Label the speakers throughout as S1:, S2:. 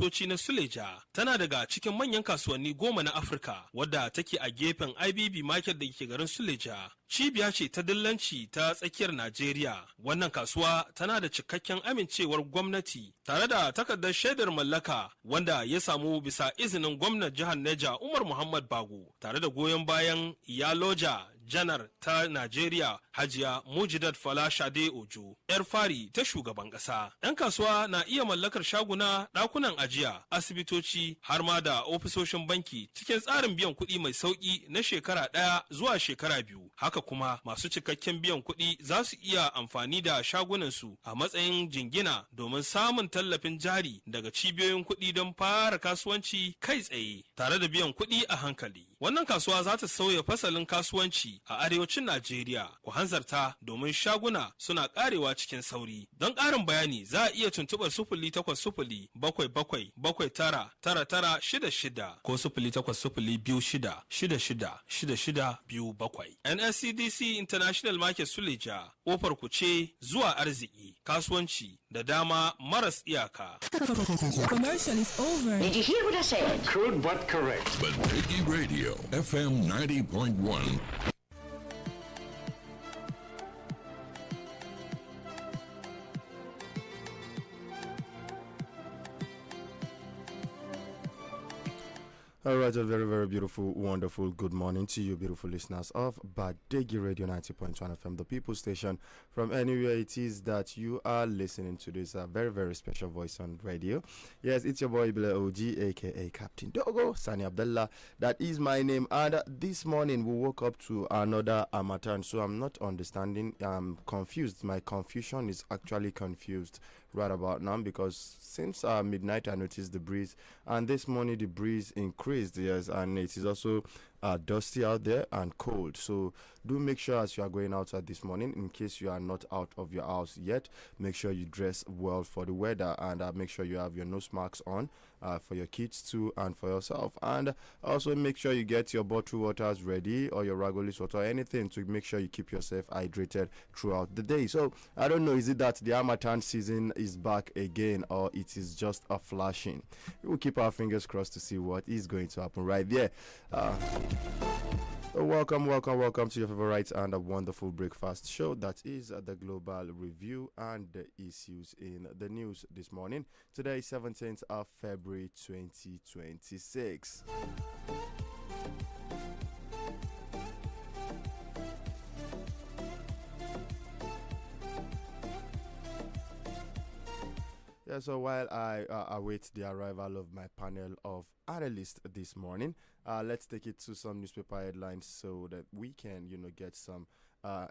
S1: motoci na Suleja tana daga cikin manyan kasuwanni 10 na Afirka wadda take a gefen IBB Market da ke garin Suleja. Cibiya ce ta dillanci ta tsakiyar Najeriya. Wannan kasuwa tana da cikakken amincewar gwamnati tare da takardar shaidar mallaka wanda ya samu bisa izinin gwamnan jihar Neja Umar Muhammad Bago tare da goyon bayan Iyaloja janar ta Najeriya Hajiya Mujidat Fala Shade Ojo, 'yar fari ta shugaban ƙasa. 'Yan kasuwa na iya mallakar shaguna, ɗakunan ajiya, asibitoci har ma da ofisoshin banki cikin tsarin biyan kuɗi mai sauƙi na shekara 1 zuwa shekara 2. Haka kuma masu cikakken biyan kuɗi za su iya amfani da shagunansu a matsayin jingina domin samun tallafin jari daga cibiyoyin kuɗi don fara kasuwanci kai tsaye tare da biyan kuɗi a hankali. Wannan kasuwa za ta sauya fasalin kasuwanci a arewacin Najeriya. Ku hanzarta domin shaguna suna karewa cikin sauri. Don ƙarin bayani za a iya tuntuɓar 08077799966 ko 08026666627. NSCDC International Market Suleja, ƙofar ku ce zuwa arziki, kasuwanci da dama maras iyaka.
S2: Commercial is over.
S3: Did you hear what I said?
S4: Crude but correct.
S5: But Biggie Radio, FM 90.1.
S6: All right, a very, very beautiful, wonderful good morning to you, beautiful listeners of Badegi Radio 90.1 FM, the people station. From anywhere it is that you are listening to this very, very special voice on radio. Yes, it's your boy Bile OG, aka Captain Dogo, Sani Abdullah. That is my name. And this morning we woke up to another Harmattan, so I'm not understanding. I'm confused. My confusion is actually confused right about now because since midnight I noticed the breeze, and this morning the breeze increased. Yes, and it is also dusty out there and cold, so do make sure as you are going out this morning, in case you are not out of your house yet, make sure you dress well for the weather, and make sure you have your nose masks on for your kids too and for yourself, and also make sure you get your bottled waters ready or your Ragolis water, anything to make sure you keep yourself hydrated throughout the day. So I don't know, is it that the Harmattan season is back again, or it is just a flashing? We will keep our fingers crossed to see what is going to happen right there. Welcome to your favorite and a wonderful breakfast show, that is the Global Review and the issues in the news this morning. Today is 17th of February 2026. Yeah, so while I await the arrival of my panel of analysts this morning, let's take it to some newspaper headlines so that we can, get some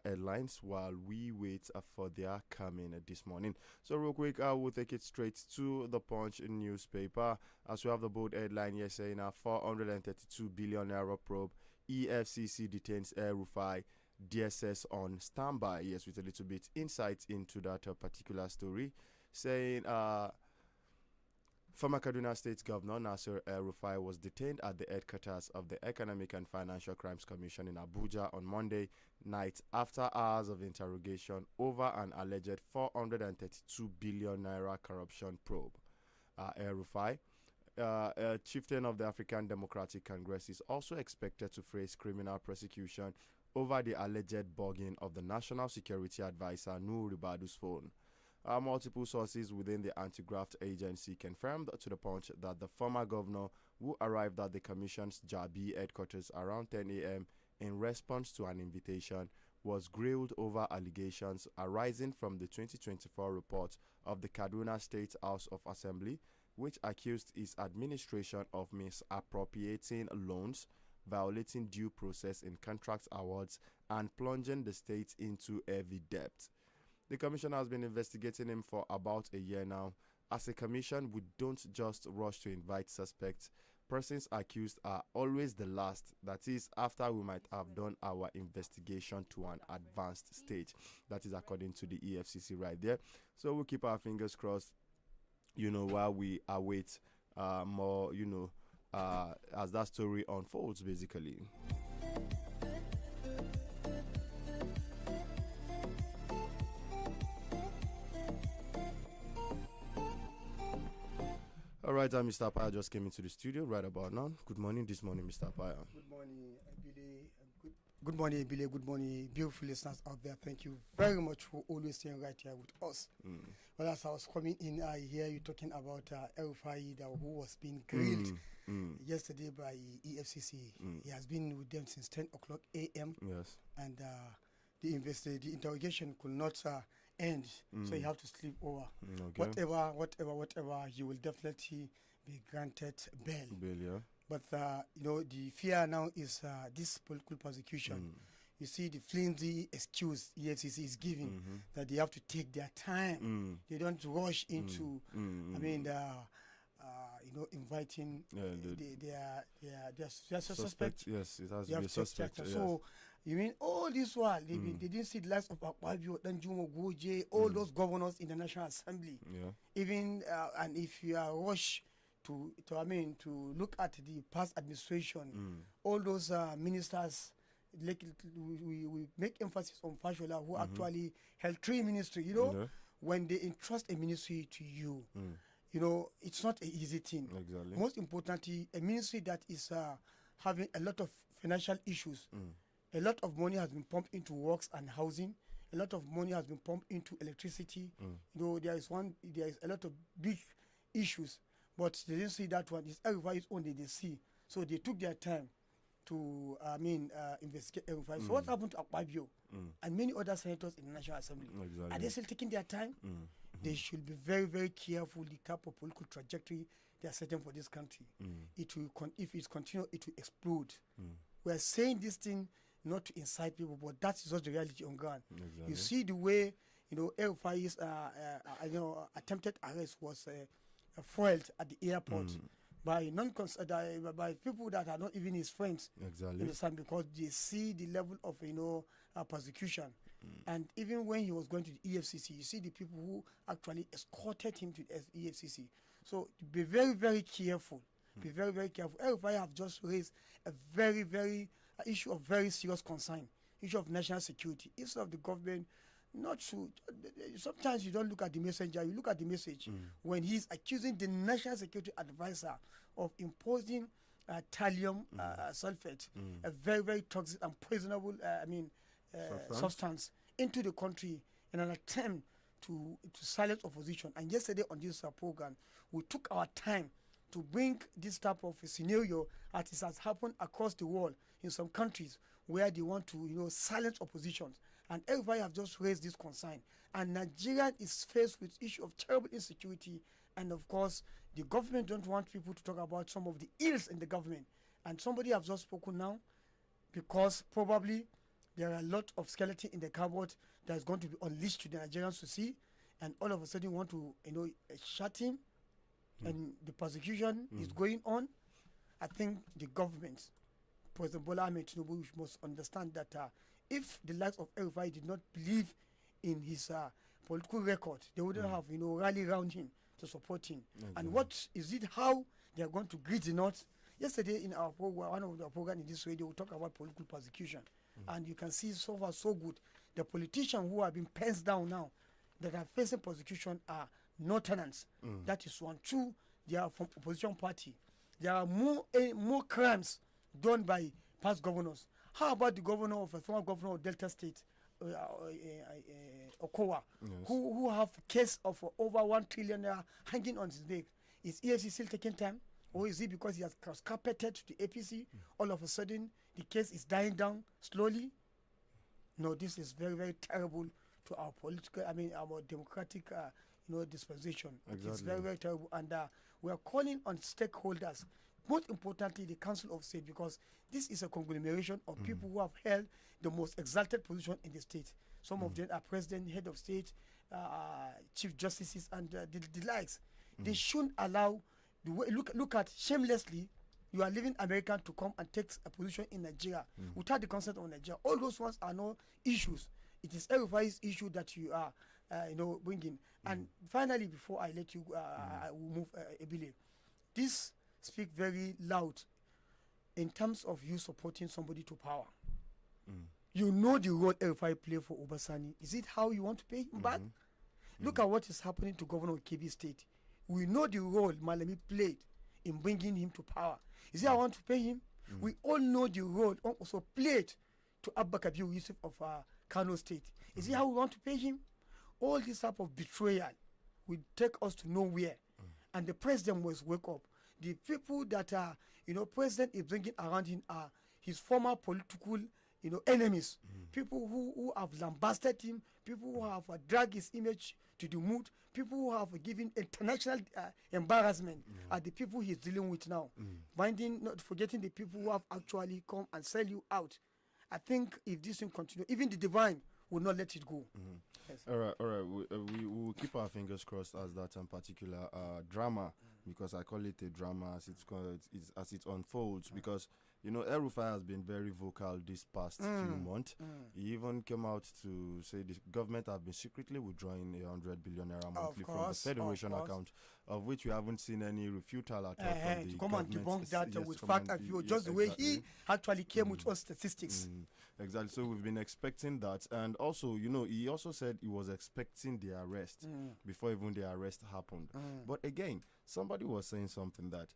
S6: headlines while we wait for their coming this morning. So real quick, I will take it straight to the Punch newspaper, as we have the bold headline here saying 432 billion naira probe, EFCC detains El-Rufai, DSS on standby. Yes, with a little bit insight into that particular story, saying former Kaduna State Governor Nasir El-Rufai was detained at the headquarters of the Economic and Financial Crimes Commission in Abuja on Monday night after hours of interrogation over an alleged 432 billion naira corruption probe. El-Rufai, chieftain of the African Democratic Congress, is also expected to face criminal prosecution over the alleged bugging of the National Security Advisor Nuhu Ribadu's phone. Multiple sources within the anti-graft agency confirmed to the Punch that the former governor, who arrived at the commission's Jabi headquarters around 10 a.m. in response to an invitation, was grilled over allegations arising from the 2024 report of the Kaduna State House of Assembly, which accused his administration of misappropriating loans, violating due process in contract awards, and plunging the state into heavy debt. The commission has been investigating him for about a year now. As a commission, we don't just rush to invite suspects. Persons accused are always the last, that is, after we might have done our investigation to an advanced stage. That is according to the EFCC right there. So we'll keep our fingers crossed, while we await more, as that story unfolds, basically. All right, Mr. Apaya just came into the studio right about now. Good morning this morning, Mr. Apaya.
S3: Good morning, Billy. Good morning, Billy. Good morning, beautiful listeners out there. Thank you very much for always staying right here with us. Well, as I was coming in, I hear you talking about El-Rufai, who was being grilled yesterday by EFCC. He has been with them since 10 o'clock a.m.
S6: Yes.
S3: And the interrogation could not end, so you have to sleep over.
S6: Okay.
S3: Whatever, you will definitely be granted bail.
S6: Bail, yeah.
S3: But the fear now is this political persecution. You see the flimsy excuse EFCC is giving that they have to take their time. They don't rush into. Inviting their suspect.
S6: Yes, it has to be a suspect. Yes.
S3: So you mean all this while they didn't see the likes of Akpabio, Danjuma Goje, all those governors in the National Assembly.
S6: Yeah.
S3: Even and if you are rushed to look at the past administration, all those ministers. Like we make emphasis on Fashola, who actually held 3 ministries. When they entrust a ministry to you, it's not an easy thing.
S6: Exactly.
S3: Most importantly, a ministry that is having a lot of financial issues. A lot of money has been pumped into works and housing. A lot of money has been pumped into electricity. There is a lot of big issues, but they didn't see that one. It's everybody's own they see. So they took their time to investigate El-Rufai. So what happened to Akpabio and many other senators in the National Assembly?
S6: Exactly.
S3: Are they still taking their time? They should be very, very careful the type of political trajectory they are setting for this country. It will if it continues, it will explode. We are saying this thing not to incite people, but that is just the reality on ground.
S6: Exactly.
S3: You see the way El-Rufai's attempted arrest was foiled at the airport. By by people that are not even his friends.
S6: Exactly.
S3: Understand, because they see the level of persecution. And even when he was going to the EFCC, you see the people who actually escorted him to the EFCC. So be very, very careful. Be very, very careful. El-Rufai have just raised a very, very issue of very serious concern, issue of national security. Instead of the government not to, sometimes you don't look at the messenger, you look at the message. When he's accusing the national security advisor of imposing thallium sulfate, a very, very toxic and poisonable substance into the country in an attempt to silence opposition. And yesterday on this program, we took our time to bring this type of a scenario that has happened across the world in some countries where they want to silence opposition. And everybody have just raised this concern. And Nigeria is faced with issue of terrible insecurity. And of course, the government don't want people to talk about some of the ills in the government. And somebody have just spoken now, because probably there are a lot of skeleton in the cupboard that is going to be unleashed to the Nigerians to see. And all of a sudden want to, shut him. And the persecution is going on. I think the government, President Bola Ahmed Tinubu, must understand that if the likes of El-Rufai did not believe in his political record, they wouldn't have, rally around him to support him. And what is it, how they are going to greet the North? Yesterday in our program, one of the programs in this radio, we talk about political persecution. And you can see so far so good. The politicians who have been pens down now, that are facing persecution are Northerners. That is one. 2, they are from opposition party. There are more crimes done by past governors. How about the former governor of Delta State, Okowa, who have a case of over 1 trillion hanging on his neck? Is EFCC still taking time? Or is it because he has carpeted to the APC? All of a sudden, the case is dying down slowly? No, this is very, very terrible to our political, our democratic, dispensation.
S6: Exactly.
S3: It is very, very terrible. And we are calling on stakeholders, most importantly, the Council of State, because this is a conglomeration of people who have held the most exalted position in the state. Some of them are president, head of state, chief justices, and the likes. They shouldn't allow the way. Look at shamelessly. You are leaving American to come and take a position in Nigeria without the consent of Nigeria. All those ones are no issues. It is everybody's issue that you are, bringing. And finally, before I let you, I will move, Ebile. This speak very loud in terms of you supporting somebody to power. You know the role El-Rufai play for Obasani. Is it how you want to pay him back? Look at what is happening to Governor of Kebbi State. we know the role Malemi played in bringing him to power. Is it I want to pay him? We all know the role also played to Abba Kabir Yusuf of Kano State. Is it how we want to pay him? All this type of betrayal will take us to nowhere. And the president must wake up. The people that are, president is bringing around him are his former political, enemies. People who have lambasted him, people who have dragged his image to the mood, people who have given international embarrassment are the people he's dealing with now. Not forgetting the people who have actually come and sell you out. I think if this thing continues, even the divine will not let it go. Yes.
S6: All right. We will keep our fingers crossed as that particular drama, because I call it a drama as it unfolds. Because El Rufai has been very vocal this past few months. He even came out to say the government have been secretly withdrawing 100 billion naira monthly from the federation account, of which we haven't seen any refutal at all from the
S3: to come and
S6: government.
S3: debunk that with fact and view, just the way he actually came with all statistics.
S6: Exactly. So we've been expecting that, and also, he also said he was expecting the arrest before even the arrest happened. But again, somebody was saying something that,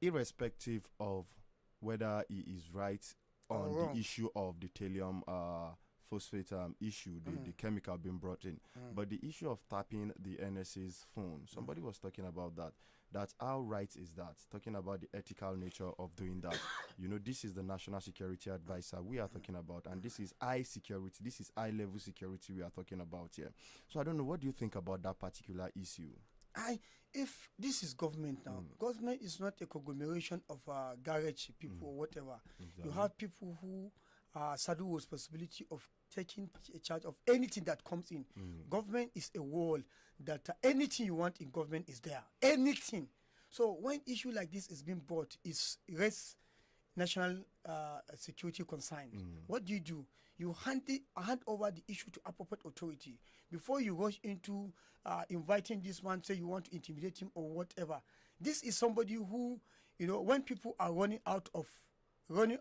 S6: irrespective of whether he is right on the issue of the thallium phosphate issue, the chemical being brought in, but the issue of tapping the NSA's phone, somebody was talking about that. That's how right is that? Talking about the ethical nature of doing that. This is the National Security Advisor we are talking about, and this is high security, this is high level security we are talking about here. So I don't know, what do you think about that particular issue?
S3: If this is government now, government is not a conglomeration of garage people or whatever.
S6: Exactly.
S3: You have people who are saddled with responsibility of taking charge of anything that comes in. Government is a wall that anything you want in government is there. Anything. So when issue like this is being brought, it's raise national security concern. What do? You hand over the issue to appropriate authority before you rush into inviting this man, say you want to intimidate him or whatever. This is somebody who, when people are running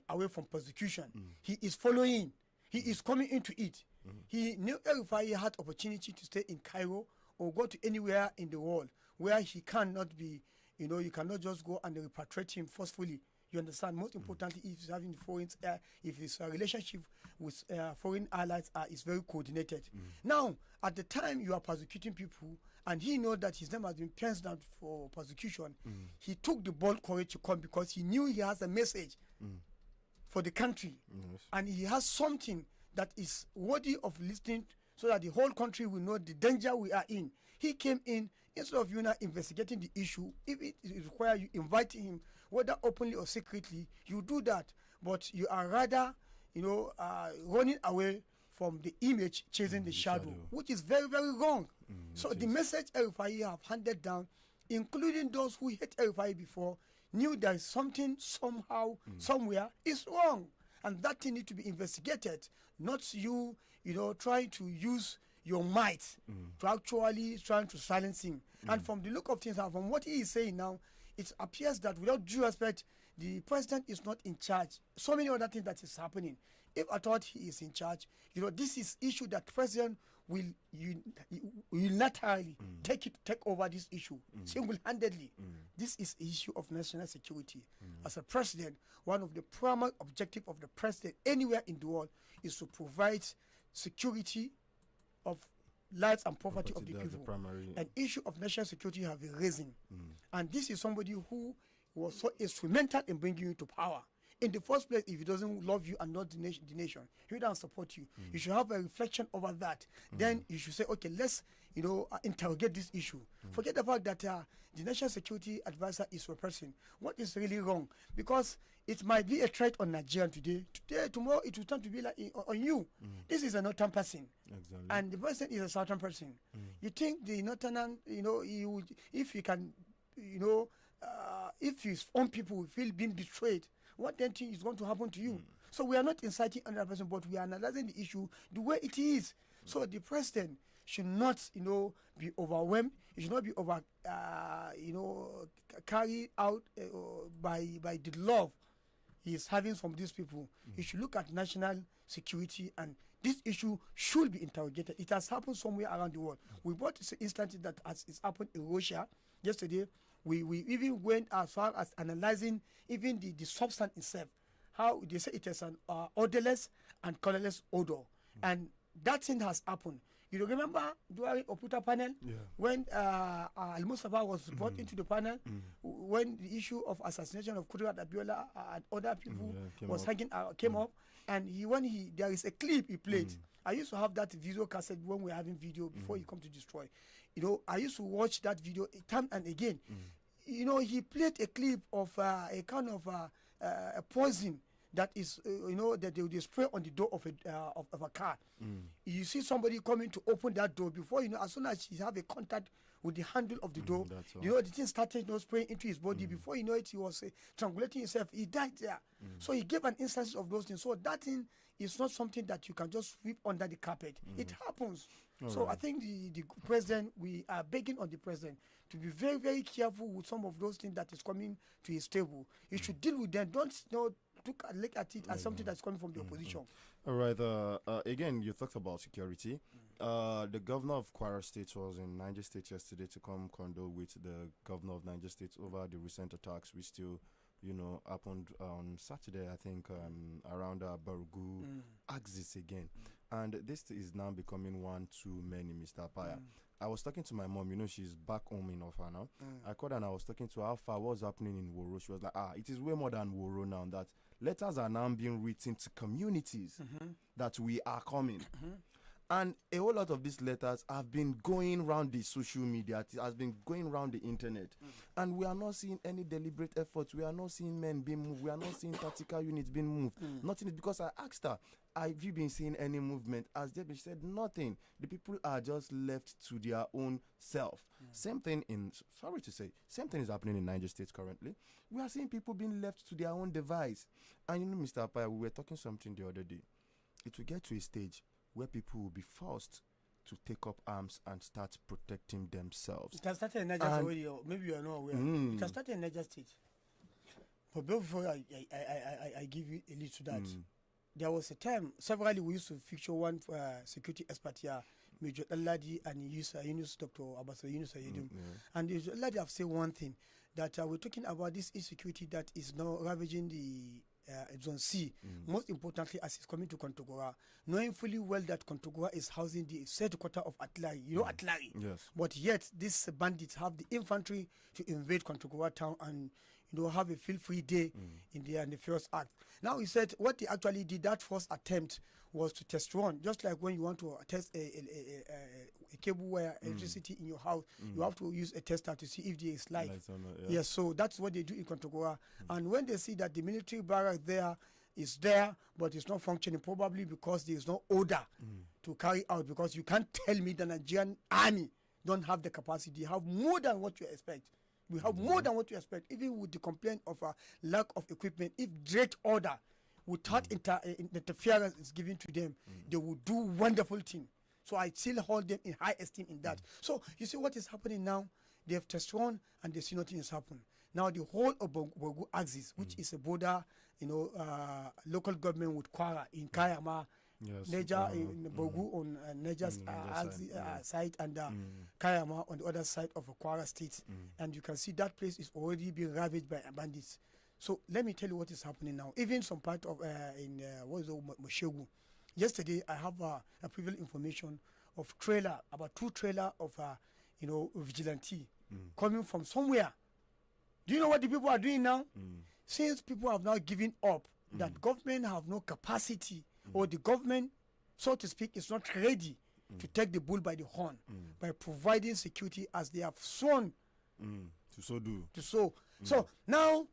S3: away from persecution, he is following. He is coming into it. He knew if he had opportunity to stay in Cairo or go to anywhere in the world where he cannot be, you cannot just go and repatriate him forcefully. You understand? Most importantly, if he's having foreign, if his relationship with foreign allies is very coordinated. Now, at the time you are persecuting people, and he knows that his name has been pens down for persecution, he took the bold courage to come because he knew he has a message for the country, and he has something that is worthy of listening, so that the whole country will know the danger we are in. He came in instead of investigating the issue. If it requires you inviting him, whether openly or secretly, you do that. But you are rather, running away from the image, chasing the shadow, which is very, very wrong. So the message El Rufai have handed down, including those who hate El Rufai before, knew that something somehow, somewhere is wrong. And that thing need to be investigated, not you, trying to use your might to actually trying to silence him. And from the look of things, and from what he is saying now, it appears that without due respect, the president is not in charge. So many other things that is happening. If I thought he is in charge, this is issue that president will unilaterally take over this issue single-handedly. This is issue of national security. As a president, one of the primary objectives of the president anywhere in the world is to provide security of lives and property of the people. An issue of national security have been risen. And this is somebody who was so instrumental in bringing you to power. In the first place, if he doesn't love you and not the nation, he doesn't support you. You should have a reflection over that. Then you should say, okay, let's interrogate this issue. Forget the fact that the National Security Advisor is a person. What is really wrong? Because it might be a threat on Nigeria today. Tomorrow it will turn to be like on you. This is a northern person.
S6: Exactly.
S3: And the person is a southern person. You think the northern, he would, if he can, if his own people will feel being betrayed, what then thing is going to happen to you? So we are not inciting another person, but we are analyzing the issue the way it is. So the president should not, be overwhelmed. He should not be carried out by the love he is having from these people. He should look at national security and this issue should be interrogated. It has happened somewhere around the world. We brought this instance that has it's happened in Russia yesterday. We even went as far as analyzing even the substance itself. How they say it is an odorless and colorless odor, and that thing has happened. You remember during Oputa panel when Al Mustafa was brought into the panel when the issue of assassination of Kudrat Abiola and other people came up, and there is a clip he played. I used to have that video cassette when we were having video before he come to destroy. I used to watch that video time and again. He played a clip of a kind of a poison that is, that they spray on the door of a car. You see somebody coming to open that door before, as soon as he have a contact with the handle of the door, the thing started spraying into his body. Before you know it, he was strangulating himself. He died there. So he gave an instance of those things. So that thing is not something that you can just sweep under the carpet. It happens. So I think the president, we are begging on the president to be very, very careful with some of those things that is coming to his table. He should deal with them. Don't look at it as something that's coming from the opposition.
S6: All right. Again, you talked about security. The governor of Kwara State was in Niger State yesterday to come condole with the governor of Niger State over the recent attacks which still, happened on Saturday, I think, around Barugu axis again. And this is now becoming one too many, Mr. Apaya. I was talking to my mom, she's back home in Ofa now. I called her and I was talking to her how far what's happening in Woro. She was like, it is way more than Woro now, that letters are now being written to communities that we are coming. And a whole lot of these letters have been going around the social media, it has been going around the internet. And we are not seeing any deliberate efforts. We are not seeing men being moved. We are not seeing tactical units being moved. Nothing, because I asked her, have you been seeing any movement? As Debbie said, nothing. The people are just left to their own self. Same thing same thing is happening in Niger State currently. We are seeing people being left to their own device. And Mr. Apaya, we were talking something the other day. It will get to a stage where people will be forced to take up arms and start protecting themselves.
S3: It has started in Niger State. Maybe you are not aware. It has started in Niger State. But before I give you a little to that, there was a time, severally we used to feature one security expert here, Major Aladi and Yunus, Dr. Abbas Yunus Ayedum. And Major Aladi have said one thing, that we're talking about this insecurity that is now ravaging the Zone C, most importantly as it's coming to Kontagora, knowing fully well that Kontagora is housing the headquarters of Atlari, Atlari. Yes. But yet these bandits have the infantry to invade Kontagora town and have a feel-free day in the first act. Now he said what he actually did, that first attempt was to test run, just like when you want to test a cable wire electricity in your house, you have to use a tester to see if there is light. Yes, so that's what they do in Kontagora. And when they see that the military barrack there is there, but it's not functioning, probably because there is no order to carry out, because you can't tell me the Nigerian army don't have the capacity. They have more than what you expect. We have more than what you expect, even with the complaint of a lack of equipment. If direct order without interference is given to them, they will do wonderful things. So I still hold them in high esteem in that. So you see what is happening now? They have tested on and they see nothing is happening. Now the whole of Bogu axis, which is a border, local government with Kwara in Kayama, Niger in Bogu on Niger's side, and Kayama on the other side of Kwara State. And you can see that place is already being ravaged by bandits. So let me tell you what is happening now. Even some part of Moshegu. Yesterday I have a previous information of about 2 trailer of vigilante coming from somewhere. Do you know what the people are doing now? Since people have now given up that government have no capacity, or the government, so to speak, is not ready to take the bull by the horn by providing security as they have sworn to so. So now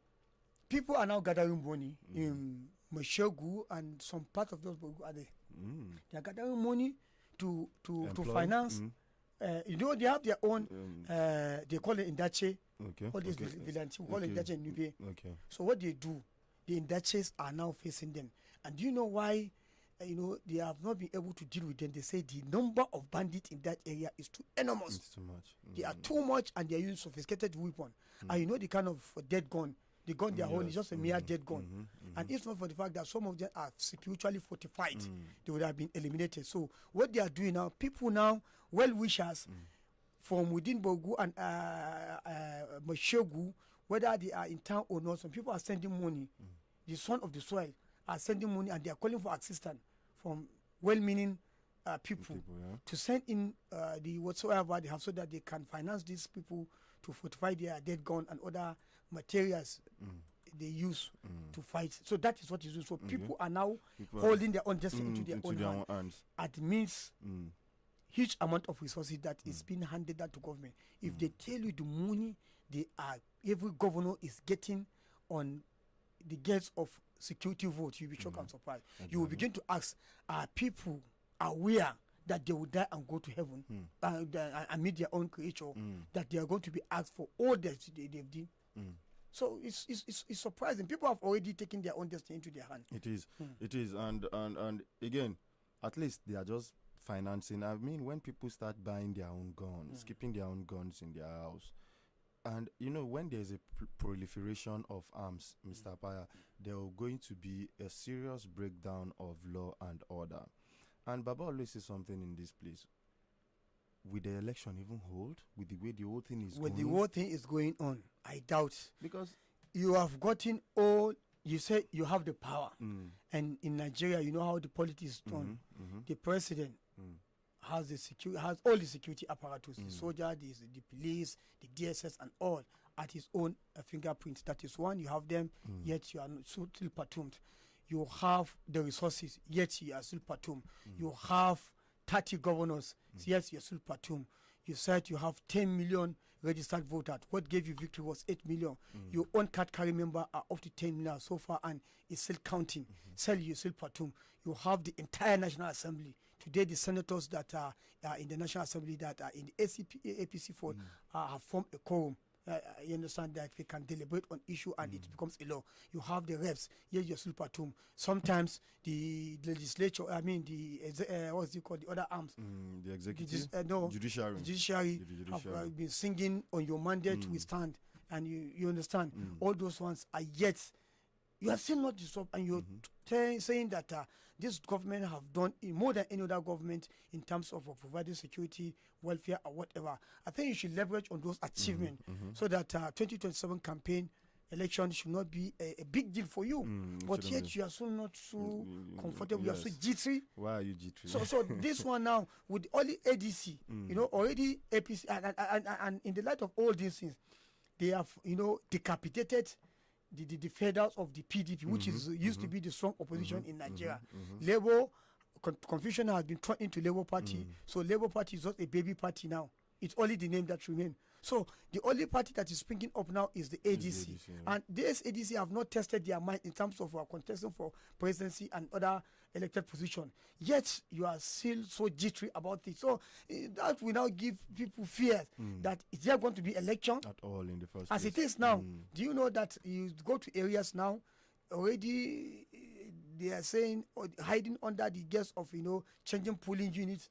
S3: people are now gathering money in Moshegu and some part of those are there. They are gathering money to finance. They have their own. They call it Indache. All these vigilantes, we call it Indache and Nube. So what they do, the Indaches are now facing them. And do you know why? They have not been able to deal with them. They say the number of bandits in that area is too enormous. It's too much. They are too much, and they are using sophisticated weapons. And the kind of dead gun the gun they are holding is
S6: Yes.
S3: just a mere dead gun. And if not for the fact that some of them are spiritually fortified, they would have been eliminated. So what they are doing now, people now, well-wishers from within Bogu and Moshogu, whether they are in town or not, some people are sending money. The son of the soil are sending money and they are calling for assistance from well-meaning people
S6: yeah.
S3: to send in the whatsoever they have so that they can finance these people to fortify their dead gun and other materials they use to fight. So that is what is used. So people are now holding their own destiny into their own hands. It means huge amount of resources that is being handed out to government. If they tell you the money they are, every governor is getting on the gates of security vote, you'll be shocked and surprised. You will begin to ask, are people aware that they will die and go to heaven and meet their own creator, that they are going to be asked for all that they've done? So it's surprising. People have already taken their own destiny into their hand.
S6: It is, and again, at least they are just financing. I mean, when people start buying their own guns, keeping their own guns in their house, and when there is a proliferation of arms, Mr. Paya, there are going to be a serious breakdown of law and order. And Baba always says something in this place. Will the election even hold with the way the whole thing is going?
S3: With the whole thing is going on, I doubt.
S6: Because
S3: you have gotten all, you say you have the power. And in Nigeria, you know how the politics is done. The president has all the security apparatus, the soldier, the police, the DSS and all at his own fingerprints. That is one, you have them, yet you are still platooned. You have the resources, yet you are still platooned. You have 30 governors, yet you are still platooned. You said you have 10 million registered voters. What gave you victory was 8 million. Your own card carry member are up to 10 million so far and it's still counting. Still, you still platoon. You have the entire National Assembly. Today, the senators that are in the National Assembly that are in the APC fold have formed a quorum. You understand that they can deliberate on issue and it becomes a law. You have the reps, yes, you're still platoon. Sometimes the legislature, what's it called, the other arms,
S6: the executive,
S3: judiciary have been singing on your mandate we stand, and you understand all those ones are yet. You are still not dissolved, and you're saying that this government have done more than any other government in terms of providing security, welfare, or whatever. I think you should leverage on those achievements so that 2027 campaign election should not be a big deal for you. But yet you are so not so comfortable. You are so jittery.
S6: Why are you jittery?
S3: So this one now with only ADC, already APC, and in the light of all these things, they have decapitated the federals of the PDP, which is used to be the strong opposition in Nigeria. Labour, confusion has been thrown into Labour Party, so Labour Party is just a baby party now. It's only the name that remains. So the only party that is springing up now is the ADC. And this ADC have not tested their mind in terms of contesting for presidency and other elected position. Yet you are still so jittery about it. So that will now give people fear that is there going to be election
S6: at all in the first
S3: as
S6: place.
S3: it is now. Do you know that you go to areas now already they are saying hiding under the guise of changing polling units,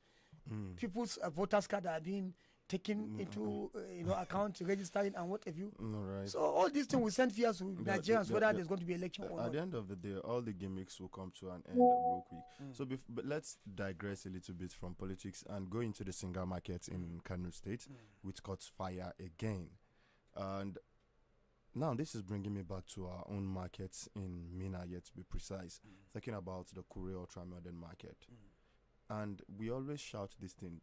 S3: people's voters card are being taken into account, registering and what have you.
S6: Right.
S3: So all these things will send fears to Nigerians whether there's going to be election or not.
S6: At the end of the day, all the gimmicks will come to an end real quick. So, but let's digress a little bit from politics and go into the single market in Kano State, which caught fire again. And now this is bringing me back to our own markets in Mina, yet to be precise. Talking about the Korea Ultra Modern Market. And we always shout this thing.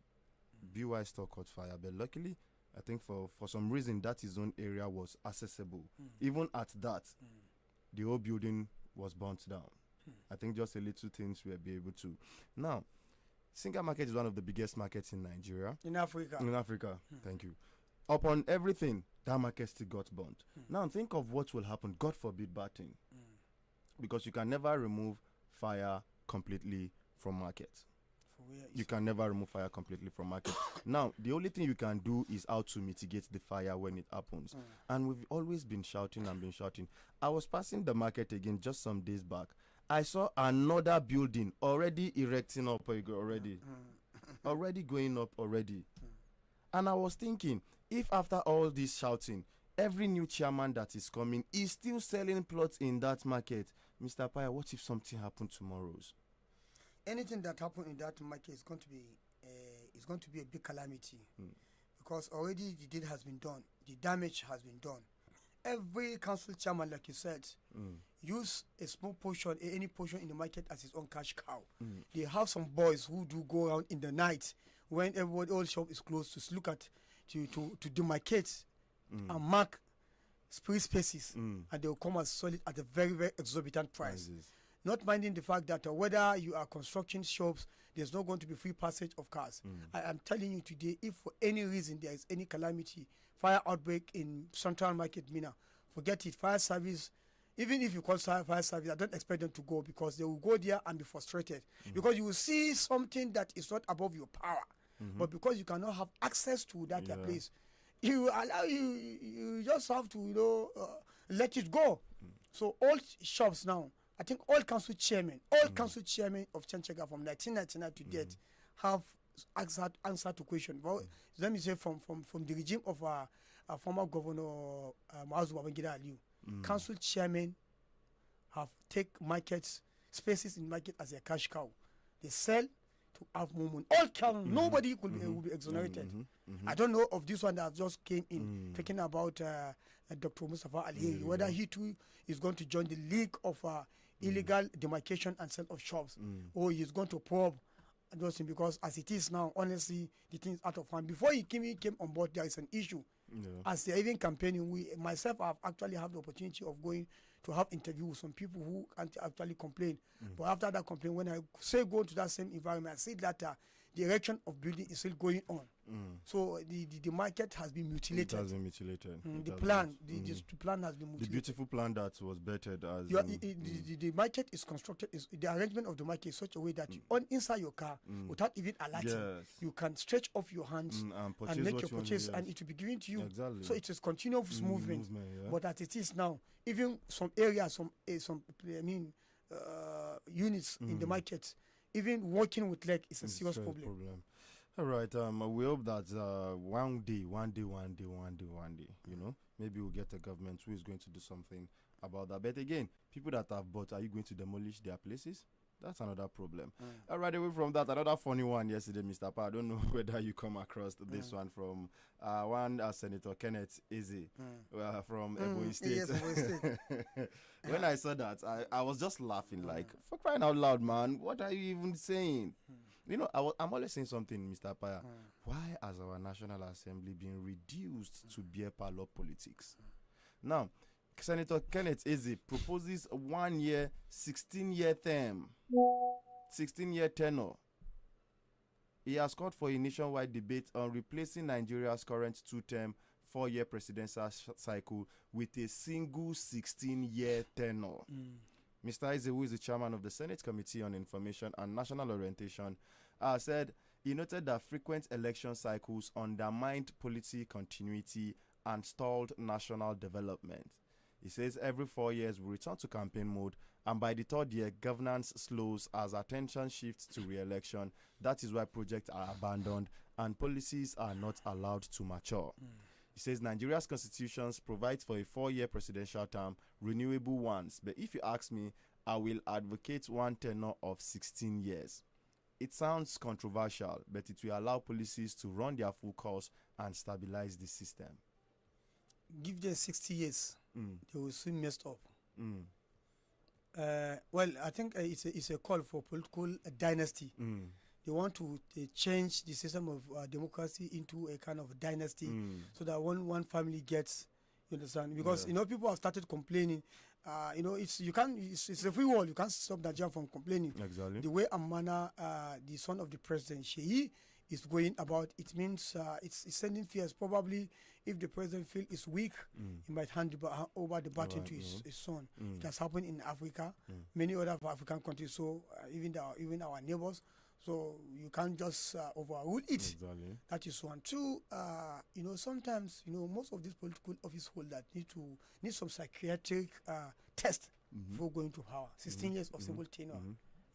S6: BY store caught fire, but luckily I think for some reason that his own area was accessible. Even at that, the whole building was burnt down. I think just a little things we'll be able to. Now, Singa Market is one of the biggest markets in Nigeria.
S3: In Africa.
S6: In Africa, thank you. Upon everything, that market still got burnt. Now think of what will happen, God forbid bad thing. Because you can never remove fire completely from markets. You can never remove fire completely from market. Now, the only thing you can do is how to mitigate the fire when it happens. And we've always been shouting. I was passing the market again just some days back. I saw another building already erecting up already. Already going up already. And I was thinking, if after all this shouting, every new chairman that is coming is still selling plots in that market. Mr. Paya, what if something happened tomorrow?
S3: Anything that happens in that market is going to be a big calamity, because already the deed has been done, the damage has been done. Every council chairman, like you said, use a small portion, any portion in the market as his own cash cow. They have some boys who do go around in the night when everybody, all shop is closed, to look at, to demarcate and mark free spaces, and they will come and sell it at a very, very exorbitant price. Not minding the fact that whether you are construction shops, there's not going to be free passage of cars. I am telling you today, if for any reason there is any calamity, fire outbreak in Central Market, Mina, forget it. Fire service, even if you call fire service, I don't expect them to go, because they will go there and be frustrated. Because you will see something that is not above your power. But because you cannot have access to that place, you just have to, let it go. So all shops now, I think all council chairmen of Chanchaga from 1999 to date have answered to question. Well, let me say from the regime of our former governor Maazu Babangida Aliyu, council chairmen have take markets, spaces in market as a cash cow. They sell to have movement. All can, nobody will be exonerated. I don't know of this one that just came in, talking about Dr. Mustafa Ali, whether he too is going to join the league of illegal demarcation and sale of shops, or he's going to probe those things, because as it is now, honestly, the thing is out of hand. Before he came on board, there is an issue. As they're even campaigning, myself, I've actually had the opportunity of going to have interviews with some people who actually complain. But after that complaint, when I say go to that same environment, I see that the erection of building is still going on. So the market has been mutilated.
S6: It has been mutilated.
S3: The plan has been mutilated.
S6: The beautiful plan that was bettered as
S3: the market is constructed. The arrangement of the market is such a way that inside your car, without even alerting, you can stretch off your hands and make your purchase, and it will be given to you.
S6: Exactly.
S3: So it is continuous movement. But as it is now, even some areas, units in the market, even walking with leg is a serious problem.
S6: All right. We hope that one day, maybe we'll get a government who is going to do something about that. But again, people that have bought, are you going to demolish their places? That's another problem. All right, away from that, another funny one yesterday, Mr. Pa. I don't know whether you come across this one from Senator Kenneth Eze from Ebonyi State.
S3: Yes, Ebonyi State.
S6: When I saw that, I was just laughing, like, for crying out loud, man. What are you even saying? I'm always saying something, Mr. Paya. Why has our National Assembly been reduced to beer parlor politics? Now, Senator Kenneth Eze proposes 1 year, 16-year term, 16-year tenure. He has called for a nationwide debate on replacing Nigeria's current 2-term, 4-year presidential cycle with a single 16-year tenure. Mr. Eze, who is the chairman of the Senate Committee on Information and National Orientation, said he noted that frequent election cycles undermined policy continuity and stalled national development. He says every 4 years we return to campaign mode, and by the third year, governance slows as attention shifts to re-election. That is why projects are abandoned and policies are not allowed to mature. He says Nigeria's constitution provides for a 4-year presidential term, renewable once. But if you ask me, I will advocate one tenure of 16 years. It sounds controversial, but it will allow policies to run their full course and stabilize the system.
S3: Give them 60 years, they will soon mess up. Well, I think it's a call for political dynasty. They want to change the system of democracy into a kind of dynasty, so that one family gets, you understand? Because people have started complaining. It's a free world. You can't stop Nigeria from complaining.
S6: Exactly.
S3: The way Amana, the son of the president, Sheyi, is going about, it means it's sending fears. Probably, if the president feels is weak, he might hand over the baton to his son. It has happened in Africa, many other African countries. So even our neighbors. So you can't just overrule it.
S6: Exactly.
S3: That is one. Two, sometimes most of these political office holders need some psychiatric test before going to power. 16 years of single tenure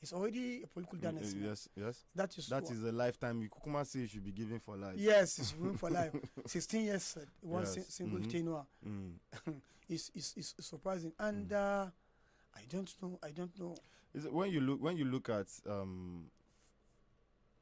S3: It's already a political dynasty.
S6: Yes.
S3: That is
S6: That
S3: what-
S6: is a lifetime. You Kukuma say you should be given for life.
S3: Yes, it's room for life. 16 years, one
S6: Yes.
S3: single
S6: Mhm.
S3: tenure
S6: Mm.
S3: is surprising. And I don't know.
S6: Is it when you look at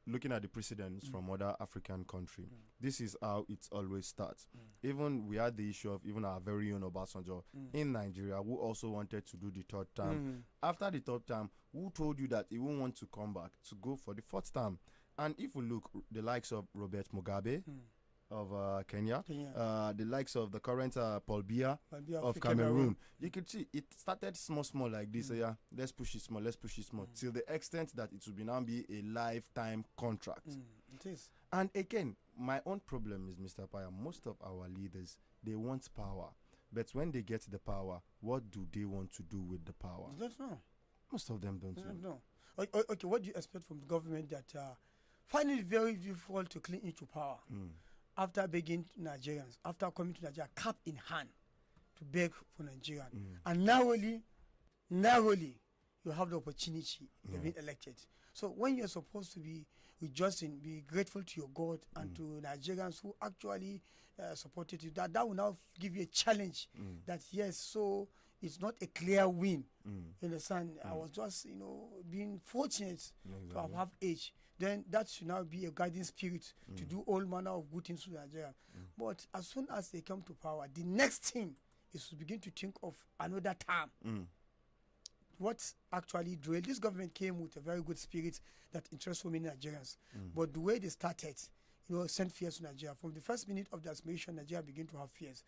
S6: looking at the precedents from other African country, this is how it always starts. Even we had the issue of even our very own Obasanjo in Nigeria, who also wanted to do the third term. After the third term, who told you that he won't want to come back to go for the fourth term? And if we look, the likes of Robert Mugabe of Kenya,
S3: Kenya.
S6: the likes of the current Paul Biya
S3: Maybe
S6: of
S3: Cameroon.
S6: Cameroon. You could see it started small like this. Yeah, let's push it small, till the extent that it will be now be a lifetime contract.
S3: It is.
S6: And again, my own problem is, Mr. Paya, most of our leaders, they want power. But when they get the power, what do they want to do with the power?
S3: I don't know.
S6: Most of them don't
S3: I don't
S6: know.
S3: know. Okay, what do you expect from the government that find it very difficult to cling into power after begging Nigerians, after coming to Nigeria, cap in hand, to beg for Nigeria, and narrowly, you have the opportunity of being elected. So when you're supposed to be rejoicing, be grateful to your God and to Nigerians who actually supported you, that will now give you a challenge. That yes, so it's not a clear win. You understand? I was just being fortunate to have age. Then that should now be a guiding spirit to do all manner of good things to Nigeria. But as soon as they come to power, the next thing is to begin to think of another term. What actually drove this government came with a very good spirit that interests so many Nigerians. But the way they started, sent fears to Nigeria. From the first minute of the assassination, Nigeria began to have fears.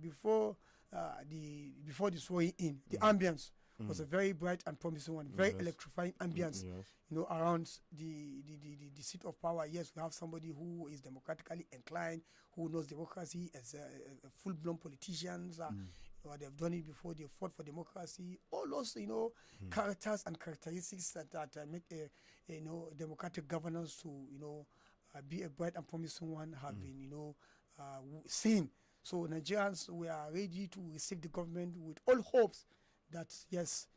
S3: Before the swearing in, the ambience was a very bright and promising one, very electrifying ambience. Around the seat of power. Yes, we have somebody who is democratically inclined, who knows democracy as a full-blown politicians. They've done it before. They fought for democracy. All those, characters and characteristics that make a democratic governance to, be a bright and promising one have been, seen. So Nigerians, we are ready to receive the government with all hopes that yes,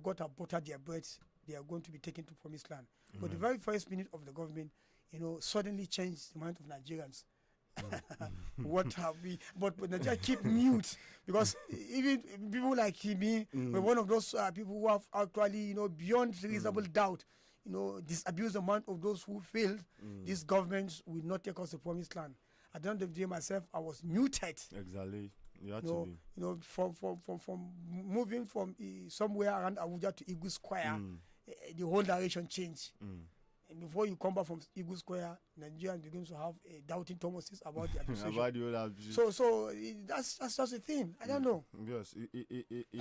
S3: God have buttered their bread. They are going to be taken to promised land. But the very first minute of the government, suddenly changed the mind of Nigerians. What have we? But Nigeria keep mute because even people like me were one of those people who have actually, beyond reasonable doubt, disabused the mind of those who failed. These governments will not take us to promised land. At the end of the day, myself, I was muted.
S6: Exactly. You have to be.
S3: From moving from somewhere around Abuja to Eagle Square, the whole direction changed. And before you come back from Eagle Square, Nigerians begin to have a doubting Thomases about the administration.
S6: About the whole administration.
S3: So that's just a thing. I don't know.
S6: Yes,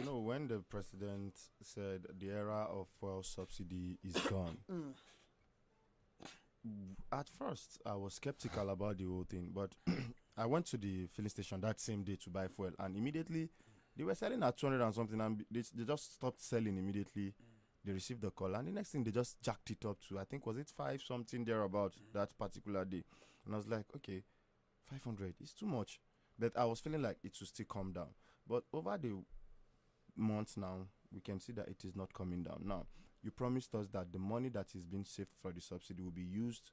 S6: when the president said the era of fuel subsidy is gone, at first I was skeptical about the whole thing, but I went to the filling station that same day to buy fuel, and immediately they were selling at 200 and something, and they just stopped selling immediately. They received the call, and the next thing they just jacked it up to, I think, was it 5 something thereabout that particular day. And I was like, okay, 500 is too much. But I was feeling like it should still come down. But over the months now, we can see that it is not coming down. Now, you promised us that the money that is being saved for the subsidy will be used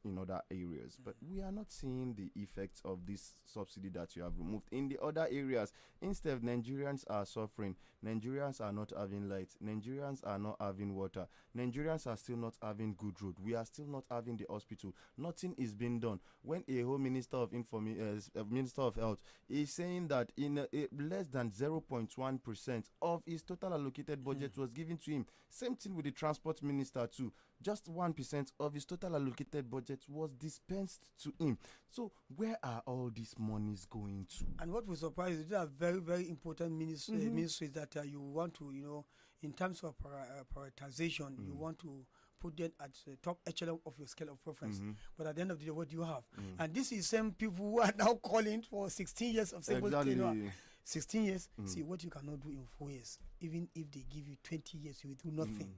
S6: in other areas, but we are not seeing the effects of this subsidy that you have removed in the other areas. Instead, Nigerians are suffering. Nigerians are not having light. Nigerians are not having water. Nigerians are still not having good road. We are still not having the hospital. Nothing is being done. When a whole minister of Minister of Health is saying that in less than 0.1% of his total allocated budget was given to him. Same thing with the transport minister too. Just 1% of his total allocated budget was dispensed to him. So where are all these monies going to?
S3: And what will surprise you, these are very, very important ministries that you want to, in terms of prioritization, you want to put them at the top echelon of your scale of preference. But at the end of the day, what do you have? And this is same people who are now calling for 16 years of single tenure. 16 years, see what you cannot do in 4 years. Even if they give you 20 years, you will do nothing.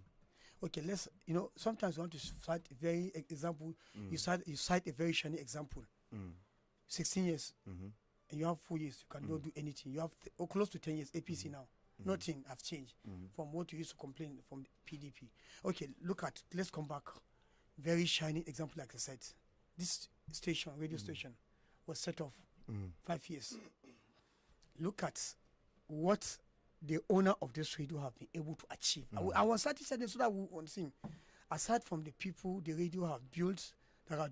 S3: Okay, let's, sometimes you want to cite a very example. You cite a very shiny example. 16 years, and you have 4 years, you cannot do anything. You have close to 10 years, APC now. Nothing have changed from what you used to complain from the PDP. Okay, let's come back. Very shining example, like I said. This station, radio station, was set off 5 years. Look at what the owner of this radio have been able to achieve. I was satisfied so that we won't sing. Aside from the people the radio have built, that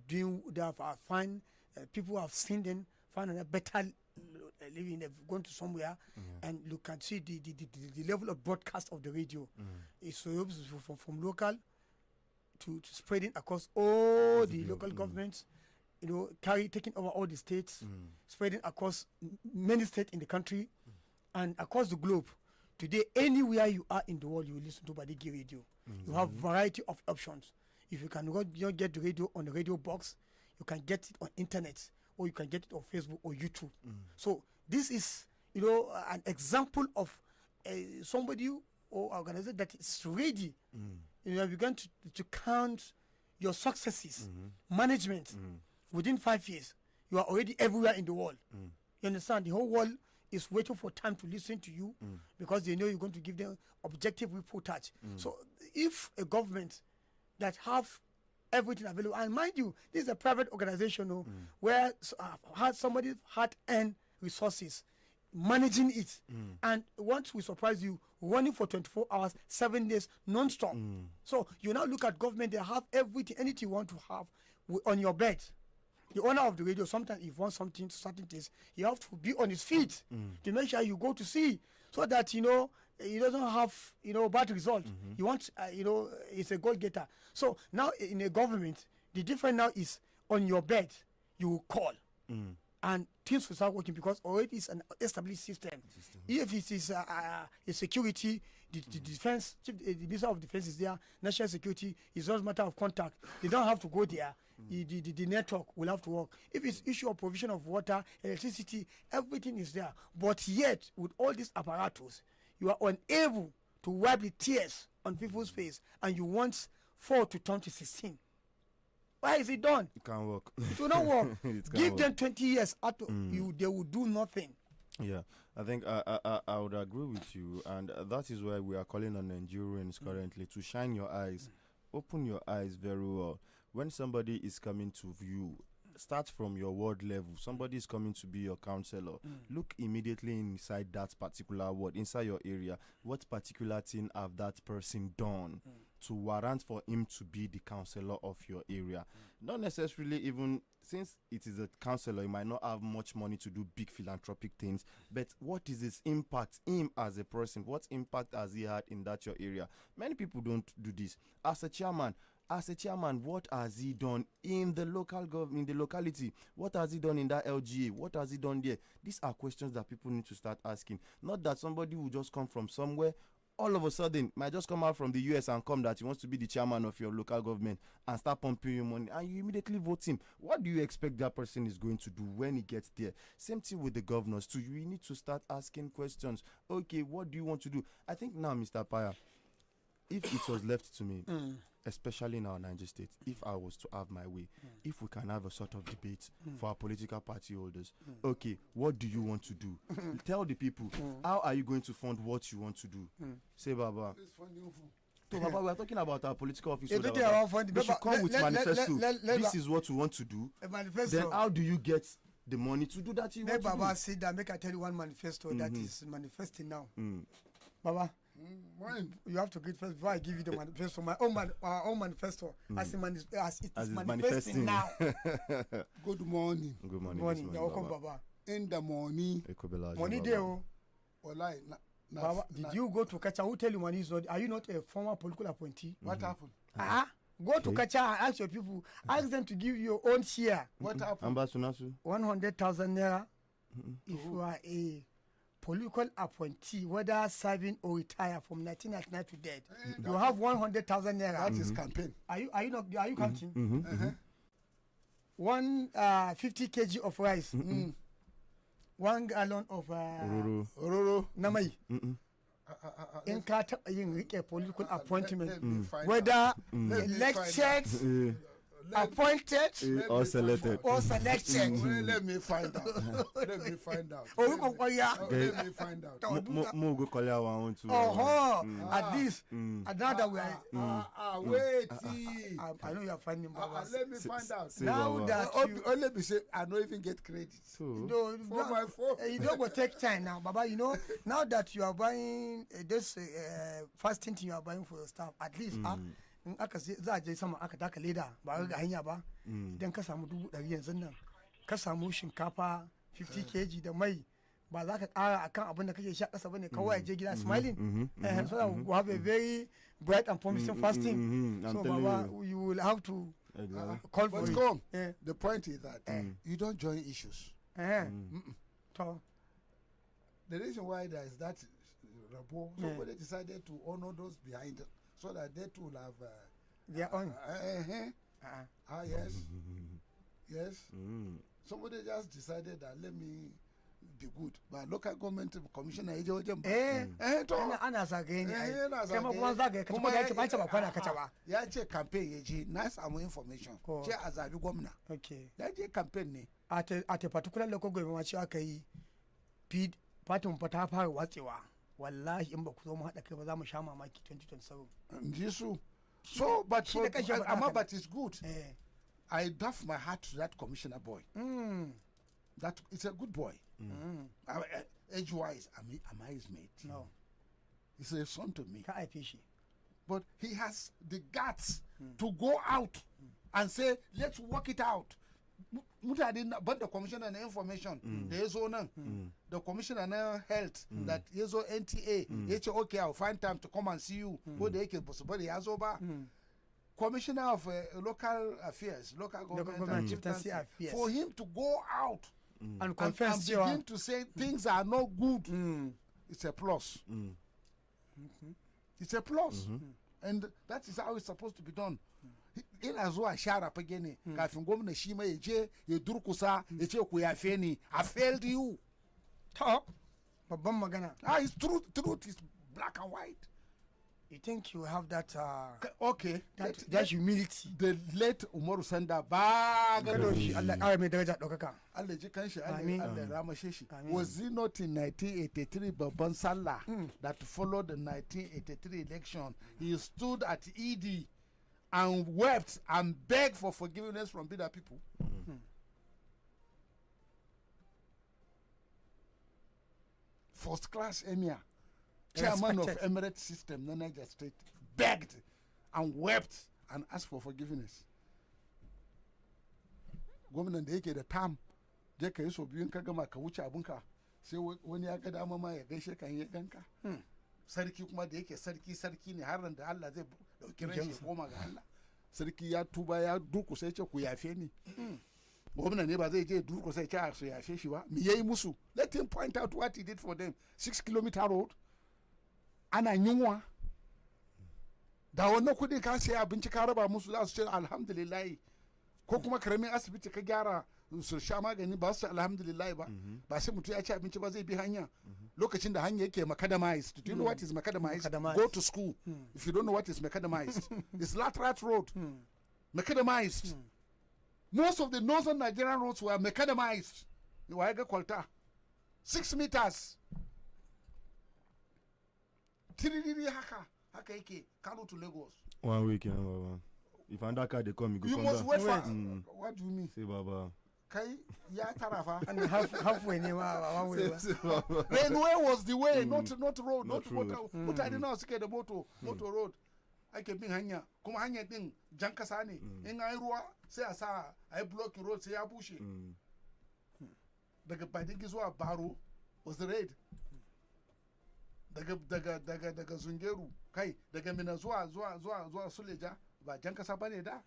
S3: have found people have seen them, found a better living, they've gone to somewhere, and you can see the level of broadcast of the radio. It's from local to spreading across all the local governments, taking over all the states, spreading across many states in the country and across the globe. Today, anywhere you are in the world, you listen to Badigi Radio. You have variety of options. If you can not get the radio on the radio box, you can get it on internet, or you can get it on Facebook or YouTube. So this is, an example of somebody or organization that is ready. You're going to count your successes, management. Within 5 years, you are already everywhere in the world. You understand? The whole world is waiting for time to listen to you because they know you're going to give them objective reportage. So if a government that have everything available, and mind you, this is a private organization where somebody had-earned resources, managing it, and once we surprise you, running for 24 hours, 7 days, non-stop. So you now look at government, they have everything, anything you want to have on your bed. The owner of the radio, sometimes if you want something, certain things, you have to be on his feet to make sure you go to see, so that, he doesn't have, bad result. You want, it's a goal-getter. So now in a government, the difference now is on your bed, you will call. And things will start working because already it's an established system. If it is a security, the defense, the Minister of Defense is there, national security, it's just a matter of contact. They don't have to go there. The network will have to work. If it's issue of provision of water, electricity, everything is there. But yet, with all these apparatus, you are unable to wipe the tears on people's face, and you want 4 to turn to 16. Why is it done?
S6: It can't work.
S3: It will not work. Give
S6: work.
S3: them 20 years after they will do nothing.
S6: Yeah, I think I would agree with you, and that is why we are calling on Nigerians currently to shine your eyes, open your eyes very well. When somebody is coming to you, start from your ward level. Somebody is coming to be your counselor. Look immediately inside that particular ward, inside your area. What particular thing have that person done to warrant for him to be the counselor of your area? Not necessarily even, since it is a counselor, he might not have much money to do big philanthropic things, but what is his impact, him as a person? What impact has he had in that your area? Many people don't do this. As a chairman, what has he done in the local government, in the locality? What has he done in that LGA? What has he done there? These are questions that people need to start asking. Not that somebody will just come from somewhere, all of a sudden, might just come out from the US and come that he wants to be the chairman of your local government and start pumping you money, and you immediately vote him. What do you expect that person is going to do when he gets there? Same thing with the governors too. You need to start asking questions. Okay, what do you want to do? I think now, Mr. Paya, if it was left to me, especially in our Niger state, if I was to have my way, if we can have a sort of debate for our political party holders, okay, what do you want to do? Tell the people, how are you going to fund what you want to do? Say, Baba. So, Baba, we are talking about our political office. We should come with manifesto. This is what we want to do. Then how do you get the money to do that?
S3: Let Baba sit down, make I tell you one manifesto that is manifesting now. Baba, you have to greet first before I give you the manifesto. My own manifesto as it is manifesting now.
S4: Good morning.
S6: Good morning.
S3: You're welcome, Baba.
S4: In the morning,
S3: money there.
S4: Baba,
S3: did you go to Kacha? Who tell you money is not? Are you not a former political appointee?
S4: What happened?
S3: Go to Kacha and ask your people. Ask them to give you your own share.
S4: What happened?
S3: 100,000 naira. If you are a political appointee, whether serving or retire from 1999 to dead, you have 100,000 naira.
S4: That is campaign.
S3: Are you counting? 150 kg of rice. 1 gallon of
S4: Ororo.
S3: namai. In ka taɓa yin rike political appointment,
S4: let me find
S3: whether elected appointed
S6: Or selected.
S3: or selected.
S4: Well, let me find out. Let me find out.
S3: Oh, we go for ya.
S4: Let me find out.
S6: Mo go call our one too.
S3: At least, another way.
S4: Wait.
S3: I know you are finding Baba.
S4: Let me find out.
S3: Now
S6: Baba.
S3: that you,
S4: Let me say, I don't even get credit.
S6: So,
S4: For my phone.
S3: you don't go take time now, Baba. You know, now that you are buying this first thing you are buying for your staff, at least, in aka za a je sama aka taka leda ba ga hanya ba, idan ka samu 100 yanzu nan, ka samu shinkafa 50 kg da mai, ba za ka kara akan abin da kake sha kasa bane, kawai je gida smiling. So that we have a very bright and promising fasting. So Baba, you will have to call for
S4: But
S3: it.
S4: come, the point is that you don't join issues.
S3: So,
S4: The reason why there is that rabo, somebody decided to honor those behind it, so that they too will have.
S3: they are on.
S4: Yes. Yes. Somebody just decided that let me be good. But local government commissioner,
S3: Ana zagaye ne ai. Kai ma kuma zagaye ka kuma ya ce ba ce ba kwana kace ba.
S4: ya ce campaign ya je na samu information ce a zabi gwamna
S3: Okay.
S4: ya je campaign ne
S3: At a particular local government ma cewa aka yi fatin fa ta fara watsewa. Wallahi in ba ku zo mu haɗa kai ba za mu sha mamaki 2027.
S4: ji su so but
S3: Shi da kanshi ya faɗa
S4: amma
S3: haka.
S4: but it's good I doff my hat to that commissioner boy that it's a good boy age wise am I his mate
S3: No,
S4: he's a son to me
S3: ka haife shi.
S4: but he has the guts to go out and say let's work it out mutane ban da commissioner na information da ya zo nan the commissioner na health that ya zo NTA ya ce okay I'll find time to come and see you ko da yake basu bari ya zo ba commissioner of local affairs local government
S3: chieftaincy affairs.
S4: for him to go out
S3: And
S4: and
S3: confess
S4: begin to say things are not good it's a plus it's a plus and that is how it's supposed to be done ina zuwa share fage ne kafin gwamna shi mai je ya durkusa ya ce ku yafe ni I failed you
S3: To, babban magana.
S4: it's truth is black and white
S3: You think you have that
S4: okay
S3: that humility?
S4: the late Umaru Sanda ba
S3: Gado shi Allah ƙara mai daraja ɗaukaka.
S4: Allah ji kanshi
S3: Amin.
S4: Allah ramashe shi
S3: Amin.
S4: was it not in 1983 babban sallah that followed the 1983 election he stood at ED and wept and begged for forgiveness from bitter people first class emir chairman of
S3: Respected.
S4: Emirates system na Niger State begged and wept and asked for forgiveness gwamnan da yake da tam je ka yi so biyun ka gama ka wuce abinka sai wani ya ga dama ma ya gaishe kan ya ganka sarki kuma da yake sarki ne har da Allah zai dauki ran shi ya koma ga Allah sarki ya tuba ya durkusa ya ce ku yafe ni gwamna ne ba zai je durkusa ya ce a su yafe shi ba me yayi musu let him point out what he did for them 6-kilometer road ana yunwa da wannan kudin ka sai abinci ka raba musu za su ce alhamdulillah ko kuma karamin asibiti ka gyara su sha magani ba su ce alhamdulillah ba ba sai mutum ya ci abinci ba zai bi hanya lokacin da hanya yake macadamized do you know what is macadamized
S3: Macadamized.
S4: go to school if you don't know what is macadamized it's Latrat road macadamized most of the northern Nigerian roads were macadamized wa ga kwalta 6 meters tiriri haka yake Kano to Lagos
S6: 1 week, Baba. If that car they come, you go
S4: you
S6: come
S4: must
S6: back.
S4: wait for what do you mean
S6: Say, Baba.
S4: kai ya tarafa
S3: And halfway ne ma one way ba.
S6: Say, Baba.
S4: railway was the way not road
S6: Not road.
S4: mutane nawa suke da moto road ake bin hanya kuma hanya din jan kasa ne in an yi ruwa sai a sa a yi block road sai ya bushe daga badigi zuwa baro was the raid daga zungeru kai daga mina zuwa suleja ba jan kasa bane da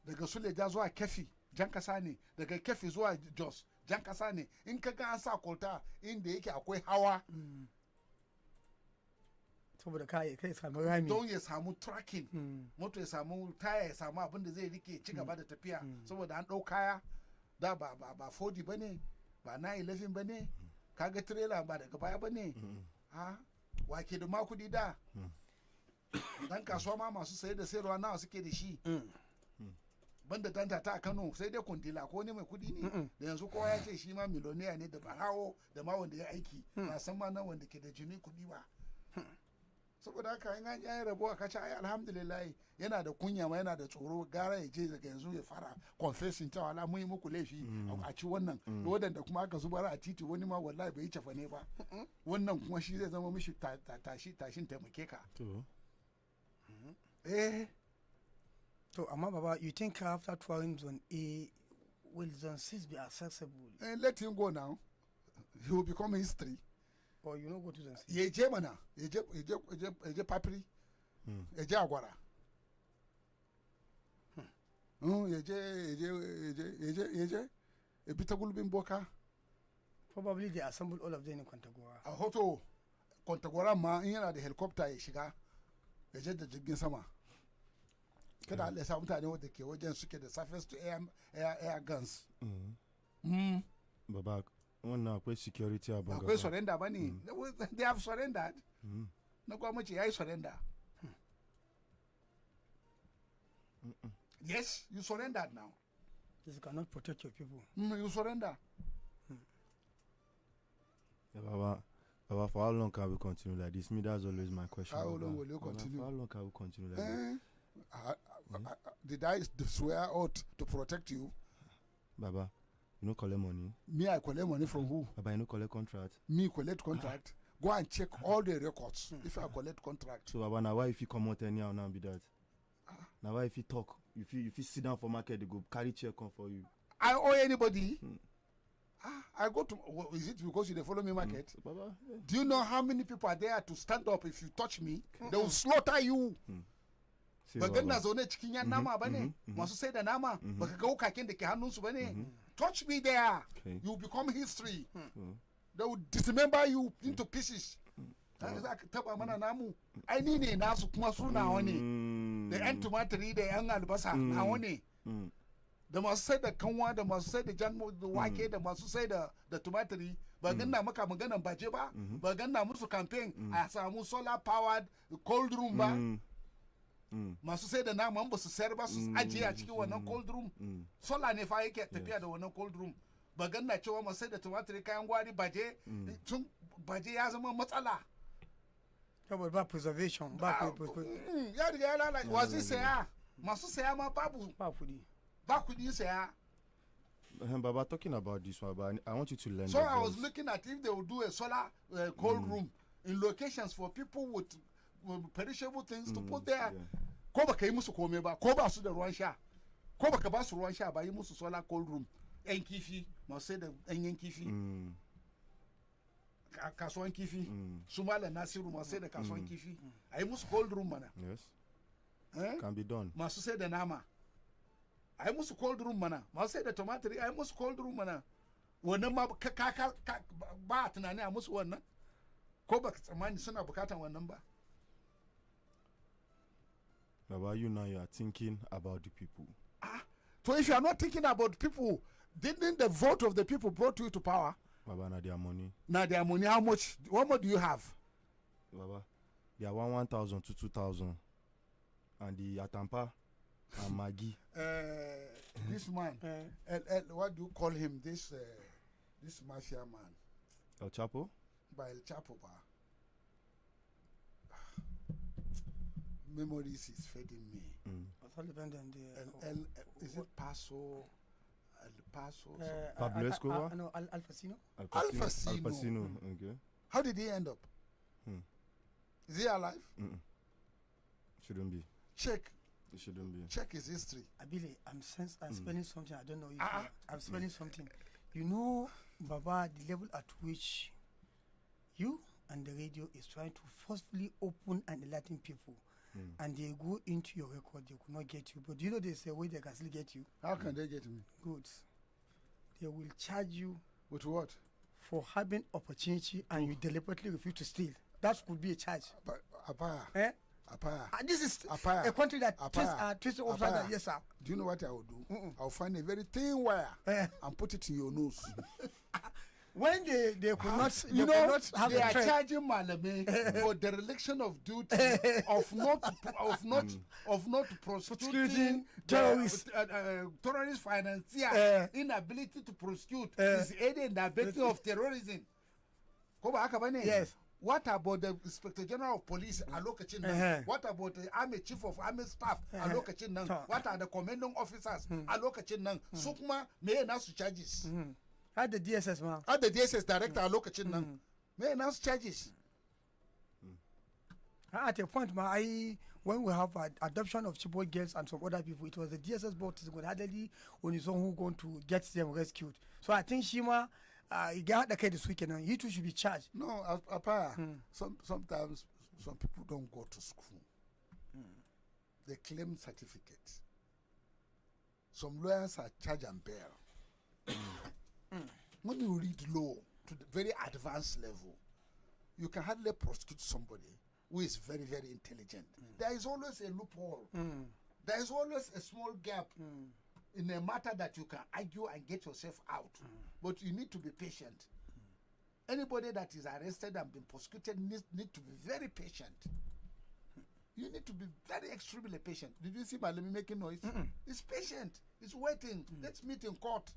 S4: daga suleja zuwa kefi jan kasa ne daga kefi zuwa jos jan kasa ne in ka ga an sa kwalta inda yake akwai hawa
S3: Saboda kai samu rami.
S4: don ya samu tracking moto ya samu taya ya samu abin da zai rike ci gaba da tafiya saboda an ɗau kaya da ba 40 bane ba 911 bane kaga trailer ba daga baya bane wake da makudi da dan kasuwa ma masu saye da sayarwa nawa suke da shi banda danta ta a Kano sai dai kundila ko ne mai kudi ne da yanzu kowa ya ce shi ma miloniya ne da barawo da ma wanda ya aiki ba san ma nan wanda ke da jini kudi ba saboda haka in an yi rabo a kace ai alhamdulillah yana da kunya ma yana da tsoro gara ya je daga yanzu ya fara confessing cewa la mun yi muku laifi a ci wannan wadanda kuma aka zubar a titi wani ma wallahi bai tafa ne ba wannan kuma shi zai zama mishi tashin taimake ka
S3: So, Amma Baba, you think after touring Zone A, will Zone 6 be accessible?
S4: Let him go now. He will become history.
S3: Or you know go to Zone 6?
S4: Ye je mana, ye je papri, ye je agwara. Ye je, bitagulbin boka.
S3: Probably they assembled all of them in Kontagora.
S4: A hoto, Kontagora ma in yana da helicopter ya shiga, ya je da jirgin sama. Kada Allah ya sa mutane wanda ke wajen suke da surface to air guns.
S6: Baba, wannan akwai security a Bangladesh.
S4: Akwai surrender ba ne? They have surrendered. Na gwamnati ya yi surrender. Yes, you surrendered now.
S3: You cannot protect your people.
S4: You surrender.
S6: Baba, for how long can we continue like this? Me, that's always my question.
S4: How long will you continue?
S6: For how long can we continue like this?
S4: Did I swear oath to protect you?
S6: Baba, you no collect money.
S4: Me, I collect money from who?
S6: Baba, you no collect contract.
S4: Me collect contract. Go and check all the records if I collect contract.
S6: So Baba, now why if you come out anyhow now be that? Now why if you talk, if you sit down for market, they go carry check come for you.
S4: I owe anybody? I go to. Is it because you follow me market?
S6: Baba, yeah.
S4: Do you know how many people are there to stand up if you touch me? They will slaughter you. Ba ganna zaune cikin yan nama bane masu sai da nama baka ga wukaken da ke hannunsu bane touch me there you become history they will dismember you into pieces za ka taba mana namu ai ni ne nasu kuma su nawa ne da yan tumatiri da yan albasa nawa ne da masu sai da kanwa da masu sai da jan wake da masu sai da tumatiri ba ganna maka maganan baje ba ba ganna musu campaign a samu solar powered cold room ba masu sai da naman ba su sayar ba su ajiye a cikin wannan cold room sola ne fa yake tafiya da wannan cold room ba ganna cewa masu sai da tumatiri kayan gwari baje tun baje ya zama matsala
S3: saboda ba preservation ba
S4: ya riga ya lalace wa zai saya masu saya ma babu ba kudi saya.
S6: Baba, talking about this one, but I want you to learn.
S4: So I was looking at if they would do a solar cold room in locations for people with perishable things to put there. Ko baka yi musu komai ba, ko ba su da ruwan sha, ko baka ba su ruwan sha ba yi musu solar cold room. Yan kifi, masu sai da ɗanyen kifi. Kasuwan kifi, su Malam Nasiru masu sai da kasuwan kifi. A yi musu cold room mana.
S6: Yes. Can be done.
S4: Masu sai da nama. A yi musu cold room mana. Masu sai da tumatiri, a yi musu cold room mana. Wannan ma ba tunani a musu wannan. Ko baka tsammani suna bukatan wannan ba.
S6: Baba, you now you are thinking about the people.
S4: So if you are not thinking about people, didn't the vote of the people brought you to power?
S6: Baba, now their money.
S4: Now their money, how much? What more do you have?
S6: Baba, they are 1,000 to 2,000. And the Atampa and Maggie.
S4: This man, what do you call him? This mafia man.
S6: El Chapo?
S4: By El Chapo, ba. Memories is fading me. Is it Paso? El Paso?
S6: Pablo Escobar?
S3: No, Al Pacino.
S4: Al Pacino.
S6: Okay.
S4: How did he end up? Is he alive?
S6: Shouldn't be.
S4: Check.
S6: It shouldn't be.
S4: Check his history.
S3: Abile, I'm spelling something. I don't know if I'm spelling something. You know, Baba, the level at which you and the radio is trying to forcefully open and enlighten people. And they go into your record, they could not get you. But you know there's a way they can still get you.
S4: How can they get me?
S3: Good. They will charge you
S4: with what?
S3: For having opportunity and you deliberately refuse to steal. That could be a charge.
S4: But Apaya.
S3: Eh?
S4: Apaya.
S3: This is
S4: Apaya.
S3: a country that twists upside down. Yes, sir.
S4: Do you know what I will do? I'll find a very thin wire and put it in your nose.
S3: when they could not, they
S4: you
S3: could
S4: know,
S3: not have
S4: they
S3: a
S4: are
S3: trade.
S4: charging Malame for dereliction of duty of not prosecuting
S3: terrorists.
S4: terrorist financier, inability to prosecute is aiding and abetting of terrorism. Ko ba haka bane?
S3: Yes.
S4: What about the Inspector General of Police a lokacin nan? What about the Army Chief of Army Staff a lokacin nan? What are the commanding officers a lokacin nan? Su kuma me nasu charges?
S3: Had the DSS man.
S4: At the DSS director a lokacin nan, me nasu charges?
S3: At a point, when we have adoption of Chibok girls and some other people, it was the DSS board single-handedly on his own who going to get them rescued. So I think Shima, he got the case this weekend, and he too should be charged.
S4: No, sometimes some people don't go to school. They claim certificates. Some lawyers are charge and bail. When you read law to the very advanced level, you can hardly prosecute somebody who is very, very intelligent. There is always a loophole. There is always a small gap in a matter that you can argue and get yourself out. But you need to be patient. Anybody that is arrested and been prosecuted need to be very patient. You need to be very extremely patient. Did you see Malemi making noise? It's patient. It's waiting. Let's meet in court.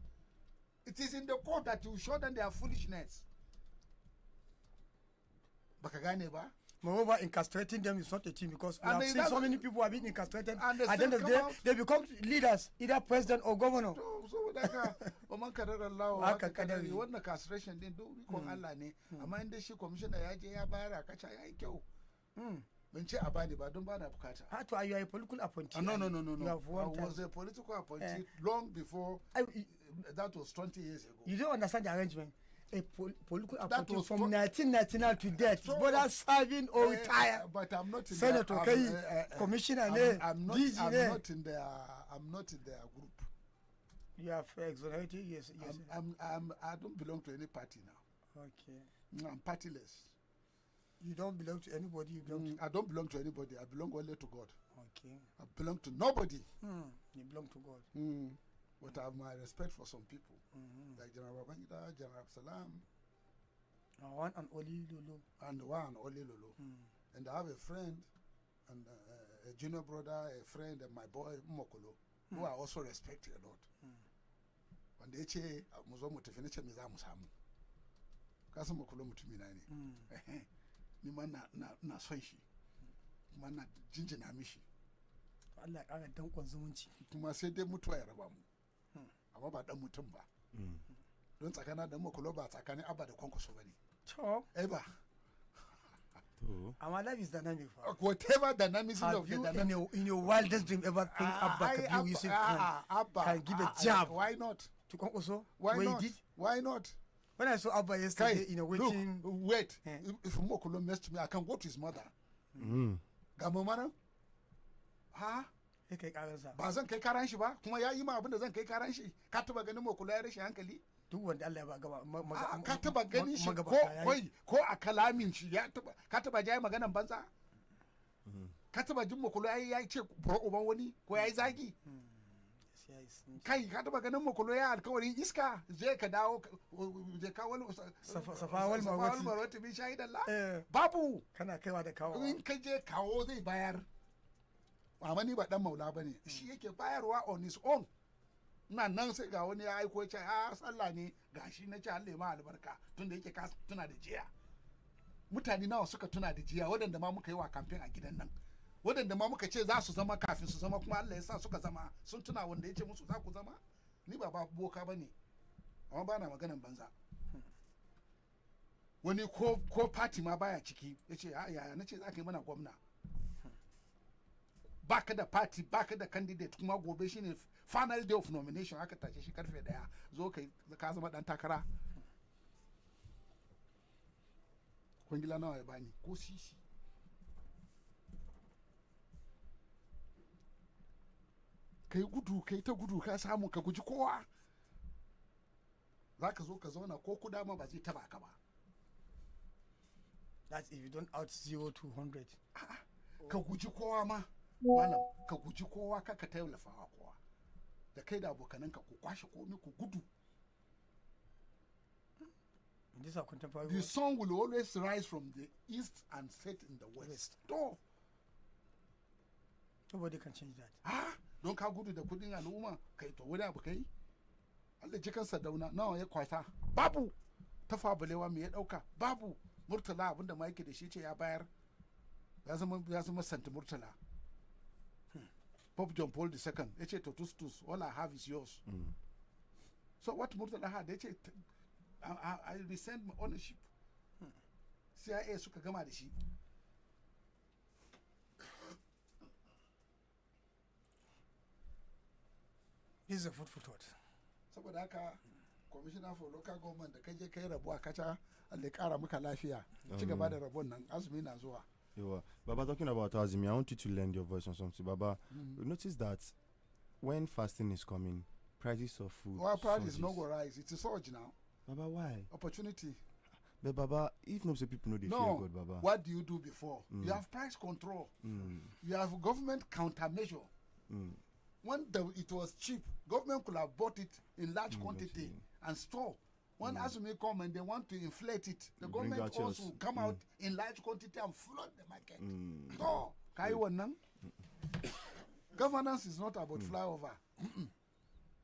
S4: It is in the court that you show them their foolishness. Bakagane ba?
S3: Moreover, incarcerating them is not a thing because we have seen so many people have been incarcerated.
S4: And
S3: At the end of the day, they become leaders, either president or governor.
S4: So daga oman kadar Allah haka kadari wannan castration din duk rikon Allah ne amma inda shi commissioner ya je ya bayar a kaca yayi kyau. Ban ce a bani ba don ba na bukata.
S3: To are you a political appointee?
S4: No.
S3: You have
S4: I
S3: one
S4: was a political appointee long before. That was 20 years ago.
S3: You don't understand the arrangement. A political
S4: That
S3: appointee
S4: was
S3: from
S4: for-
S3: 1999 to death, whether serving or retired.
S4: But I'm not in
S3: Senator
S4: their,
S3: Kai, Commissioner,
S4: I'm not in their group.
S3: You have exonerated, yes.
S4: I don't belong to any party now.
S3: Okay.
S4: I'm partyless.
S3: You don't belong to anybody. You belong to.
S4: I don't belong to anybody. I belong only to God.
S3: Okay.
S4: I belong to nobody.
S3: You belong to God.
S4: But I have my respect for some people, like General Babangida, General Salam,
S3: One and only Lulu.
S4: and one Oli Lolo. And I have a friend, and a junior brother, a friend, and my boy Mokolo, who I also respect a lot. When they say, "Muzo mutefiniche mizamu samu," kasi Mokolo mutumina ni. Ni man na son shi, man na jinjina mishi.
S3: Allah ya ƙara danƙon zumunci.
S4: Kuma sai dai mutuwa ya raba mu. Amma ba dan mutum ba. Don tsakana da Mokolo ba tsakanin Abba da Kwankwaso bane.
S3: To,
S4: Eba.
S3: our life is dynamic.
S4: Whatever dynamism
S3: Have
S4: of the
S3: you
S4: dynamic.
S3: in your wildest dream ever think Abba Kabir Yusuf can give a jab
S4: Why not?
S3: to Kwankwaso?
S4: Why
S3: Where
S4: not?
S3: he did?
S4: Why not?
S3: When I saw Abba yesterday in a waiting,
S4: Look, wait.
S3: Eh.
S4: If Mokolo messed me, I can go to his mother. Gamomana? Ha?
S3: sai kai karansa.
S4: Ba zan kai karan shi ba, kuma ya yi ma abin da zan kai karan shi. Ka taba ganin Mokolo ya rashin hankali?
S3: Duk wanda Allah ya ba gaba.
S4: Ka taba ganin shi
S3: magabata yayi.
S4: ko a kalamin shi ya taba ka taba jaye maganan banza? Ka taba jin Mokolo ya ce bro uban wani ko ya yi zagi? Kai ka taba ganin Mokolo ya alkawarin iska je ka dawo je ka wani
S3: Safawal
S4: marwati bin shahidallah babu
S3: kana kaiwa da kawo.
S4: in ka je kawo zai bayar amma ni ba dan maula bane shi yake bayarwa on his own nan sai ga wani ya aiko ya ce a sallah ne gashi na ce Allah ya ma albarka tunda yake ka tuna da jiya mutane nawa suka tuna da jiya waɗanda ma muka yi wa campaign a gidan nan waɗanda ma muka ce za su zama kafin su zama kuma Allah ya sa suka zama sun tuna wanda ya ce musu za ku zama ni ba boka ba ne amma ba na maganan banza wani ko party ma baya ciki ya ce yaya na ce za ka yi mana gwamna baka da party baka da candidate kuma gobe shine final day of nomination aka tace shi karfe 1 zo ka zama dan takara kwangila nawa ya bani ko sisi kai gudu kai ta gudu ka samu ka guji kowa za ka zo ka zauna ko kuda ma ba zai taba ka ba.
S3: That's if you don't out 0 to 100.
S4: Ka guji kowa ma malam ka guji kowa ka tallafa wa kowa da kai da abokananka ku kwashe komi ku gudu
S3: These are contemporary
S4: The
S3: words.
S4: sun will always rise from the east and set in the west. To,
S3: Nobody can change that.
S4: don ka gudu da kudin al'umma kai to wani abu kai. Allah ji kansa dauna nawa ya kwasa. Babu. Tafa balewa me ya dauka? Babu. Murtala abinda ma yake da shi ce ya bayar. Ya zama Saint Murtala. Pope John Paul II ya ce to tus all I have is yours. So what Murtala had, ya ce I rescind my ownership. CIA suka gama da shi.
S3: This is a food for thought.
S4: Saboda haka commissioner for local government da kaje kai rabu a kaca Allah ya kara maka lafiya. Ci gaba da rabon nan azumi na zuwa.
S6: Baba, talking about Azimi, I want you to lend your voice on something. Baba, you notice that when fasting is coming, prices of food.
S4: Well, price
S6: surges.
S4: is not going to rise. It's a surge now.
S6: Baba, why?
S4: Opportunity.
S6: But Baba, if no say people know they fear
S4: No.
S6: God, Baba.
S4: What do you do before? You have price control. You have government countermeasure. When it was cheap, government could have bought it in large quantity and store. When Azumi come and they want to inflate it, the
S6: Bring
S4: government
S6: out yours.
S4: also come out in large quantity and flood the market. So, kai wannan? Governance is not about flyover.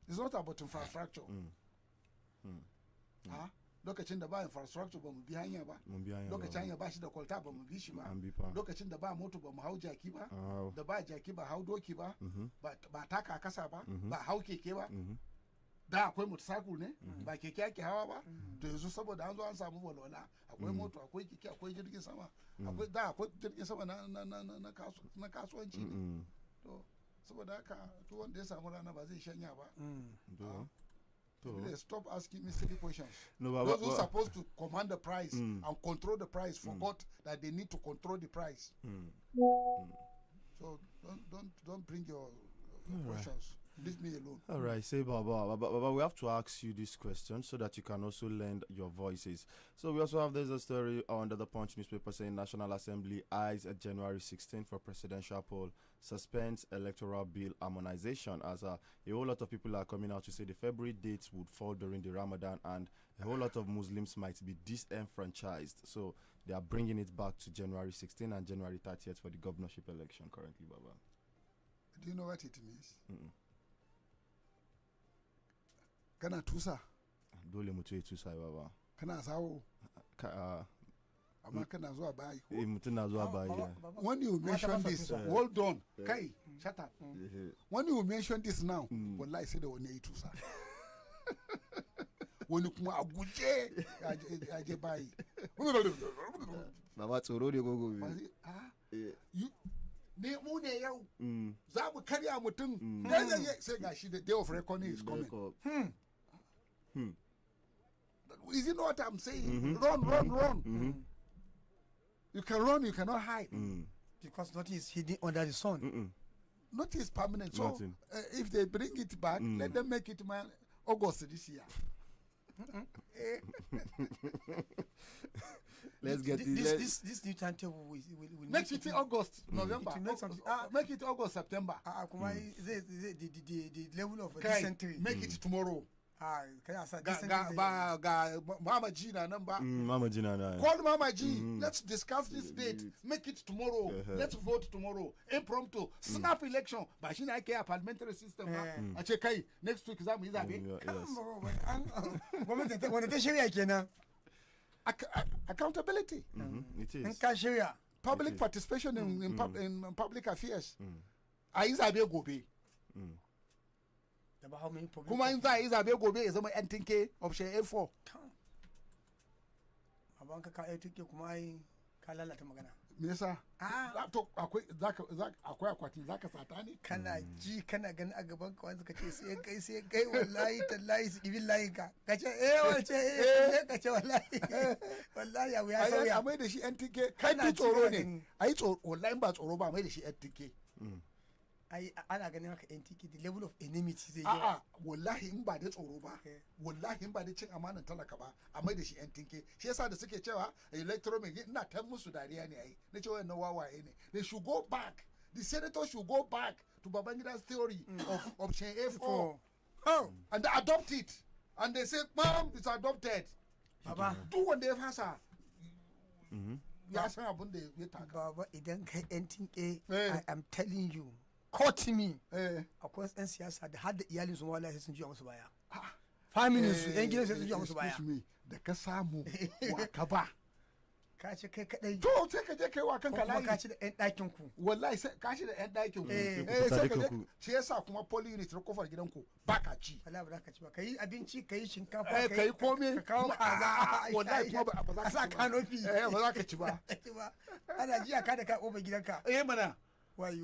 S4: It's not about infrastructure. Lokacin da ba infrastructure ba mu bi hanya ba. Lokacin hanya ba shi da kwalta ba mu bi shi ba. Lokacin da ba moto ba mu hau jaki ba. Da ba jaki ba hau doki ba. Ba taka kasa ba. Ba hau keke ba. Da akwai motorcycle ne ba keke ake hawa ba. To yanzu saboda an zo an samu walwala akwai moto akwai keke akwai jirgin sama. Akwai jirgin sama na kasuwanci ne. To saboda haka to wanda ya samu rana ba zai shanya ba. Please stop asking me silly questions.
S6: No,
S4: Those who are supposed to command the price and control the price forgot that they need to control the price. So don't bring your questions. Leave me alone.
S6: All right, say Baba, we have to ask you this question so that you can also lend your voices. So we also have there's a story under the Punch newspaper saying National Assembly eyes at January 16 for presidential poll, suspends electoral bill harmonization, as a whole lot of people are coming out to say the February dates would fall during the Ramadan and a whole lot of Muslims might be disenfranchised. So they are bringing it back to January 16 and January 30th for the governorship election currently, Baba.
S4: Do you know what it means? Kana tusa,
S6: Dole mutu ya tusa, Baba.
S4: kana sawo, amma kana zuwa bayi.
S6: Mutu na zuwa bayi.
S4: When you mention this, hold on, kai, shut up. When you mention this now, wallahi sai da wani yayi tusa. Wani kuma a guje ya je bayi.
S6: Baba tsoro ne gogo.
S4: Ne mu ne yau za mu karya mutum sai ga shi the day of reckoning is coming. Is it not what I'm saying? Run. You can run, you cannot hide.
S3: Because nothing is hidden under the sun.
S4: Nothing is permanent. So
S6: Nothing.
S4: If they bring it back, let them make it August this year.
S6: Let's get
S3: This new timetable will
S4: Make it August, November.
S3: It will make something.
S4: Make it August, September.
S3: The level of
S4: Kai,
S3: dysentery.
S4: make it tomorrow. Ga Mama G na nan ba.
S6: Mama Gina na.
S4: Call Mama G. Let's discuss this date. Make it tomorrow. Let's vote tomorrow. Impromptu. Snap election. Ba shi ne ake a parliamentary system ba. A ce kai next week za mu yi zabe.
S3: Gwamnati wanda ta shirya kenan.
S4: Accountability.
S6: It
S3: In
S6: is.
S3: ka shirya.
S4: Public participation in public affairs. A yi zabe gobe.
S3: About how many public
S4: Kuma in za a yi zabe gobe ya zama yan tinke option A4.
S3: Abin ka ayi tuke kuma ai ka lalata magana.
S4: Me yasa? To akwai akwati zaka sata ne?
S3: Kana ji kana gani a gaban ka wanda ka ce sai kai wallahi tallahi su ibin layin ka. Ka ce ka ce wallahi ya wuya sauya.
S4: A mai da shi yan tinke kai tsoro ne. Ai tsoro wallahi ba tsoro ba mai da shi yan tinke.
S3: Ai ana ganin haka NTK the level of enmity zai yi.
S4: A'a wallahi in ba da tsoro ba wallahi in ba da cin amanan talaka ba a mai da shi yan tinke shi yasa da suke cewa electoral me ina ta musu dariya ne ai na cewa wannan wawaye ne they should go back the senator should go back to Babangida's theory of option A4 and adopt it and they say mom it's adopted.
S3: Baba.
S4: duk wanda ya fasa ya san abin da ya taka.
S3: Baba idan kai NTA
S4: Eh.
S3: I am telling you quote me
S4: Eh.
S3: akwai 'yan siyasa da har da iyalin su wallahi sun juya musu baya family su yan gidan sai sun juya musu baya
S4: Excuse me, da ka samu wa ka ba.
S3: ka ce kai kadai
S4: To sai ka je kai wa
S3: ko
S4: kanka
S3: kuma ka
S4: layi.
S3: ci da 'yan ɗakin ku
S4: Wallahi sai ka shi da yan ɗakin ku.
S3: Eh.
S4: Sai ka je shi yasa kuma poly unit na kofar gidanku ba ka ci.
S3: wallahi ba za ka ci ba ka yi abinci ka yi shinkafa
S4: Ka yi komai.
S3: ka kawo kaza
S4: Wallahi kuma ba za
S3: ka sa
S4: ka ci ba.
S3: kanofi
S4: Ba za ka ci ba.
S3: ana jiya ka da ka ƙofar gidanka
S4: Mana.
S3: wai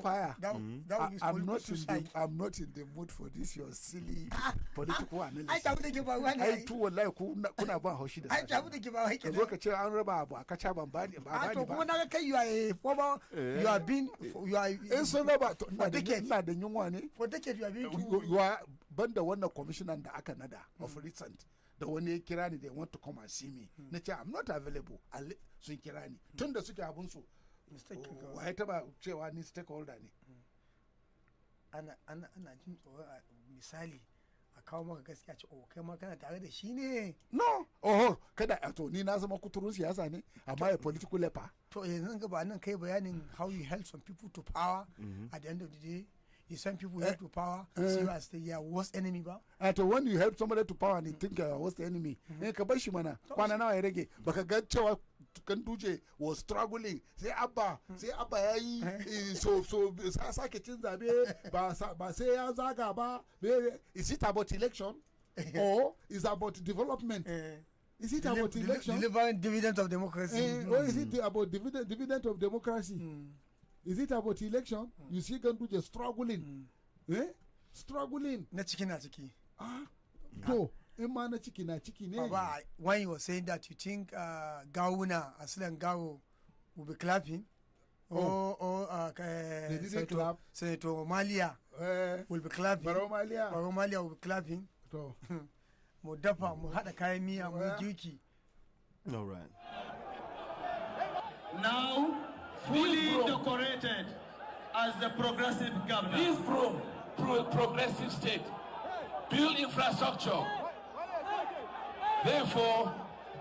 S4: Fire.
S3: that will be
S4: I'm not
S3: political
S4: in
S3: suicide.
S4: the I'm not in the mood for this your silly political
S3: ai
S4: analysis.
S3: tabu da ke ba wani
S4: Ai tu wallahi kuna ban haushi da
S3: ai tabu da ke ba wai
S4: Ka zo ka ce an raba abu a kaca ban bani ba
S3: a to
S4: bani
S3: kuma
S4: ba.
S3: na ga kai you are a former you are being you are
S4: In sun raba to
S3: for decades
S4: ina da yunwa ne.
S3: for decades you are being too
S4: You are banda wannan commissioner da aka nada of recent da wani ya kira ni they want to come and see me. Na ce I'm not available. Sun kira ni tun da suke abun su.
S3: mistake
S4: Wa ya taba cewa ni stakeholder ne.
S3: ana jin tsoron misali a kawo maka gaskiya ce oh kai ma kana tare da shi ne
S4: No. Oh, kada to ni na zama kuturun siyasa ne amma a political leper.
S3: to yanzu ga ba nan kai bayanin how you help some people to power at the end of the day you send people here to power see you as the worst enemy ba
S4: To when you help somebody to power and you think what's the enemy ka bar shi mana kwana nawa ya rage baka ga cewa kan duje was struggling sai abba ya yi so sake cin zabe ba sai ya zaga ba is it about election or is about development is it about election
S3: delivering dividend of democracy
S4: or is it about dividend of democracy is it about election you see Ganduje struggling struggling
S3: na ciki na ciki
S4: to in ma na ciki na ciki ne
S3: Baba, when you were saying that you think Gawuna, Aslan Gawo will be clapping, or
S4: didn't clap.
S3: Senator Malia will be clapping,
S4: Baromalia
S3: Baromalia will be clapping,
S4: to
S3: mu dafa mu haɗa kayan miya mu yi girki.
S6: All right.
S7: Now fully decorated as the progressive governor.
S8: This progressive state build infrastructure. Therefore,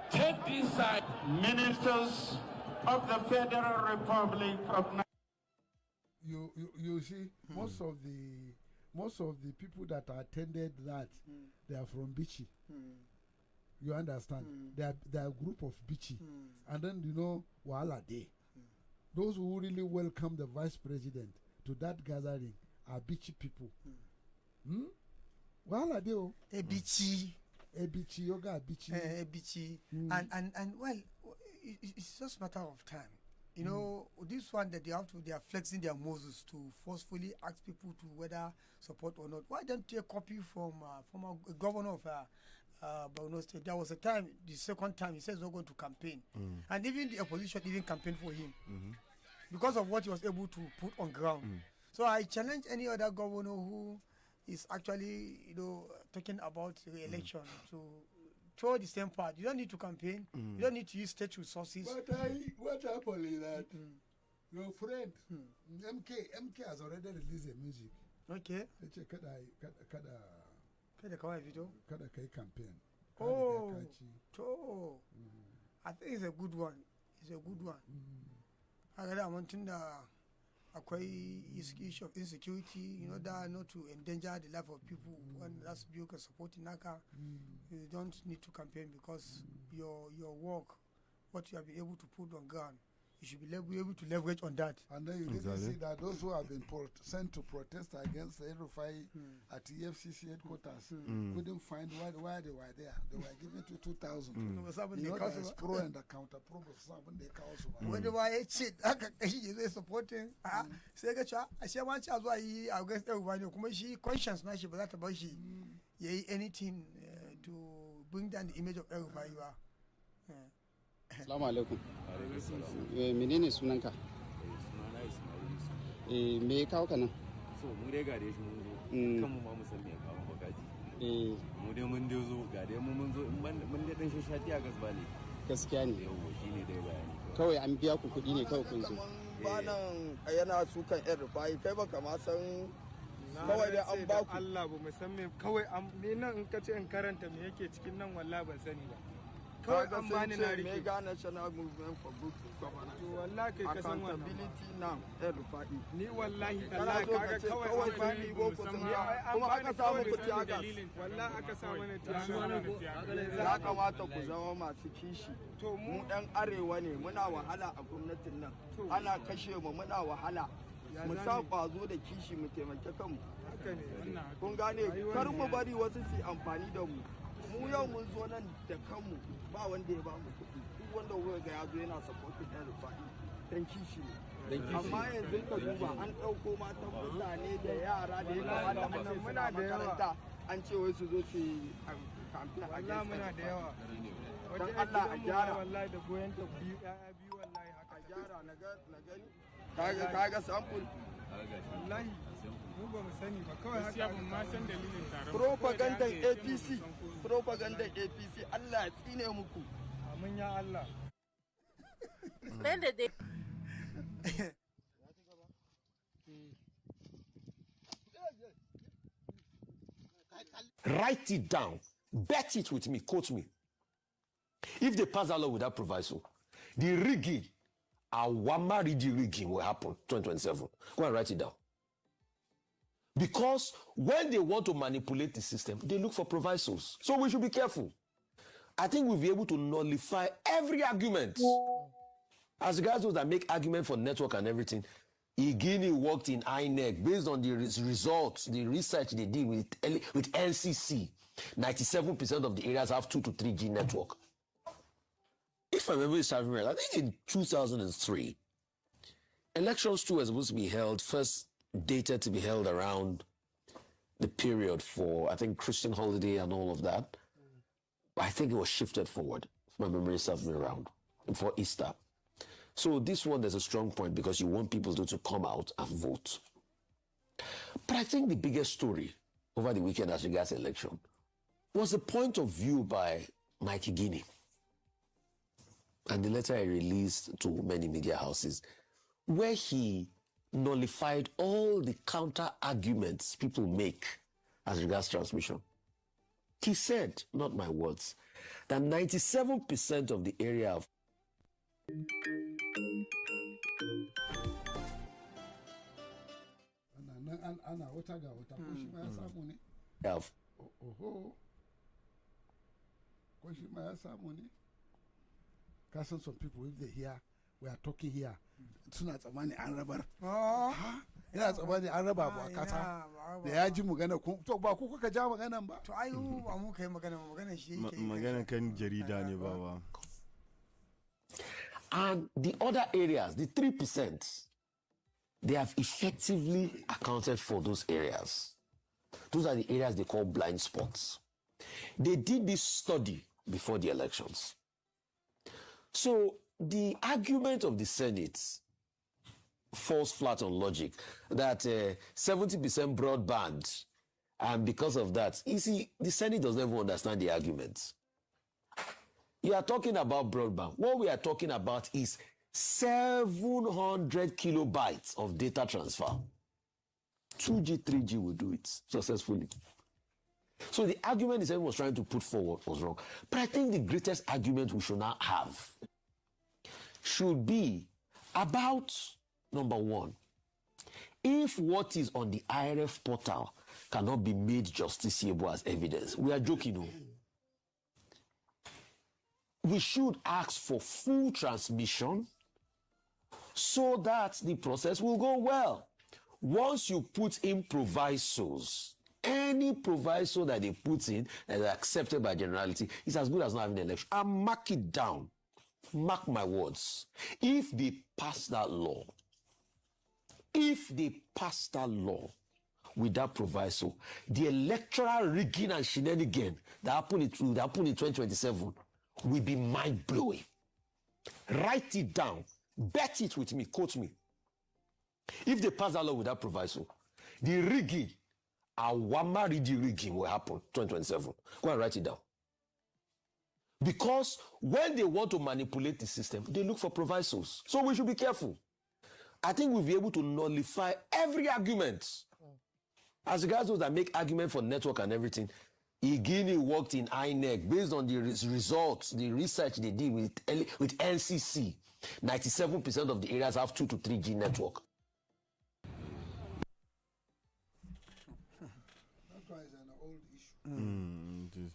S8: take this side.
S7: Ministers of the Federal Republic of Nigeria.
S4: you see most of the people that attended that they are from Bichi. You understand? They are a group of Bichi, and then you know Wahala Day. Those who really welcome the vice president to that gathering are Bichi people. Wahala Day, oh.
S3: Ebichi,
S4: Ebichi, yoga Bichi.
S3: Ebichi, and well, it's just a matter of time. You know, this one that they are flexing their muscles to forcefully ask people to whether support or not. Why don't you copy from a governor of Borno State? There was a time, the second time, he says he's not going to campaign. And even the opposition even campaigned for him because of what he was able to put on ground. So I challenge any other governor who is actually, talking about the election to throw the same part. You don't need to campaign. You don't need to use state resources.
S4: What happened is that your friend MK has already released a music.
S3: Okay.
S4: Ya ce
S3: Kada kawai fito.
S4: kada kai campaign.
S3: Oh, to. I think it's a good one. It's a good one. Haka da tun da akwai issue of insecurity, that not to endanger the life of people when that's biyu ka supporting naka. You don't need to campaign because your work, what you have been able to put on ground, you should be able to leverage on that.
S4: And then you didn't see that those who have been sent to protest against the RFI at the EFCC headquarters couldn't find why they were there. They were given to 2,000. There's pro and the counter pro something they call so.
S3: Wanda ba ya ce aka kashi zai supporting sai ga cewa a shi ma ci a zuwa yi a against everybody kuma shi conscience na shi ba za ta bar shi ya yi anything to bring down the image of everybody ba.
S9: Assalamu alaikum. Menene sunanka?
S10: Sunana Ismail.
S9: Me ya kawo ka nan?
S10: So mu dai gare shi mun zo. Kanmu ma mu san me ya kawo bagaji. Mu dai mun dai zo ga dai mun zo mun dai dan shashati a gasba ne.
S9: Gaskiya ne.
S10: Yawwa shine dai bayani.
S9: Kawai an biya ku kuɗi ne kawai kun zo.
S11: Ba nan yana sukan yan rufai kai baka ma san kawai da an ba ku
S12: Allah ba mu san me kawai ni nan in kace in karanta me yake cikin nan wallahi ban sani ba kawai an bani na rike
S11: mega national movement for good governance
S12: to wallahi kai ka san wannan
S11: accountability now Rufai
S12: ni wallahi Allah kaga kawai an bani
S11: boko kuma aka samu ku tiyaga
S12: wallahi aka samu ne tiyaga
S11: ya kamata ku zama masu kishi to mu dan arewa ne muna wahala a gwamnatin nan ana kashe mu muna wahala mu sa kwazo da kishi mu taimake kanmu kun gane kar mu bari wasu su amfani da mu mu yau mun zo nan da kanmu ba wanda ya ba mu kuɗi duk wanda kuka ga ya zo yana supporting ɗan Rufai dan kishi ne amma yanzu ka duba an ɗauko matan mutane da yara da ya kamata a ce suna makaranta an ce wai su zo su kamfen a
S12: Allah muna da yawa
S11: dan Allah a gyara
S12: wallahi da goyen ta biyu wallahi haka
S11: a gyara na gani kaga sample
S12: wallahi mu ba mu sani ba kawai haka ban ma san dalilin taron
S11: propaganda APC Allah ya tsine muku
S12: amin ya Allah
S13: Write it down, bet it with me, quote me. If they pass that law without proviso, the rigging, our rigging will happen 2027. Go and write it down. Because when they want to manipulate the system, they look for provisos. So we should be careful. I think we'll be able to nullify every argument. As regards those that make argument for network and everything, Igini worked in INEC based on the results, the research they did with NCC. 97% of the areas have 2 to 3G network. If I remember serving right, I think in 2003, elections 2 were supposed to be held, first dated to be held around the period for, I think, Christian holiday and all of that. I think it was shifted forward, if my memory serves me around, for Easter. So this one, there's a strong point because you want people to come out and vote. But I think the biggest story over the weekend as regards election was the point of view by Mike Igini and the letter he released to many media houses where he nullified all the counter arguments people make as regards transmission. He said, not my words, that 97% of the area of
S4: some people, if they hear we are talking here, suna tsammani an rabar. Ina tsammani an raba ba kasa. Da ya ji magana to ba ku kuka ja maganan ba.
S3: To ai ba mu kai magana shi yake.
S6: Magana kan jarida ne baba.
S13: And the other areas, the 3%, they have effectively accounted for those areas. Those are the areas they call blind spots. They did this study before the elections. So the argument of the Senate falls flat on logic that 70% broadband, and because of that, you see, the Senate doesn't even understand the arguments. You are talking about broadband. What we are talking about is 700 kilobytes of data transfer. 2G, 3G will do it successfully. So the argument the Senate was trying to put forward was wrong. But I think the greatest argument we should now have should be about, number one, if what is on the IRF portal cannot be made justiciable as evidence, we are joking, no? We should ask for full transmission so that the process will go well. Once you put in provisos, any proviso that they put in that is accepted by generality is as good as not having an election. And mark it down. Mark my words. If they pass that law, with that proviso, the electoral rigging and shenanigan that happened in 2027 will be mind-blowing. Write it down. Bet it with me. Quote me. If they pass that law with that proviso, the rigging, our rigging will happen 2027. Go and write it down. Because when they want to manipulate the system, they look for provisos. So we should be careful. I think we'll be able to nullify every argument As regards those that make argument for network and everything, Igini worked in INEC based on the results, the research they did with LCC. 97% of the areas have 2 to 3G network.
S4: That's why it's an old issue.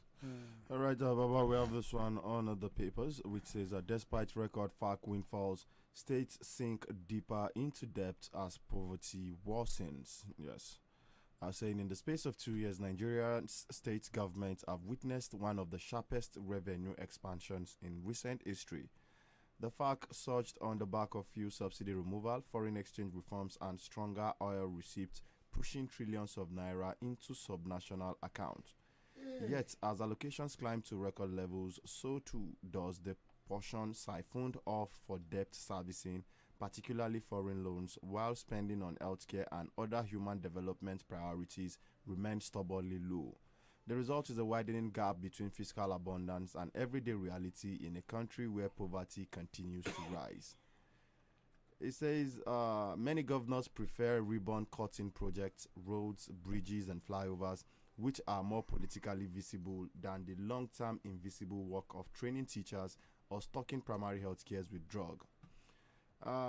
S6: All right, Baba, we have this one on the papers, which says that despite record FARC windfalls, states sink deeper into debt as poverty worsens. Yes. Saying in the space of 2 years, Nigeria's state governments have witnessed one of the sharpest revenue expansions in recent history. The FARC surged on the back of fuel subsidy removal, foreign exchange reforms, and stronger oil receipts, pushing trillions of naira into subnational accounts. Yet, as allocations climb to record levels, so too does the portion siphoned off for debt servicing, particularly foreign loans, while spending on healthcare and other human development priorities remain stubbornly low. The result is a widening gap between fiscal abundance and everyday reality in a country where poverty continues to rise. It says many governors prefer ribbon-cutting projects, roads, bridges, and flyovers, which are more politically visible than the long-term invisible work of training teachers or stocking primary health care with drug.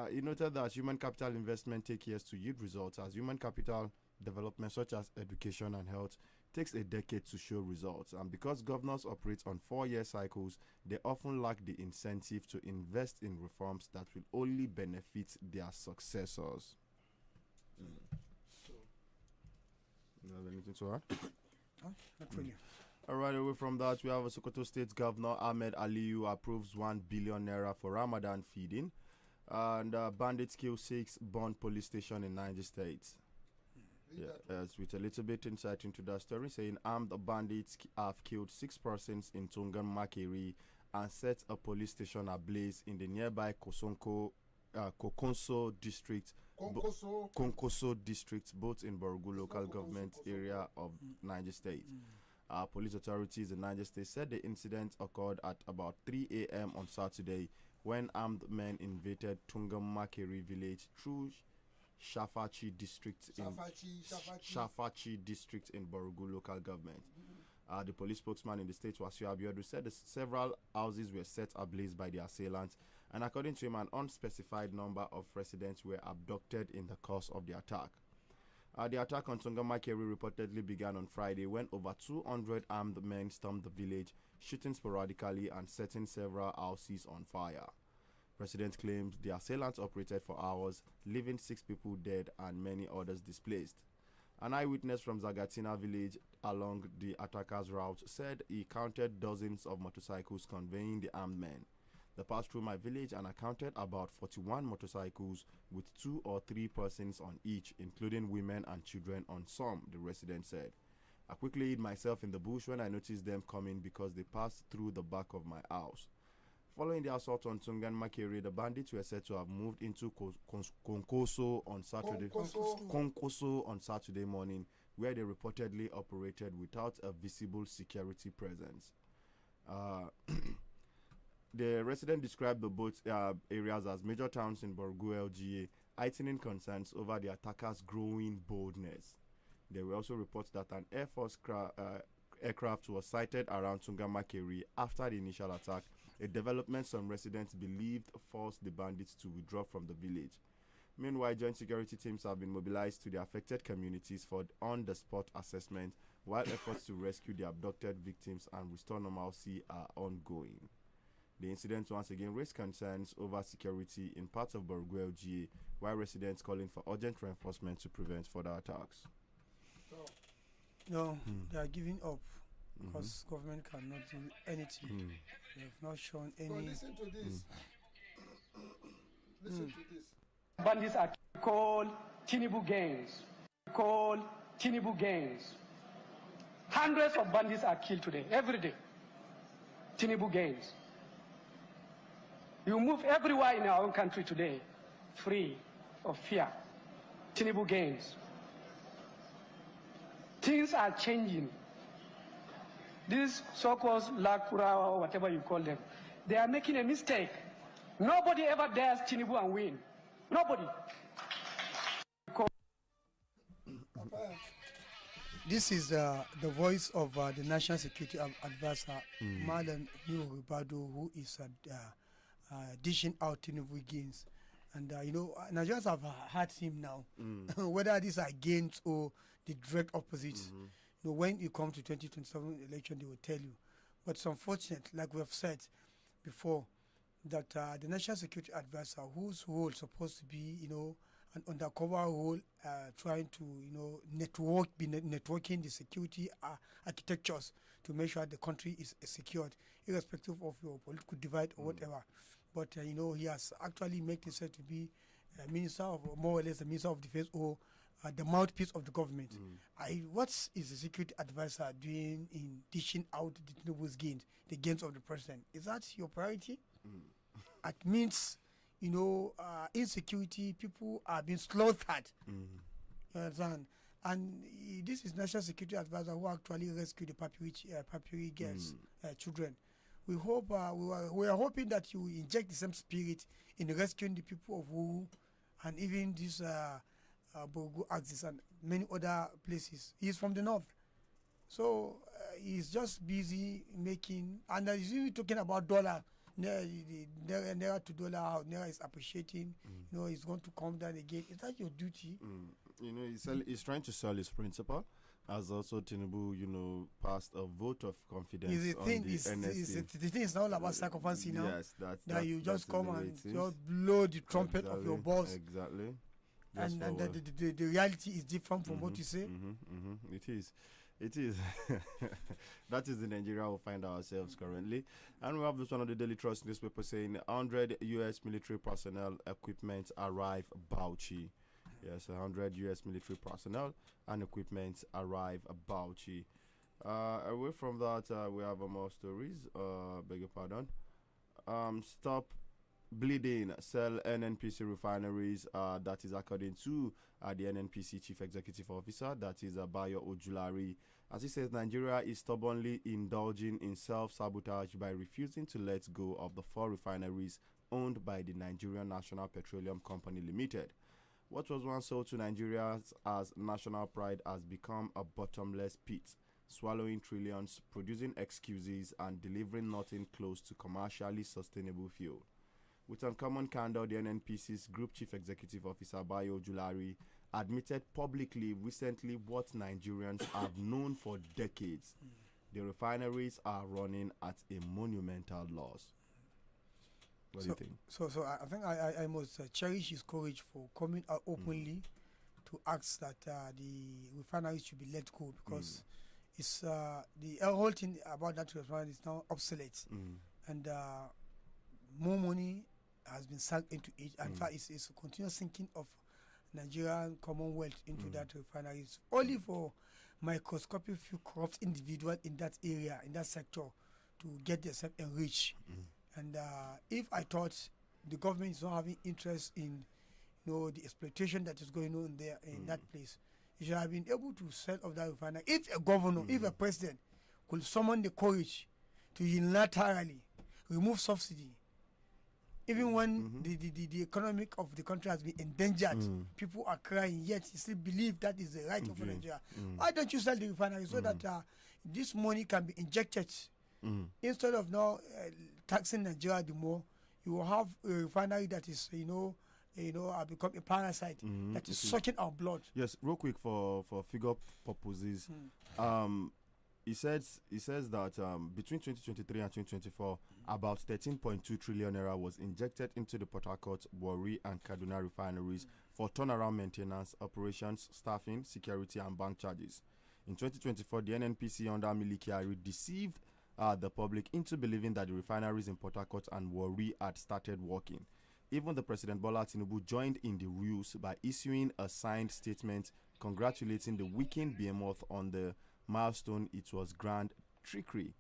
S6: He noted that human capital investment take years to yield results, as human capital development such as education and health takes a decade to show results, and because governors operate on 4-year cycles, they often lack the incentive to invest in reforms that will only benefit their successors. You have anything to add?
S3: Not really.
S6: All right, away from that, we have a Sokoto State Governor Ahmed Aliyu approves 1 billion naira for Ramadan feeding, and bandits kill 6 Bond police station in Niger State. Yes, with a little bit insight into that story, saying armed bandits have killed 6 persons in Tungan Makeri and set a police station ablaze in the nearby Kokonso district, Konkoso district, both in Borgu local government area of Niger State. Police authorities in Niger State said the incident occurred at about 3 a.m. on Saturday when armed men invaded Tungan Makeri village through Shafachi district in Borgu local government. The police spokesman in the state, Wasiu Abiodun, said several houses were set ablaze by the assailants, and according to him, an unspecified number of residents were abducted in the course of the attack. The attack on Tungan Makeri reportedly began on Friday when over 200 armed men stormed the village, shooting sporadically and setting several houses on fire. Residents claimed the assailants operated for hours, leaving 6 people dead and many others displaced. An eyewitness from Zagatina village along the attackers' route said he counted dozens of motorcycles conveying the armed men. They passed through my village and I counted about 41 motorcycles with 2 or 3 persons on each, including women and children on some, the resident said. I quickly hid myself in the bush when I noticed them coming because they passed through the back of my house. Following the assault on Tungan Makeri, the bandits were said to have moved into Konkoso on Saturday morning, where they reportedly operated without a visible security presence. The resident described the both areas as major towns in Borgu LGA, heightening concerns over the attackers' growing boldness. There were also reports that an Air Force aircraft was sighted around Tungan Makeri after the initial attack, a development some residents believed forced the bandits to withdraw from the village. Meanwhile, joint security teams have been mobilized to the affected communities for on-the-spot assessment, while efforts to rescue the abducted victims and restore normalcy are ongoing. The incident once again raised concerns over security in parts of Borgu LGA, while residents calling for urgent reinforcement to prevent further attacks.
S3: No, they are giving up because government cannot do anything. They have not shown any.
S4: So listen to this. Listen to this.
S14: Bandits are called Tinubu gangs. Hundreds of bandits are killed today, every day. Tinubu gangs. You move everywhere in our own country today, free of fear. Tinubu gangs. Things are changing. These so-called Lakura or whatever you call them, they are making a mistake. Nobody ever dares Tinubu and win. Nobody.
S3: This is the voice of the National Security Advisor, Madam Nuhu Ribadu, who is dishing out Tinubu gains. And, Nigerians have heard him now, whether these are gains or the direct opposite. When you come to 2027 election, they will tell you. But it's unfortunate, like we have said before, that the National Security Advisor, whose role is supposed to be, an undercover role, trying to, networking the security architectures to make sure the country is secured, irrespective of your political divide or whatever. But, he has actually made himself to be a minister of, more or less, the minister of defense or the mouthpiece of the government. What is the security advisor doing in dishing out the Tinubu's gains, the gains of the president? Is that your priority? It means, insecurity, people are being slaughtered. You understand? And this is National Security Advisor who actually rescued the Papiri girls, children. We hope, we are hoping that you inject the same spirit in rescuing the people of Wu and even this Bogu Axis and many other places. He's from the north. So he's just busy making, and he's even talking about dollar. Naira to dollar, how Naira is appreciating. He's going to come down again. Is that your duty?
S6: He's trying to sell his principle. As also Tinubu, passed a vote of confidence on the NSC.
S3: The thing is not all about sacrificing now.
S6: Yes,
S3: that you just come and just blow the trumpet of your boss.
S6: Exactly.
S3: And the reality is different from what you say.
S6: It is. That is the Nigeria we find ourselves currently. And we have this one of the Daily Trust newspaper saying 100 U.S. military personnel equipment arrive Bauchi. Yes, 100 U.S. military personnel and equipment arrive Bauchi. Away from that, we have more stories. Beg your pardon. Stop bleeding, sell NNPC refineries. That is according to the NNPC Chief Executive Officer, that is Bayo Ojulari. As he says, Nigeria is stubbornly indulging in self-sabotage by refusing to let go of the 4 refineries owned by the Nigerian National Petroleum Company Limited. What was once sold to Nigerians as national pride has become a bottomless pit, swallowing trillions, producing excuses, and delivering nothing close to commercially sustainable fuel. With uncommon candor, the NNPC's Group Chief Executive Officer Bayo Ojulari admitted publicly recently what Nigerians have known for decades. The refineries are running at a monumental loss. What do you think?
S3: So I think I must cherish his courage for coming out openly to ask that the refineries should be let go, because it's the whole thing about that refinery is now obsolete, and more money has been sunk into it. In fact, it's a continuous sinking of Nigerian Commonwealth into that refinery. It's only for microscopic few corrupt individuals in that area, in that sector, to get themselves enriched. And if I thought the government is not having interest in, the exploitation that is going on there in that place, you should have been able to sell off that refinery. If a governor, if a president could summon the courage to unilaterally remove subsidy, even when the economic of the country has been endangered, people are crying, yet you still believe that is the right of Nigeria. Why don't you sell the refinery so that this money can be injected? Instead of now taxing Nigeria the more, you will have a refinery that is, become a parasite that is sucking our blood.
S6: Yes, real quick for figure purposes. He says that between 2023 and 2024, about 13.2 trillion naira was injected into the Port Harcourt, Warri, and Kaduna refineries for turnaround maintenance, operations, staffing, security, and bank charges. In 2024, the NNPC under Mili Kyari deceived the public into believing that the refineries in Port Harcourt and Warri had started working. Even the President Bola Tinubu joined in the ruse by issuing a signed statement congratulating the weakened behemoth on the milestone. It was grand trickery.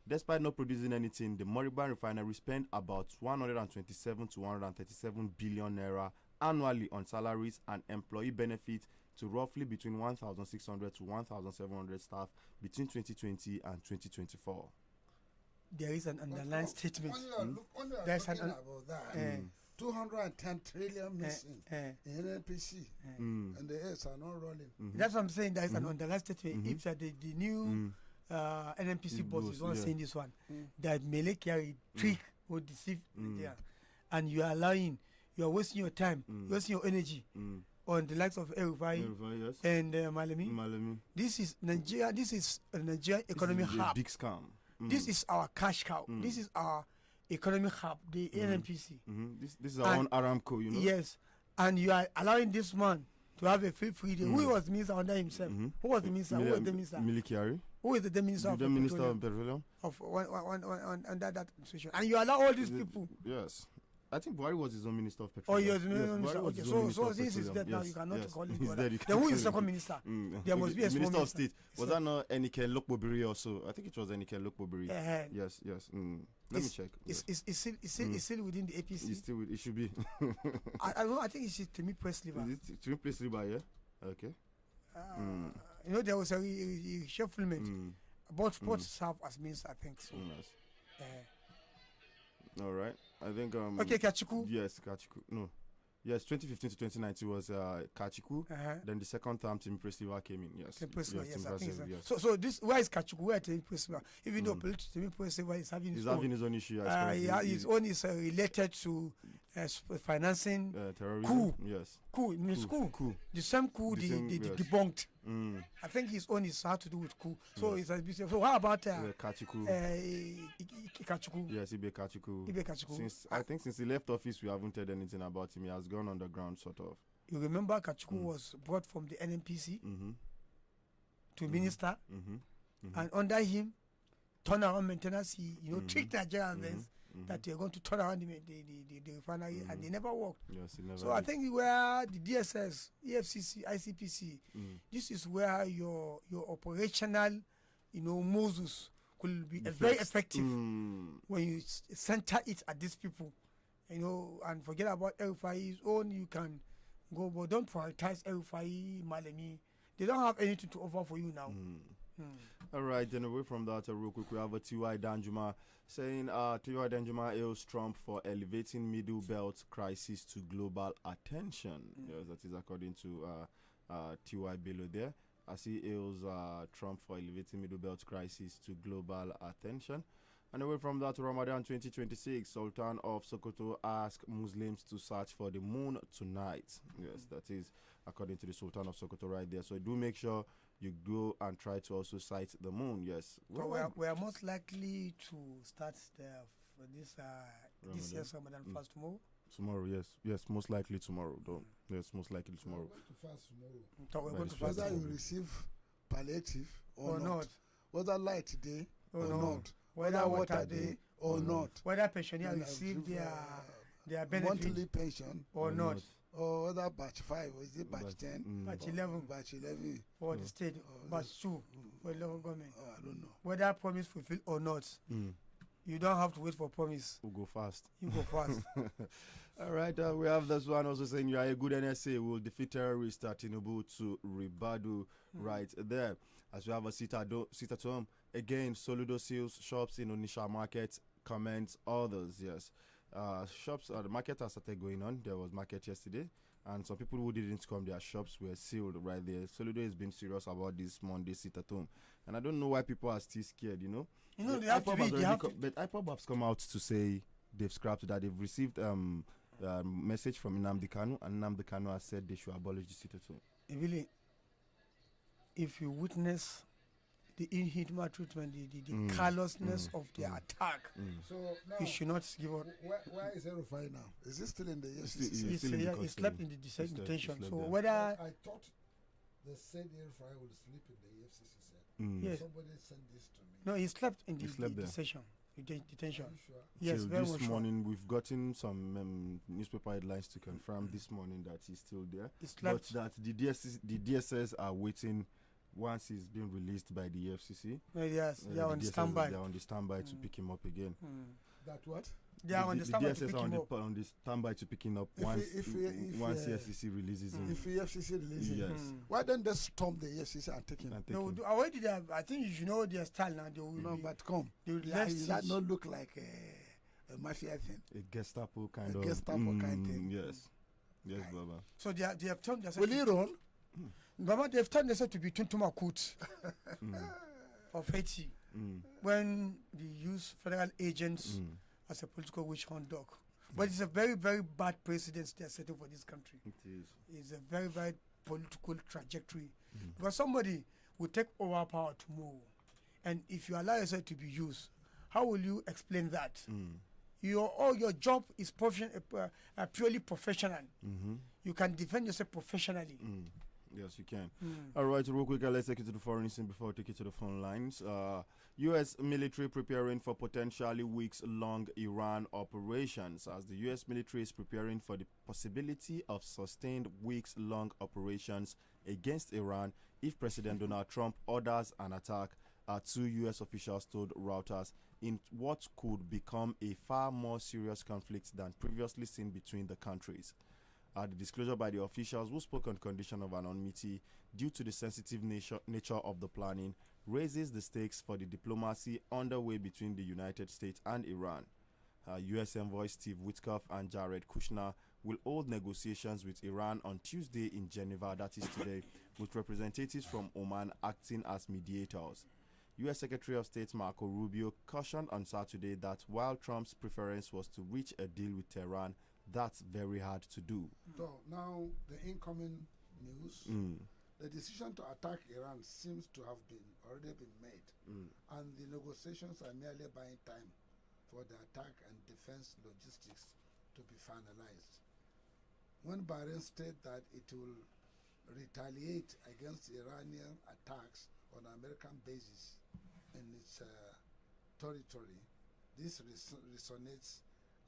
S6: Despite not producing anything, the Moribund refinery spent about 127 to 137 billion naira annually on salaries and employee benefits to roughly between 1,600 to 1,700 staff between 2020 and 2024.
S3: There is an underlying statement.
S4: There's an about that. 210 trillion missing in NPC, and the airs are not rolling.
S3: That's what I'm saying. That is an underlying statement. If the new NNPC boss is one saying this one, that Mele Kyari trick or deceive Nigeria, and you are wasting your time, wasting your energy on the likes of El-Rufai and Malami. This is Nigeria. This is a Nigerian economic hub.
S6: Big scam.
S3: This is our cash cow. This is our economic hub, the NNPC.
S6: This is our own Aramco, you know.
S3: Yes, and you are allowing this man to have a free freedom. Who was the minister under himself? Who was the minister? Who was the minister?
S6: Mele Kyari.
S3: Who is the minister of
S6: petroleum?
S3: Of under that administration? And you allow all these people.
S6: Yes. I think Buhari was his own minister of petroleum.
S3: Oh, yes, minister. Okay. So this is that now. You cannot call it brother. Then who is the second minister? There must be a
S6: minister of state. Was that not Enike Lokbobiri also? I think it was Enike Lokbobiri. Yes. Let me check.
S3: It's still within the APC.
S6: It's still it should be.
S3: I think it's Timi Press-Liver.
S6: Is it Timi Press-Liver? Yeah. Okay.
S3: You know, there was a reshufflement. Both serve as minister, I think so.
S6: All right. I think
S3: okay, Kachiku.
S6: Yes, Kachiku. No. Yes, 2015 to 2019 was Kachiku. Then the second time Timi Press-Liver came in. Yes.
S3: Yes, I think so. So this, where is Kachiku? Where is Timi Press-Liver? Even though Timi Press-Liver is having his own
S6: issue.
S3: His own is related to financing
S6: terrorism. Yes.
S3: Coup. The same coup they debunked. I think his own is how to do with coup. So it's a bit. So how about
S6: Kachiku?
S3: Kachiku.
S6: Yes, Ibe Kachiku. Since he left office, we haven't heard anything about him. He has gone underground, sort of.
S3: You remember Kachiku was brought from the NNPC to minister, and under him, turnaround maintenance. He tricked Nigerians that they're going to turn around the refinery, and they never worked.
S6: Yes, it never
S3: so I think where the DSS, EFCC, ICPC, this is where your operational, Moses could be very effective when you center it at these people, and forget about El-Rufai's own. You can go, but don't prioritize El-Rufai, Malami. They don't have anything to offer for you now.
S6: All right, then away from that, real quick, we have a T.Y. Danjuma saying T.Y. Danjuma hails Trump for elevating Middle Belt crisis to global attention. Yes, that is according to T.Y. Bello there. As he hails Trump for elevating Middle Belt crisis to global attention. And away from that, Ramadan 2026, Sultan of Sokoto asked Muslims to search for the moon tonight. Yes, that is according to the Sultan of Sokoto right there. So do make sure you go and try to also sight the moon. Yes.
S3: So we are most likely to start for this year's Ramadan fast tomorrow.
S6: Tomorrow, yes, most likely tomorrow. Yes, most likely tomorrow.
S4: We're going to fast tomorrow. Whether you receive palliative or not, whether light today or not, whether water day or not,
S3: whether pensioners receive their benefit
S4: monthly pension
S3: or not.
S4: Or whether batch 5 or is it batch 10?
S3: Batch 11.
S4: Batch 11.
S3: For the state. Batch 2 for the local government.
S4: I don't know.
S3: Whether promise fulfilled or not. You don't have to wait for promise.
S6: We'll go fast.
S3: You go fast.
S6: All right, we have this one also saying you are a good NSA. We'll defeat terrorists at Tinubu to Ribadu right there. As we have a sit at home. Again, Soludo seals shops in Onisha Market. Comments others, yes. Shops, the market has started going on. There was market yesterday, and some people who didn't come, their shops were sealed right there. Soludo has been serious about this Monday sit at home, and I don't know why people are still scared.
S3: They have to be.
S6: But IPOB have come out to say they've scrapped that. They've received message from Nnamdi Kanu, and Nnamdi Kanu has said they should abolish the sit at home.
S3: Really, if you witness the inhuman treatment, the callousness of their attack.
S4: So now,
S3: you should not give up.
S4: Where is El-Rufai now? Is he still in the EFCC?
S3: He slept in the detention. So whether
S4: I thought they said El-Rufai would sleep in the EFCC.
S3: Yes.
S4: Somebody sent this to me.
S3: No, he slept in the detention. Detention.
S4: Sure?
S3: Yes,
S6: Till
S3: very
S6: this
S3: much
S6: morning, we've gotten some newspaper headlines to confirm this morning that he's still there. But that the DSS are waiting. Once he's been released by the FCC,
S3: yes, they are on standby.
S6: They are on the standby to pick him up again.
S4: That what?
S3: They are on the standby to pick him up.
S6: On the standby to pick him up once the FCC releases him.
S4: If the FCC releases him,
S6: yes.
S4: Why don't they storm the FCC and take him?
S3: Already I think you should know their style now. They will
S4: but come.
S3: They will
S4: that not look like a mafia thing.
S6: A Gestapo kind of.
S4: Gestapo kind thing.
S6: Yes. Yes, Baba.
S3: So they have turned themselves.
S4: Will he run?
S3: Baba, they've turned themselves to be Tuntumakut of Haiti when they use federal agents as a political witch hunt dog. But it's a very, very bad precedent they are setting for this country.
S6: It is.
S3: It's a very, very political trajectory. Because somebody will take over power tomorrow. And if you allow yourself to be used, how will you explain that? Your job is purely professional. You can defend yourself professionally.
S6: Yes, you can. All right, real quick, let's take it to the foreign scene before we take it to the phone lines. U.S. military preparing for potentially weeks-long Iran operations, as the U.S. military is preparing for the possibility of sustained weeks-long operations against Iran if President Donald Trump orders an attack, two U.S. officials told Reuters, in what could become a far more serious conflict than previously seen between the countries. The disclosure by the officials, who spoke on condition of anonymity due to the sensitive nature of the planning, raises the stakes for the diplomacy underway between the United States and Iran. U.S. envoy Steve Witkoff and Jared Kushner will hold negotiations with Iran on Tuesday in Geneva, that is today, with representatives from Oman acting as mediators. U.S. Secretary of State Marco Rubio cautioned on Saturday that while Trump's preference was to reach a deal with Tehran, that's very hard to do.
S4: So now the incoming news, the decision to attack Iran seems to have already been made, and the negotiations are merely buying time for the attack and defense logistics to be finalized. When Bahrain stated that it will retaliate against Iranian attacks on American bases in its territory, this resonates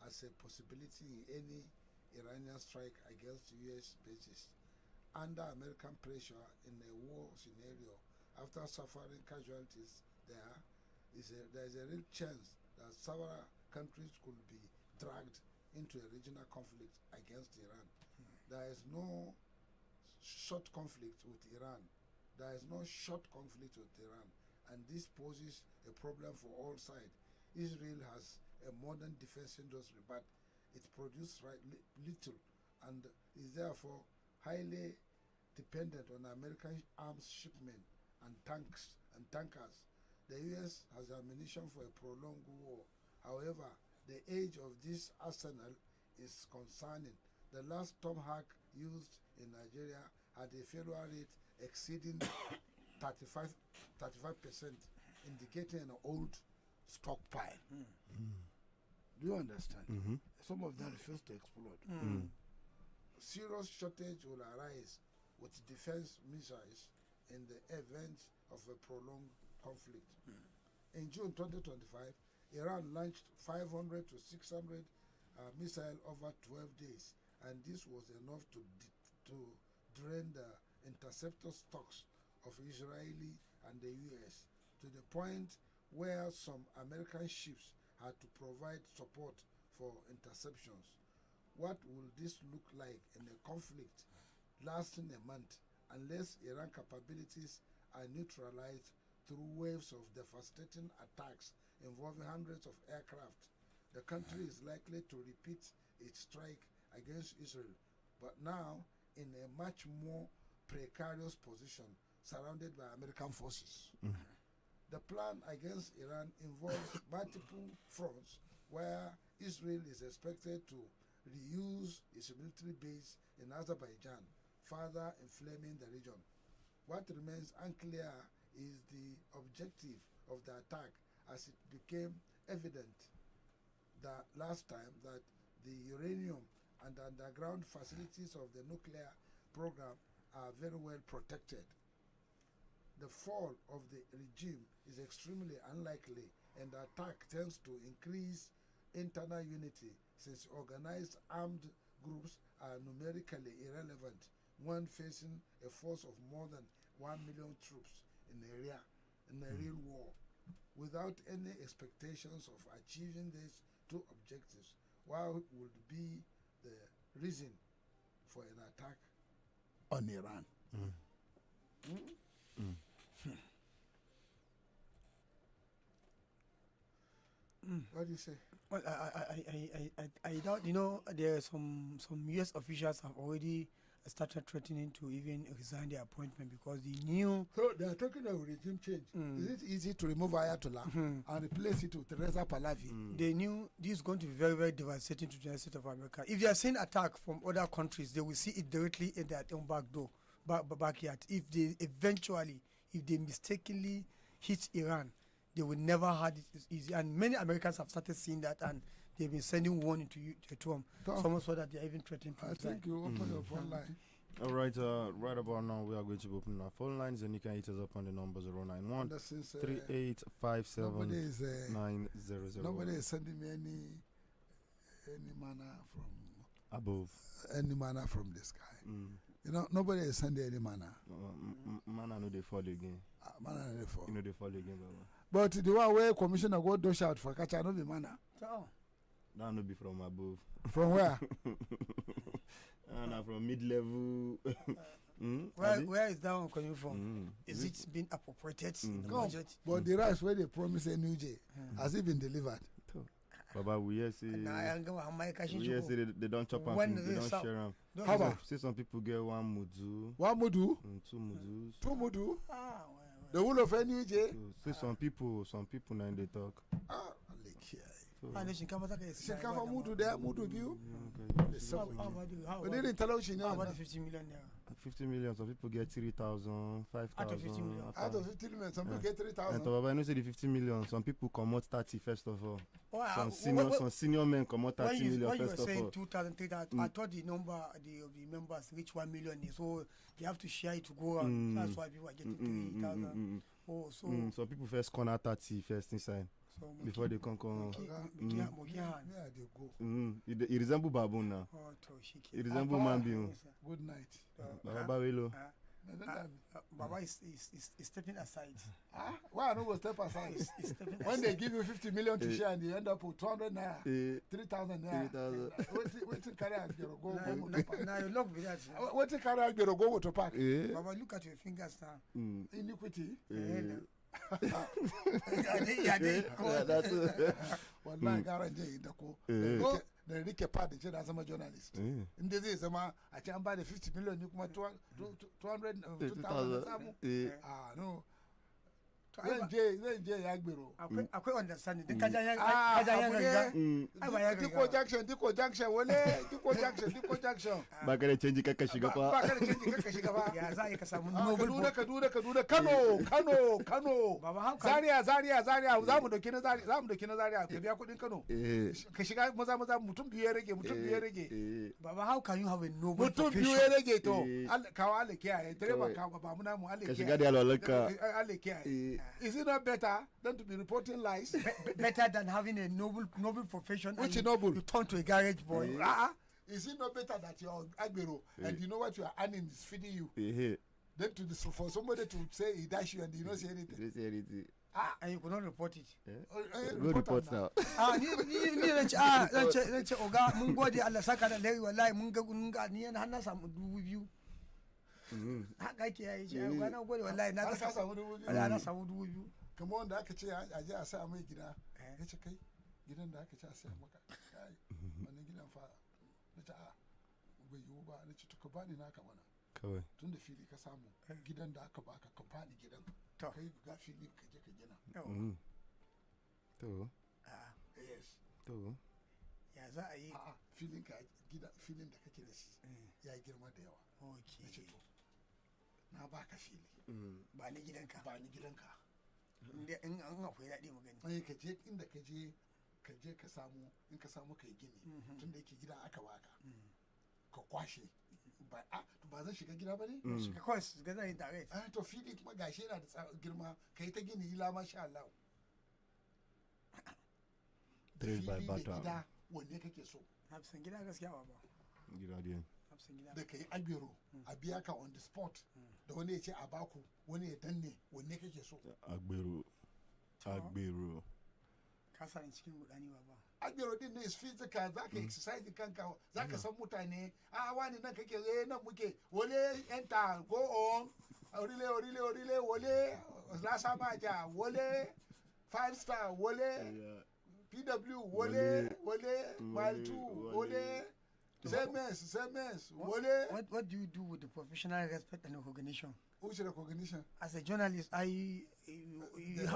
S4: as a possibility in any Iranian strike against U.S. bases under American pressure in a war scenario. After suffering casualties there is a real chance that several countries could be dragged into a regional conflict against Iran. There is no short conflict with Iran. There is no short conflict with Iran, and this poses a problem for all sides. Israel has a modern defense industry, but it produces little and is therefore highly dependent on American arms shipment and tanks and tankers. The U.S. has ammunition for a prolonged war. However, the age of this arsenal is concerning. The last Tomahawk used in Nigeria had a failure rate exceeding 35%, indicating an old stockpile. Do you understand? Some of them refuse to explode. Serious shortage will arise with defense missiles in the event of a prolonged conflict. In June 2025, Iran launched 500 to 600 missiles over 12 days, and this was enough to drain the interceptor stocks of Israeli and the U.S. to the point where some American ships had to provide support for interceptions. What will this look like in a conflict lasting a month unless Iran capabilities are neutralized through waves of devastating attacks involving hundreds of aircraft? The country is likely to repeat its strike against Israel, but now in a much more precarious position, surrounded by American forces. The plan against Iran involves multiple fronts where Israel is expected to reuse its military base in Azerbaijan, further inflaming the region. What remains unclear is the objective of the attack, as it became evident the last time that the uranium and underground facilities of the nuclear program are very well protected. The fall of the regime is extremely unlikely, and the attack tends to increase internal unity since organized armed groups are numerically irrelevant when facing a force of more than 1 million troops in a real war. Without any expectations of achieving these two objectives, what would be the reason for an attack on Iran? What do you say?
S3: Well, I doubt, there are some US officials have already started threatening to even resign their appointment because they knew.
S4: So they are talking about regime change. Is it easy to remove Ayatollah and replace it with Reza Pahlavi?
S3: They knew this is going to be very, very devastating to the United States of America. If they are seeing attack from other countries, they will see it directly in their own back door, backyard. If they mistakenly hit Iran, they will never had it easy. And many Americans have started seeing that, and they've been sending warning to them. So much so that they are even threatening to resign.
S4: think you open your phone line.
S6: All right, right about now we are going to open our phone lines, and you can hit us up on the number 091 3857 900.
S4: Nobody is sending me any manner from
S6: above.
S4: Any manner from the sky. Nobody is sending any manner.
S6: Manner no they fall again.
S4: Manner no they fall.
S6: You know they fall again, Baba.
S4: But the one where commissioner go do shout for catch no be manner.
S3: So
S6: that no be from above.
S4: From where?
S6: From mid-level.
S3: Where is that one coming from? Is it being appropriated in the budget?
S4: But the rice where they promise a new J has it been delivered?
S6: Baba, we hear say they don't chop and they don't share them.
S4: How about?
S6: See some people get one mudu.
S4: One mudu?
S6: 2 mudus.
S4: 2 mudu? The whole of NUJ?
S6: See some people now they talk.
S3: Shinkafa
S4: mudu there, mudu view.
S3: How
S4: about
S3: the 50 million naira?
S6: 50 million, some people get 3,000, 5,000.
S3: Out of 50 million.
S4: Out of 50 million, some people get 3,000.
S6: And Baba, I know say the 50 million, some people come out 30 first of all.
S3: Wow.
S6: Some senior men come out 30 million first of all.
S3: When you were saying 2,000, 3,000, I thought the number the members reach 1 million, so they have to share it to go on. That's why people are getting 3,000.
S6: So people first corner 30 first inside. So before they come. It resemble baboon now. It resemble man being.
S4: Good night.
S6: Baba Welo.
S3: Baba is stepping aside.
S4: Why I don't go step aside? When they give you 50 million to share and you end up with 200 naira, 3,000 naira. Wait till carry out your go.
S3: Now you look with that.
S4: Wait till carry out your go to park.
S3: Baba, look at your fingers now.
S4: Iniquity.
S6: That's
S4: wallahi gara je da ko da rike pad ce da zama journalist inda zai zama a ci an ba da 50 million ni kuma 200,000 samu no zan je ya gbero
S3: akwai understanding din kajan riga
S4: diko junction wale diko junction
S6: ba ka da canji kakka shiga fa
S3: ya za ka samu noble
S4: Kaduna Kano Zaria za mu dauki na Zaria ka biya kudin Kano ka shiga maza mutum biyu ya rage
S3: baba how can you have a noble
S4: mutum biyu ya rage to kawo Allah kiyaye direba ka ba mu namu Allah kiyaye
S6: ka shiga da alwalanka
S4: Allah kiyaye. Is it not better than to be reporting lies?
S3: Better than having a noble profession.
S4: Which noble?
S3: You turn to a garage boy.
S4: Is it not better that you're Agbero and you know what you are earning is feeding you? Then for somebody to say he dash you and you don't say anything.
S6: You don't say anything.
S3: And you could not report it.
S6: Go report now.
S3: Let's say Oga mun gode Allah saka da lahi wallahi mun ga ni har na samu 2,000. Haka ke yayi ce na gode wallahi na ga samu 2,000. Wallahi na samu 2,000.
S4: Kamar wanda aka ce a je a sa mai gida ya ce kai gidan da aka ce a sa maka kai wannan gidan fa na ce bai yiwu ba na ce to ka bani naka mana
S6: kawai
S4: tun da fili ka samu gidan da aka baka ka bani gidan kai ga fili ka je ka gina
S6: to
S4: yes
S3: to ya za a yi
S4: filin da kake da shi ya girma da yawa
S3: okay
S4: to na baka fili
S3: ba ni gidanka inda in an akwai daɗi mu gani
S4: ka je inda ka je ka samu in ka samu kai gini tun da yake gida aka baka ka kwashe ba zan shiga gida ba ne
S3: shiga kawai shiga zan yi direct
S4: to fili kuma gashi yana da girma ka yi ta gini ila masha Allah
S6: fili da
S4: gida wanne kake so
S3: na fi san gida gaskiya ba
S6: gida dai
S4: da ka yi albero a biya ka on the spot da wani ya ce a baku wani ya danne wanne kake so
S6: agbero
S3: ka sani cikin mudani ba
S4: agbero din ne is physical za ka exercise kanka za ka san mutane wani nan kake nan muke wale enter go on orile wale lasa maja wale 5 star wale PW, Wole, Mile 2, Wole. Same, Wole.
S3: What do you do with the professional respect and recognition?
S4: Which recognition?
S3: As a journalist, how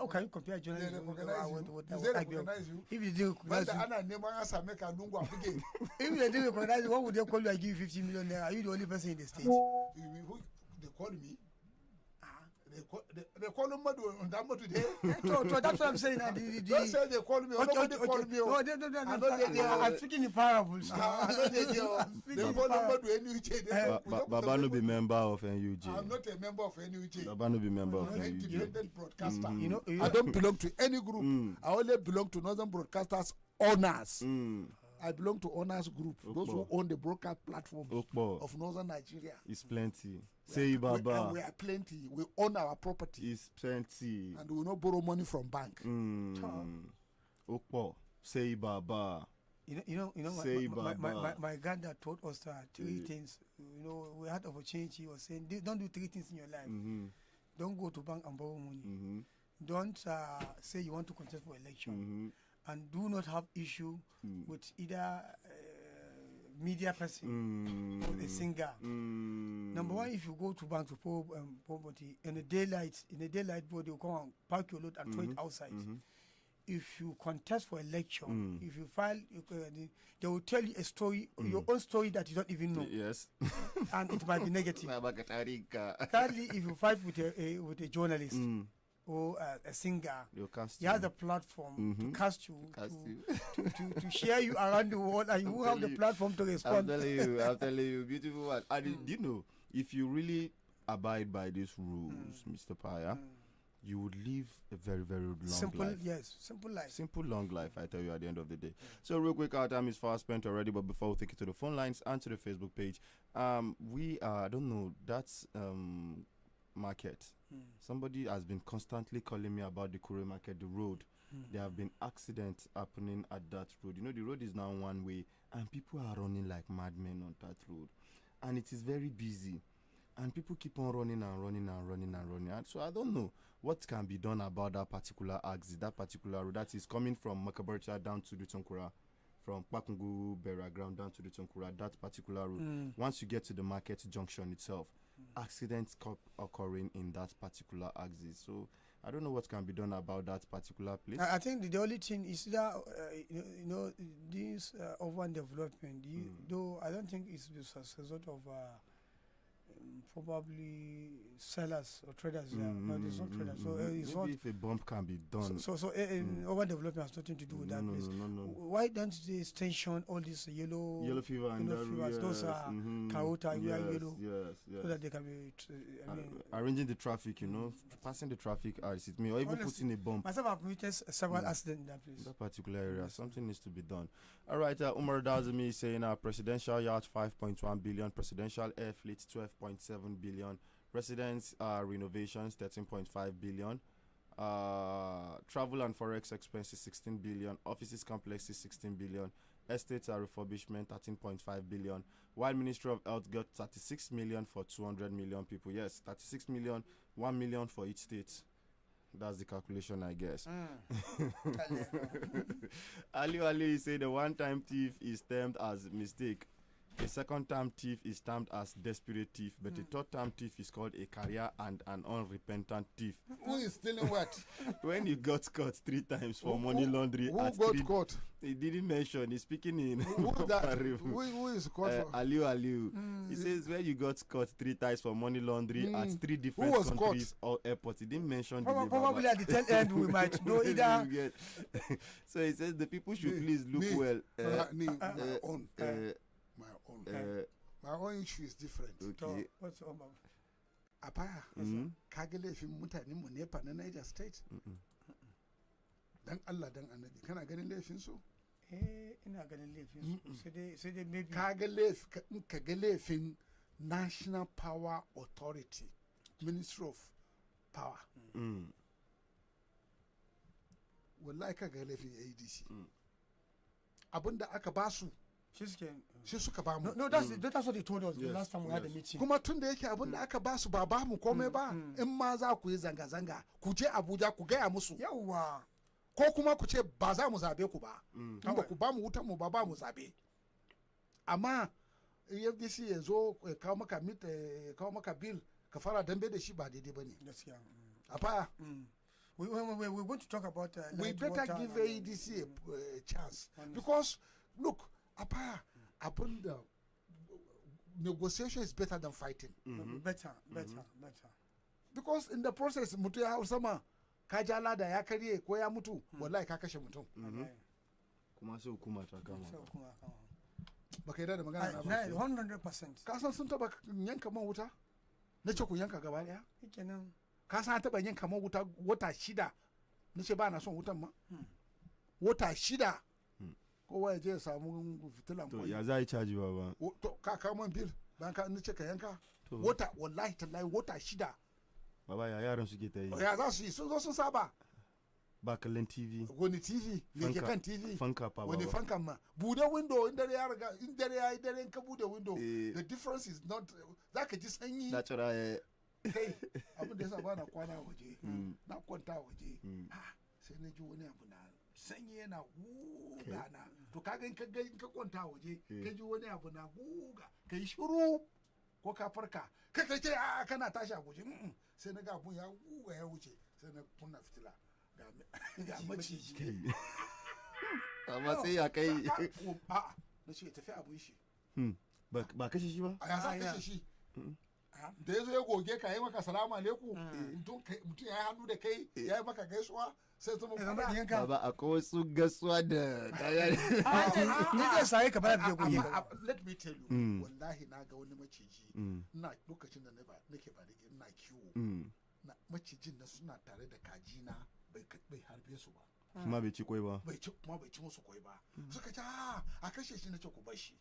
S3: can you compare journalism with
S4: recognize you?
S3: If you didn't recognize you, if they didn't recognize you, what would they call you? I give you 50 million naira. Are you the only person in the state?
S4: They call me. They call him on that today.
S3: That's what I'm saying.
S4: Don't say they call me. Nobody call me.
S3: No, I'm speaking in parables.
S4: They call him
S6: Baba no be member of NUJ.
S4: I'm not a member of NUJ.
S6: Baba no be member of NUJ.
S4: Independent broadcaster. I don't belong to any group. I only belong to Northern Broadcasters Owners. I belong to Owners Group, those who own the broadcast platform of Northern Nigeria.
S6: It's plenty. Say Baba.
S4: We are plenty. We own our property.
S6: It's plenty.
S4: And we will not borrow money from bank.
S6: Okpo. Say Baba.
S3: My granddad taught us three things. We had opportunity. He was saying, don't do three things in your life. Don't go to bank and borrow money. Don't say you want to contest for election. And do not have issue with either media person or a singer. Number one, if you go to bank to pour property in the daylight, board, they will come and park your load and throw it outside. If you contest for election, if you file, they will tell you a story, your own story that you don't even know.
S6: Yes.
S3: And it might be negative. Thirdly, if you fight with a journalist, or a singer, he has a platform to cast you, to share you around the world, and you have the platform to respond.
S6: I'm telling you, beautiful one. And you know, if you really abide by these rules, Mr. Paya, you would live a very, very long life.
S3: Yes, simple life.
S6: Simple, long life, I tell you, at the end of the day. So real quick, our time is far spent already, but before we take it to the phone lines and to the Facebook page, I don't know, that's market. Somebody has been constantly calling me about the Kure market, the road. There have been accidents happening at that road. You know, the road is now one way, and people are running like madmen on that road. And it is very busy. And people keep on running. And so I don't know what can be done about that particular axis, that particular road that is coming from Makabarcha down to the Tonkura, from Pakungu Bera Ground down to the Tonkura, that particular road. Once you get to the market junction itself, accidents keep occurring in that particular axis. So I don't know what can be done about that particular place.
S3: I think the only thing is that this urban development, though I don't think it's as a result of probably sellers or traders. No, there's not traders. So it's
S6: maybe if a bump can be done.
S3: So urban development has nothing to do with that place.
S6: No.
S3: Why don't they extension all these yellow
S6: fever and
S3: those are Kauta, yellow,
S6: yes,
S3: so that they can be
S6: arranging the traffic, passing the traffic as it may, or even putting a bump.
S3: Myself, I've witnessed several accidents in that place.
S6: That particular area, something needs to be done. All right, Umar Dazimi is saying presidential yacht 5.1 billion, presidential air fleet 12.7 billion, residence renovations 13.5 billion, travel and forex expenses 16 billion, offices complexes 16 billion, estates refurbishment 13.5 billion, while Ministry of Health got 36 million for 200 million people. Yes, 36 million, 1 million for each state. That's the calculation, I guess. Ali said the one-time thief is termed as mistake. A second-time thief is termed as desperate thief, but a third-time thief is called a career and an unrepentant thief.
S4: Who is stealing what?
S6: When you got caught 3 times for money laundry,
S4: who got caught?
S6: He didn't mention. He's speaking in.
S4: Who is caught?
S6: Aliu. He says when you got caught 3 times for money laundry at 3 different countries or airports. He didn't mention.
S3: Probably at the tail end we might know either.
S6: So he says the people should please look well.
S4: My own issue is different.
S6: Okay.
S3: What's all about?
S4: Apaya, kagele fi mutane mu ne fa na Niger State. Dan Allah dan Annabi kana ganin laifin su?
S3: Ina ganin laifin su. Sai dai maybe
S4: kaga laifin National Power Authority, Ministry of Power. Wallahi kaga laifin ADC. Abinda aka basu shi suka ba mu.
S3: No, that's what they told us the last time we had a meeting.
S4: Kuma tun da yake abin da aka ba su ba mu komai ba, in ma za ku yi zanga-zanga, ku je Abuja ku gaya musu.
S3: Yawwa.
S4: ko kuma ku ce ba za mu zabe ku ba in ba ku ba mu wutan mu ba mu zabe amma FDC ya zo kawo maka bill ka fara dambe da shi ba daidai bane
S3: gaskiya
S4: apa
S3: we're going to talk about
S4: we better give ADC a chance because look apa abunda negotiation is better than fighting
S3: better
S4: because in the process mutu ya hau sama ka ja lada ya karye ko ya mutu wallahi ka kashe mutum
S6: kuma sai hukuma ta kama
S4: baka yarda da magana na
S3: ba 100%
S4: ka san sun taba yanka man wuta na ce ku yanka gaba daya
S3: kenan
S4: ka san taba yanka man wuta wata 6 na ce ba na son wutan ma wata 6 kowa ya je ya samu fitilan
S6: to ya za yi caji ba
S4: to ka kawo man bil bayan ka nace ka yanka wata wallahi tallahi wata 6
S6: baba ya yaran suke ta yi
S4: ya za su yi sun zo sun saba
S6: ba kallon tv
S4: wani tv me ke kan tv
S6: fanka fa
S4: wani fankan ma bude window in dare ya riga in dare ya yi dare ka bude window the difference is not zaka ji sanyi
S6: natural
S4: kai abin da yasa ba na kwana waje na kwanta waje sai na ji wani abu na sanyi yana guga na to kaga in ka kwanta waje ka ji wani abu na guga kai shiru ko ka farka kai ce a kana tashi a guje sai na ga abun ya guga ya wuce sai na kunna fitila ga maciji
S6: amma sai ya kai
S4: a na ce tafi abun shi
S6: ba kashe shi ba
S4: a ya sa kashe shi da ya zo ya goge ka yi maka salamu alaikum mutum ya yi hannu da kai ya yi maka gaisuwa sai zama fara
S6: ba akwai wasu gaisuwa da kaya
S3: ni zai sai ka bada da goge
S4: let me tell you wallahi na ga wani maciji ina lokacin da nake ba da ina kiwo na macijin na suna tare da kaji na bai harbe su ba
S6: kuma bai ci kwai ba
S4: kuma bai ci musu kwai ba suka ce a kashe shi nace ku bar shi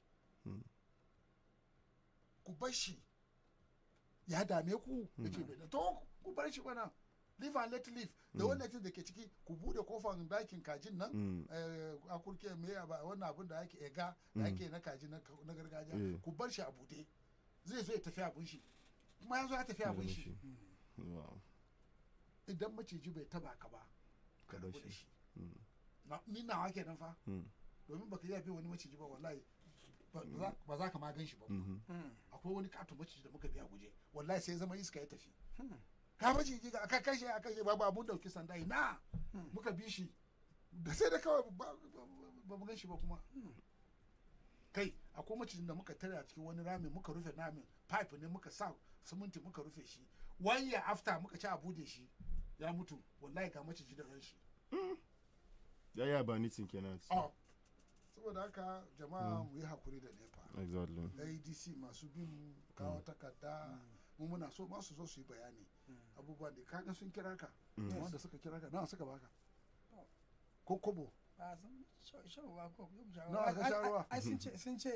S4: ku bar shi ya dame ku nace bai to ku bar shi bana live and let live da wannan tin da ke ciki ku bude kofan dakin kajin nan a kurke me wannan abin da ake ega da ake na kaji na gargajiya ku bar shi a bude zai zo ya tafi abun shi kuma yanzu ya tafi abun shi idan maciji bai taba ka ba ka rabu da shi ni nawa kenan fa domin baka iya bi wani maciji ba wallahi ba za ka ma gan shi ba akwai wani katon maciji da muka biya guje wallahi sai zama iska ya tafi ka maciji ga aka kashe babu abun dauki sanda na muka bi shi da sai da kawai ba mu gan shi ba kuma kai akwai macijin da muka tare a cikin wani rami muka rufe namin pipe ne muka sa siminti muka rufe shi 1 year after muka ci a bude shi ya mutu wallahi ga maciji da ran shi
S6: ya ba nitin kenan
S4: saboda haka jama'a mu yi hakuri da nepa
S6: exactly
S4: ADC masu bin kawo takarda mu muna so masu zo su yi bayani abubuwan da kaga sun kira ka wanda suka kira ka nawa suka baka ko kobo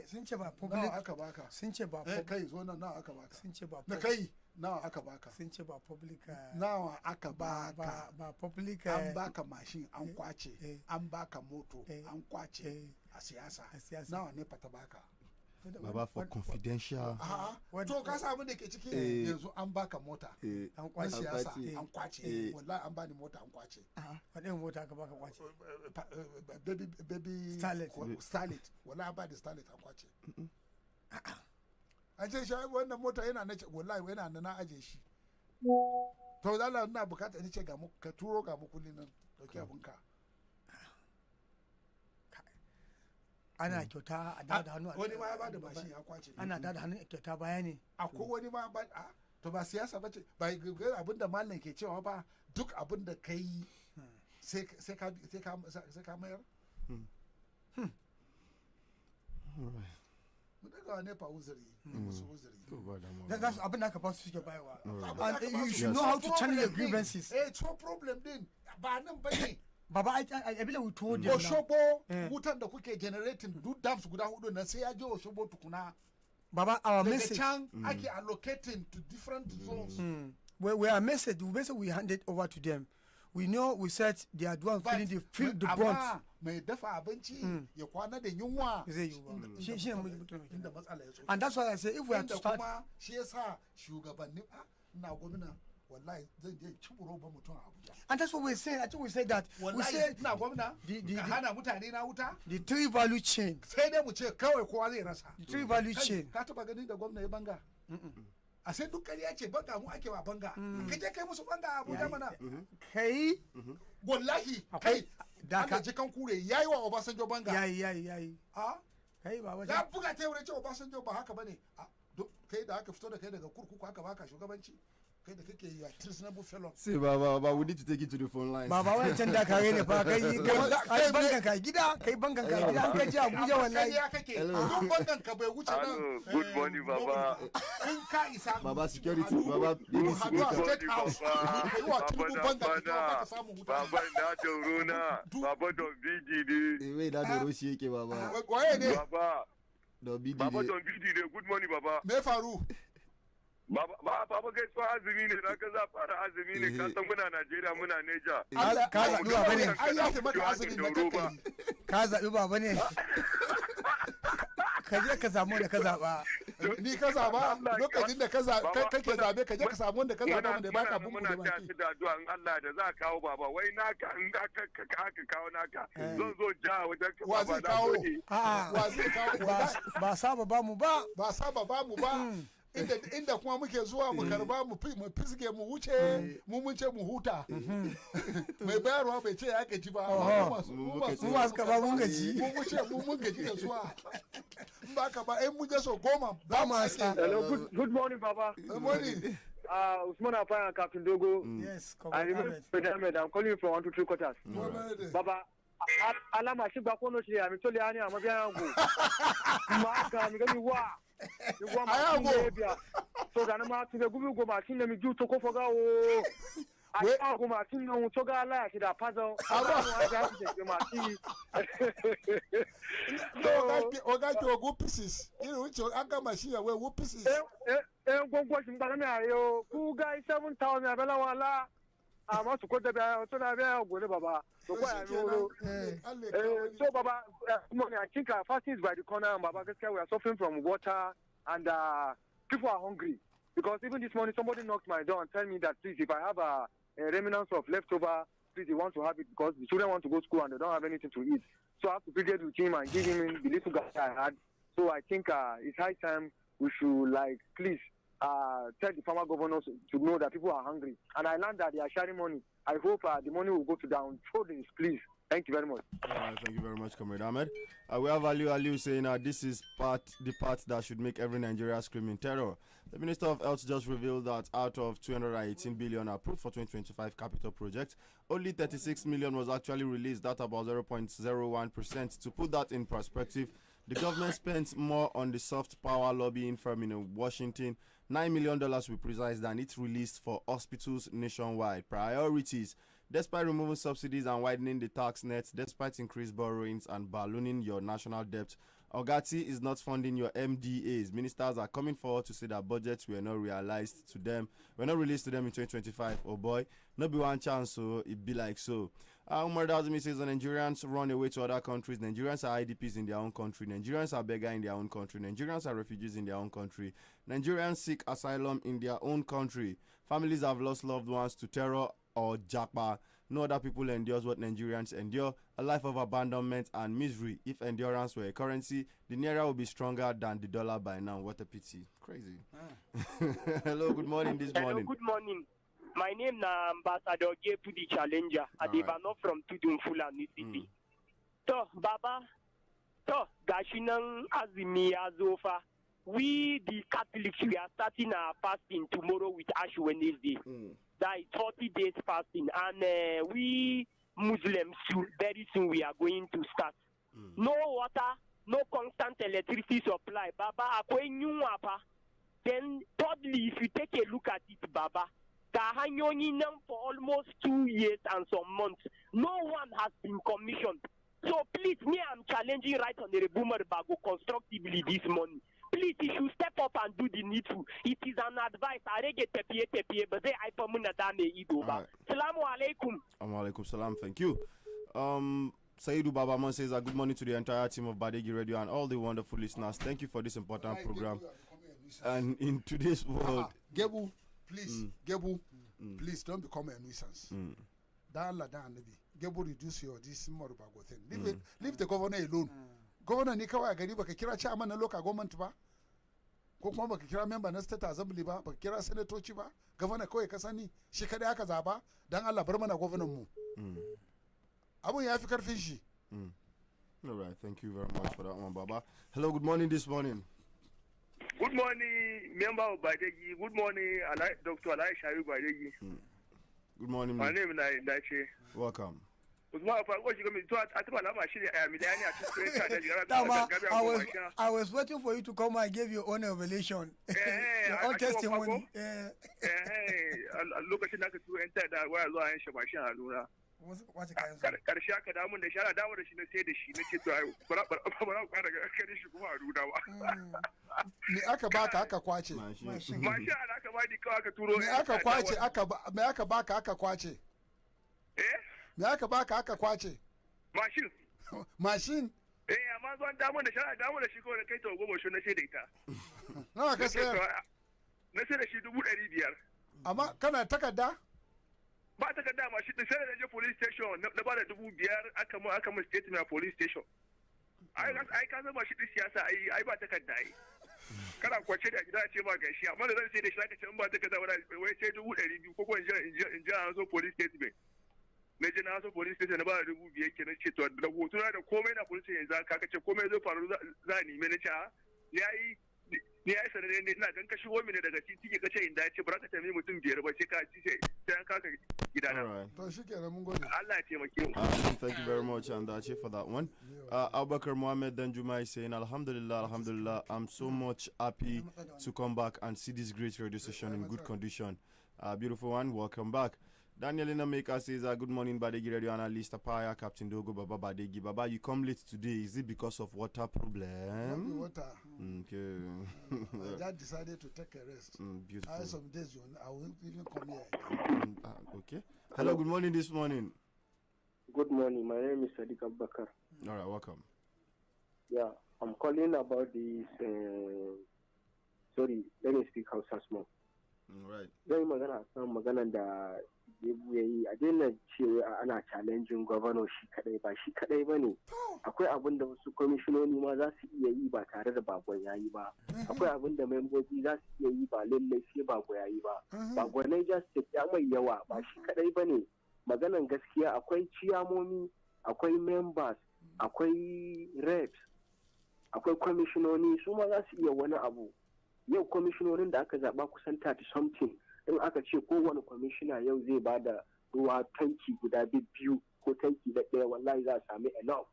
S3: sun ce ba public
S4: nawa aka baka
S3: sun ce ba public
S4: kai zo nan nawa aka baka
S3: sun ce ba
S4: na kai nawa aka baka
S3: sun ce ba public
S4: nawa aka baka
S3: ba public
S4: an baka mashin an kwace an baka moto an kwace a siyasa nawa ne fata baka
S6: baba for confidential
S4: to ka samu da ke ciki yanzu an baka mota an kwace siyasa an kwace wallahi an bani mota an kwace
S3: wadin mota ka baka kwace
S4: baby starlet wallahi an bani starlet an kwace an ce shi wannan mota yana na wallahi yana na aje shi to zalla ina bukata ni ce ga mu ka turo ga mu kullin nan dauki abunka
S3: ana kyauta a da hannu
S4: wani ma ya bada bashi ya kwace
S3: ana da hannu kyauta baya ne
S4: akwai wani ma ba to ba siyasa bace ba abin da mallan ke cewa ba duk abin da kai sai ka mayar mu daga ne fa uzuri musu uzuri
S3: that's abin da aka ba su suke bayarwa and you should know how to channel your grievances
S4: it's no problem din ba nan bane
S3: Baba, I believe we told you.
S4: Oshobo, wutan da kuke generating duk dams guda hudu na sai ya je Oshobo tukuna.
S3: Baba, our message.
S4: Daga can ake allocating to different zones.
S3: We are message we handed over to them. We know we said they are the ones feel the brunt.
S4: Mai dafa abinci ya kwana da yunwa.
S3: Inda matsala ya so. And that's why I say if we are to start.
S4: Kuma shi yasa shugabannin na gwamna wallahi zan je ciburo ba mutum a Abuja.
S3: And that's what we say. I think we said that. We said
S4: na gwamna ka hana mutane na wuta.
S3: The three value chain.
S4: Sai dai mu ce kawai kowa zai rasa.
S3: The three value chain.
S4: Ka taba ganin da gwamna ya banga? A sai duk kariya ce banga mu ake wa banga. Ka je kai musu banga a Abuja mana.
S3: Kai
S4: wallahi kai da ka ji kan kure yayi wa Obasanjo banga.
S3: Yayi. A kai baba.
S4: Ya buga ta wurin ce Obasanjo ba haka bane. Kai da aka fito da kai daga kurkuku aka baka shugabanci. Kai da kake yi a treasonable fellow.
S6: See, Baba, we need to take you to the phone lines.
S3: Baba, wai can da kare ne fa kai bangan ka gida, kai bangan ka gida an kaje Abuja wallahi.
S4: Duk bangan ka bai wuce nan.
S15: Good morning, Baba.
S4: In ka isa.
S6: Baba security, Baba.
S4: State House.
S15: Baba na Dorona. Baba don bidi ne.
S6: Wai da Doro shi yake Baba.
S4: Waye ne?
S15: Baba.
S6: Don bidi ne.
S15: Baba don bidi ne. Good morning, Baba.
S4: Me faru?
S15: Baba gaisuwa azumi ne na ga za fara azumi ne ka san muna Najeriya muna Neja.
S3: Ka zaɓi baba ne.
S4: Ai ya maka azumi na kanka.
S3: Ka zaɓi baba ne. Ka je ka samu da ka zaɓa.
S4: Ni ka zaɓa lokacin da kake zaɓe ka je ka samu wanda ka zaɓa wanda ya baka bugu da baki.
S15: Muna da addu'a in Allah da za kawo baba wai naka in aka kawo naka zan zo ja wajen ka
S4: wa zai kawo wa zai kawo
S3: ba saba ba mu ba.
S4: Ba saba ba mu ba. Inda kuma muke zuwa mu karba mu fisge mu wuce mun ce mu huta mai bayarwa bai ce ya gaji ba
S3: mu masu kaba mun gaji
S4: mun gaji da zuwa in ba ka ba mun je so goma ba mu ake.
S16: Hello, good morning, Baba.
S4: Good morning.
S16: Usman Afan, Captain Dogo.
S3: Yes,
S16: I'm calling you from 123 quarters. Baba, alama shi ba kono shi ami tole ani ama bia yango ma ka mi gami wa igwa ma bia so da na ma tu gubi go ma tin na mi ju to ko foga o ai go ma tin no to ga la ki da puzzle aba wa ga ti ma ti
S4: o ga to go pieces you which anga machine we go pieces
S16: gongo shi ngba na ayo ku ga 7,000 abela wala ama to ko da bia to na bia go le baba. So Baba, I think fasting is by the corner, Baba. We are suffering from water and people are hungry. Because even this morning, somebody knocked my door and told me that please, if I have a remnants of leftover, please, they want to have it because the children want to go to school and they don't have anything to eat. So I have to plead with him and give him the little gas I had. So I think it's high time we should please tell the former governors to know that people are hungry. And I learned that they are sharing money. I hope the money will go to down holdings, please. Thank you very much.
S6: Thank you very much, Comrade Ahmed. We have Ali saying this is the part that should make every Nigeria scream in terror. The Minister of Health just revealed that out of 218 billion approved for 2025 capital project, only 36 million was actually released. That's about 0.01%. To put that in perspective, the government spent more on the soft power lobbying firm in Washington, $9 million to be precise, than it released for hospitals nationwide. Priorities: despite removing subsidies and widening the tax net, despite increased borrowings and ballooning your national debt, Ogati is not funding your MDAs. Ministers are coming forward to say that budgets were not released to them in 2025. Oh boy, no be one chance, so it be like so. Umar Dazmi says the Nigerians run away to other countries. Nigerians are IDPs in their own country. Nigerians are beggars in their own country. Nigerians are refugees in their own country. Nigerians seek asylum in their own country. Families have lost loved ones to terror or japa. No other people endures what Nigerians endure, a life of abandonment and misery. If endurance were a currency, the naira would be stronger than the dollar by now. What a pity. Crazy. Hello, good morning this morning.
S17: Hello, good morning. My name is Ambassador Gepu the Challenger. Adivano from Tudun Fulani City. So, Baba, Gashinan Azimi Azofa. We, the Catholics, we are starting our fasting tomorrow with Ash Wednesday. That is 40 days fasting. And we Muslims, very soon we are going to start. No water, no constant electricity supply. Baba, then thirdly, if you take a look at it, Baba, for almost 2 years and some months, no one has been commissioned. So please, me, I'm challenging Right Honorable Bago constructively this morning. Please, he should step up and do the needful. It is an advice. Salamu alaikum.
S6: Alaikum salam. Thank you. Saidu Babaman says good morning to the entire team of Badegi Radio and all the wonderful listeners. Thank you for this important program. And in today's world,
S4: Gebu, please, Gebu, please don't become a nuisance. Dan Allah, Dan Nabi. Gebo reduce your this Morubago thing. Leave the governor alone. Governor ni kawai gari baka kira chairman na local government ba. Ko kuma baka kira member na state assembly ba, baka kira senatoci ba. Governor kawai ka sani shi kada aka zaba dan Allah bar mana governor mu. Abun ya fi karfin shi.
S6: All right, thank you very much for that one, Baba. Hello, good morning this morning.
S15: Good morning, member of Badegi. Good morning, Dr. Alai Shayu Badegi.
S6: Good morning.
S15: My name is Naiche.
S6: Welcome.
S3: I was waiting for you to come and give your own revelation. Your own testimony.
S15: Look at you enter that where I am Shabashan. Karshe aka damun da shara dawo da shi na sai da shi na ce to ai bara kare shi kuma a ruda ba.
S4: Me aka baka aka kwace?
S15: Mashin aka bani kawai aka turo.
S4: Me aka kwace me aka baka aka kwace? Me aka baka aka kwace?
S15: Mashin.
S4: Mashin?
S15: Amma zuwan damun da shara dawo da shi kawai da kai ta goma shi na sai da ita.
S4: Nawa ka sayar?
S15: Na sai da shi 500,000.
S4: Amma kana takarda?
S15: Ba takarda ma shi sai da je police station na ba da 5,000 aka mun statement a police station. Ai ka zama shi siyasa ai ba takarda ai. Kana kwace da gida ce ma gashi amma da zan sai da shi aka ce in ba takarda wai sai 200,000 ko in je an so police statement. Na je na so police station na ba da 5,000 kenan ce to da hotuna da komai na police yanzu ka ce komai zai faru za a nime na ce ni ai sanare ne ina gan ka shigo mini daga titi ka ce inda ya ce ba ka taimi mutum 5 ba sai ka ci sai an kaka gidana.
S4: To shikenan mun gode.
S15: Allah ya taimake mu.
S6: Thank you very much and that's it for that one. Abubakar Mohammed Danjuma is saying Alhamdulillah, I'm so much happy to come back and see this great radio station in good condition. Beautiful one, welcome back. Daniel Inameka says, good morning, Badegi Radio Analyst, Apaya, Captain Dogo, Baba Badegi. Baba, you come late today. Is it because of water problem?
S4: Water.
S6: Okay.
S4: My dad decided to take a rest.
S6: Beautiful.
S4: I have some days, I won't even come here.
S6: Okay. Hello, good morning this morning.
S18: Good morning. My name is Sadiq Abubakar.
S6: All right, welcome.
S18: Yeah, I'm calling about this. Sorry, let me speak Hausa small.
S6: Right.
S18: Zan yi magana da Yebu ya yi a daina cewa ana challenging governor shi kadai ba shi kadai ba ne. Akwai abin da wasu kwamishinoni ma za su iya yi ba tare da Bagon ya yi ba. Akwai abin da membobi za su iya yi ba lallai sai Bago ya yi ba. Bagonai just ya mai yawa ba shi kadai ba ne. Maganan gaskiya akwai ciyamomi, akwai members, akwai reps, akwai kwamishinoni su ma za su iya wani abu. Yau kwamishinonin da aka zaba kusan 30 something in aka ce kowane kwamishina yau zai ba da ruwa tanki guda biyu ko tanki da ɗaya wallahi za a sami enough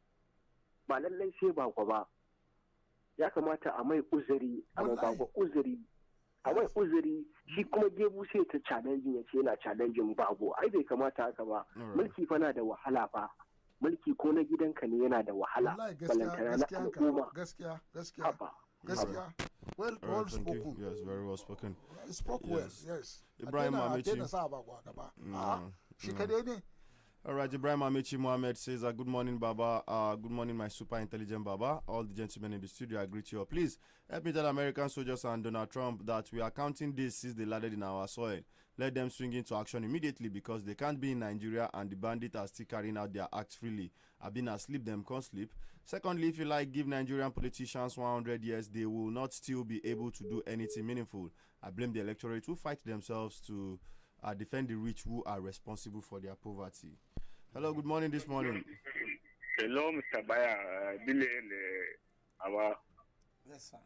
S18: ba lallai sai ba ba ya kamata a mai uzuri a mai uzuri shi kuma gebu sai ta challenging ya ce yana challenging bago ai bai kamata haka ba mulki fa na da wahala ba mulki ko na gidanka ne yana da wahala balantana na al'umma
S4: gaskiya well spoken.
S6: Yes, very well spoken.
S4: Spoke well, yes.
S6: Ibrahim Amici. All right, Ibrahim Amici Mohammed says, good morning, Baba. Good morning, my super intelligent Baba. All the gentlemen in the studio, I greet you all. Please, help me tell American soldiers and Donald Trump that we are counting days since they landed in our soil. Let them swing into action immediately because they can't be in Nigeria and the bandits are still carrying out their acts freely. I've been asleep, them can't sleep. Secondly, if you like, give Nigerian politicians 100 years, they will not still be able to do anything meaningful. I blame the electorate who fight themselves to defend the rich who are responsible for their poverty. Hello, good morning this morning.
S15: Hello, Mr. Baya. Billy,
S3: yes, sir.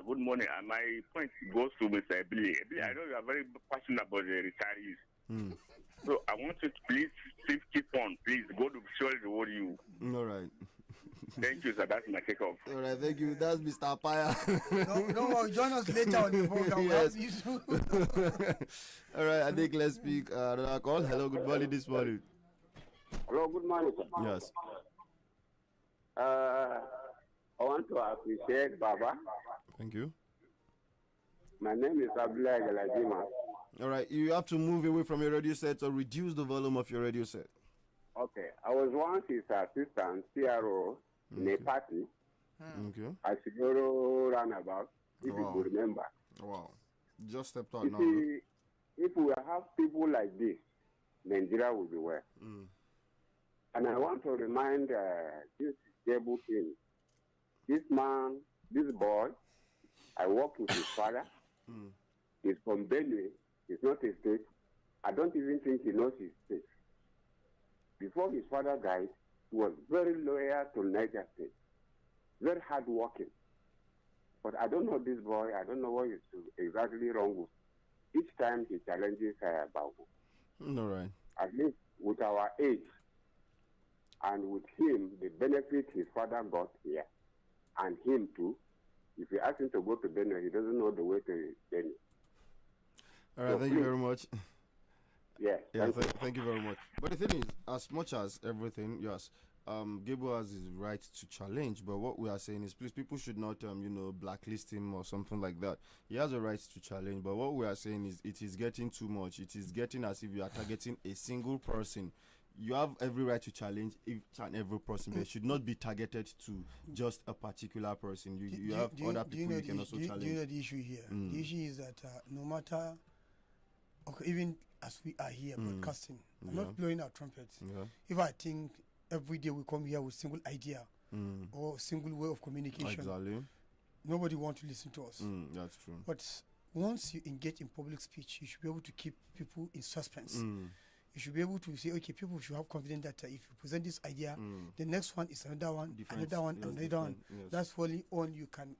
S15: Good morning. My point goes to Mr. Billy. I know you are very passionate about the retirees. So I want you to please keep on. Please go to surely reward you.
S6: All right.
S15: Thank you, sir. That's my takeoff.
S6: All right, thank you. That's Mr. Apaya.
S3: No, join us later on the program.
S6: Yes. All right, I think let's speak another call. Hello, good morning this morning.
S19: Hello, good morning, sir.
S6: Yes.
S19: I want to appreciate Baba.
S6: Thank you.
S19: My name is Abdullah Galajima.
S6: All right, you have to move away from your radio set or reduce the volume of your radio set.
S19: Okay, I was once his assistant CRO in a party.
S6: Okay.
S19: At Sigoro Runabout, if you could remember.
S6: Wow. Just stepped out now.
S19: See, If we have people like this, Nigeria will be well. And I want to remind this Jebu King, this man, this boy, I worked with his father. He's from Benue. He's not a state. I don't even think he knows his state. Before his father died, he was very loyal to Niger State, very hardworking. But I don't know this boy. I don't know what is exactly wrong with. Each time he challenges Babu.
S6: All right.
S19: At least with our age and with him, the benefit his father got here, and him too. If you ask him to go to Benue, he doesn't know the way to Benue.
S6: All right,
S19: So
S6: thank you very much.
S19: Yes.
S6: Yeah, thank you very much. But the thing is, as much as everything, yes, Gabriel has his right to challenge. But what we are saying is, please, people should not, blacklist him or something like that. He has a right to challenge. But what we are saying is, it is getting too much. It is getting as if you are targeting a single person. You have every right to challenge each and every person, but it should not be targeted to just a particular person. You have other people you can also challenge.
S3: Do you know the issue here? The issue is that no matter, okay, even as we are here broadcasting, I'm not blowing our trumpets. If I think every day we come here with single idea or single way of communication,
S6: exactly,
S3: nobody wants to listen to us.
S6: That's true.
S3: But once you engage in public speech, you should be able to keep people in suspense. You should be able to say, okay, people should have confidence that if you present this idea, the next one is another one, another one, another one.
S6: Yes.
S3: That's only on you can,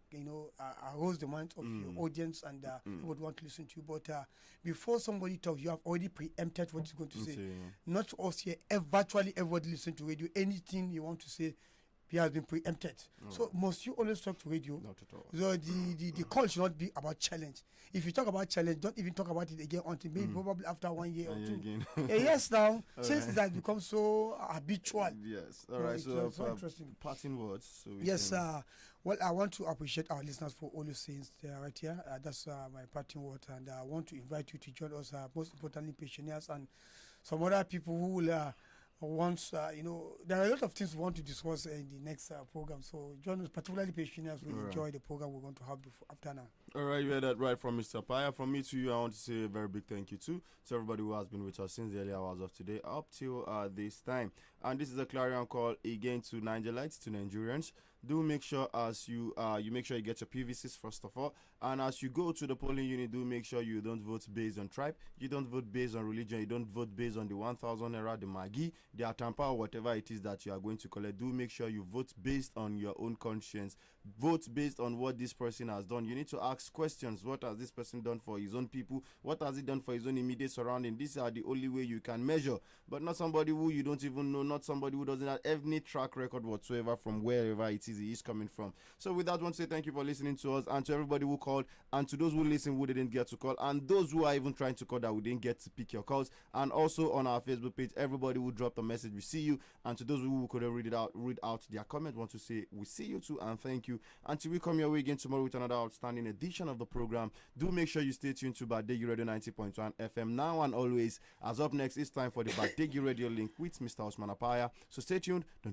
S3: arouse the mind of your audience and people would want to listen to you. But before somebody talks, you have already preempted what he's going to say. Not us here, virtually everybody listen to radio. Anything you want to say, he has been preempted. So must you always talk to radio?
S6: Not at all.
S3: So the call should not be about challenge. If you talk about challenge, don't even talk about it again until maybe probably after 1 year or two. Yes, now, since it has become so habitual.
S6: Yes. All right. So,
S3: interesting.
S6: Parting words. So
S3: Yes, well, I want to appreciate our listeners for all your sayings right here. That's my parting word. And I want to invite you to join us, most importantly, pensioners and some other people who will once, there are a lot of things we want to discuss in the next program. So join us, particularly pensioners, will enjoy the program we're going to have after now.
S6: All right, you heard that right from Mr. Paya. From me to you, I want to say a very big thank you to everybody who has been with us since the early hours of today up till this time. And this is a clarion call again to Nigerians, to Nigerians. Do make sure as you make sure you get your PVCs first of all, and as you go to the polling unit, do make sure you don't vote based on tribe, you don't vote based on religion, you don't vote based on the 1,000 naira, the Maggi, the Atampa, or whatever it is that you are going to collect. Do make sure you vote based on your own conscience. Vote based on what this person has done. You need to ask questions. What has this person done for his own people? What has he done for his own immediate surrounding? These are the only way you can measure, but not somebody who you don't even know, not somebody who doesn't have any track record whatsoever from wherever it is he is coming from. So with that, I want to say thank you for listening to us, and to everybody who called, and to those who listen who didn't get to call, and those who are even trying to call that we didn't get to pick your calls, and also on our Facebook page, everybody who dropped a message, we see you, and to those who couldn't read out their comment, want to say we see you too and thank you. Until we come your way again tomorrow with another outstanding edition of the program, do make sure you stay tuned to Badegi Radio 90.1 FM now and always. As up next, it's time for the Badegi Radio Link with Mr. Osman Apaya. So stay tuned. Don't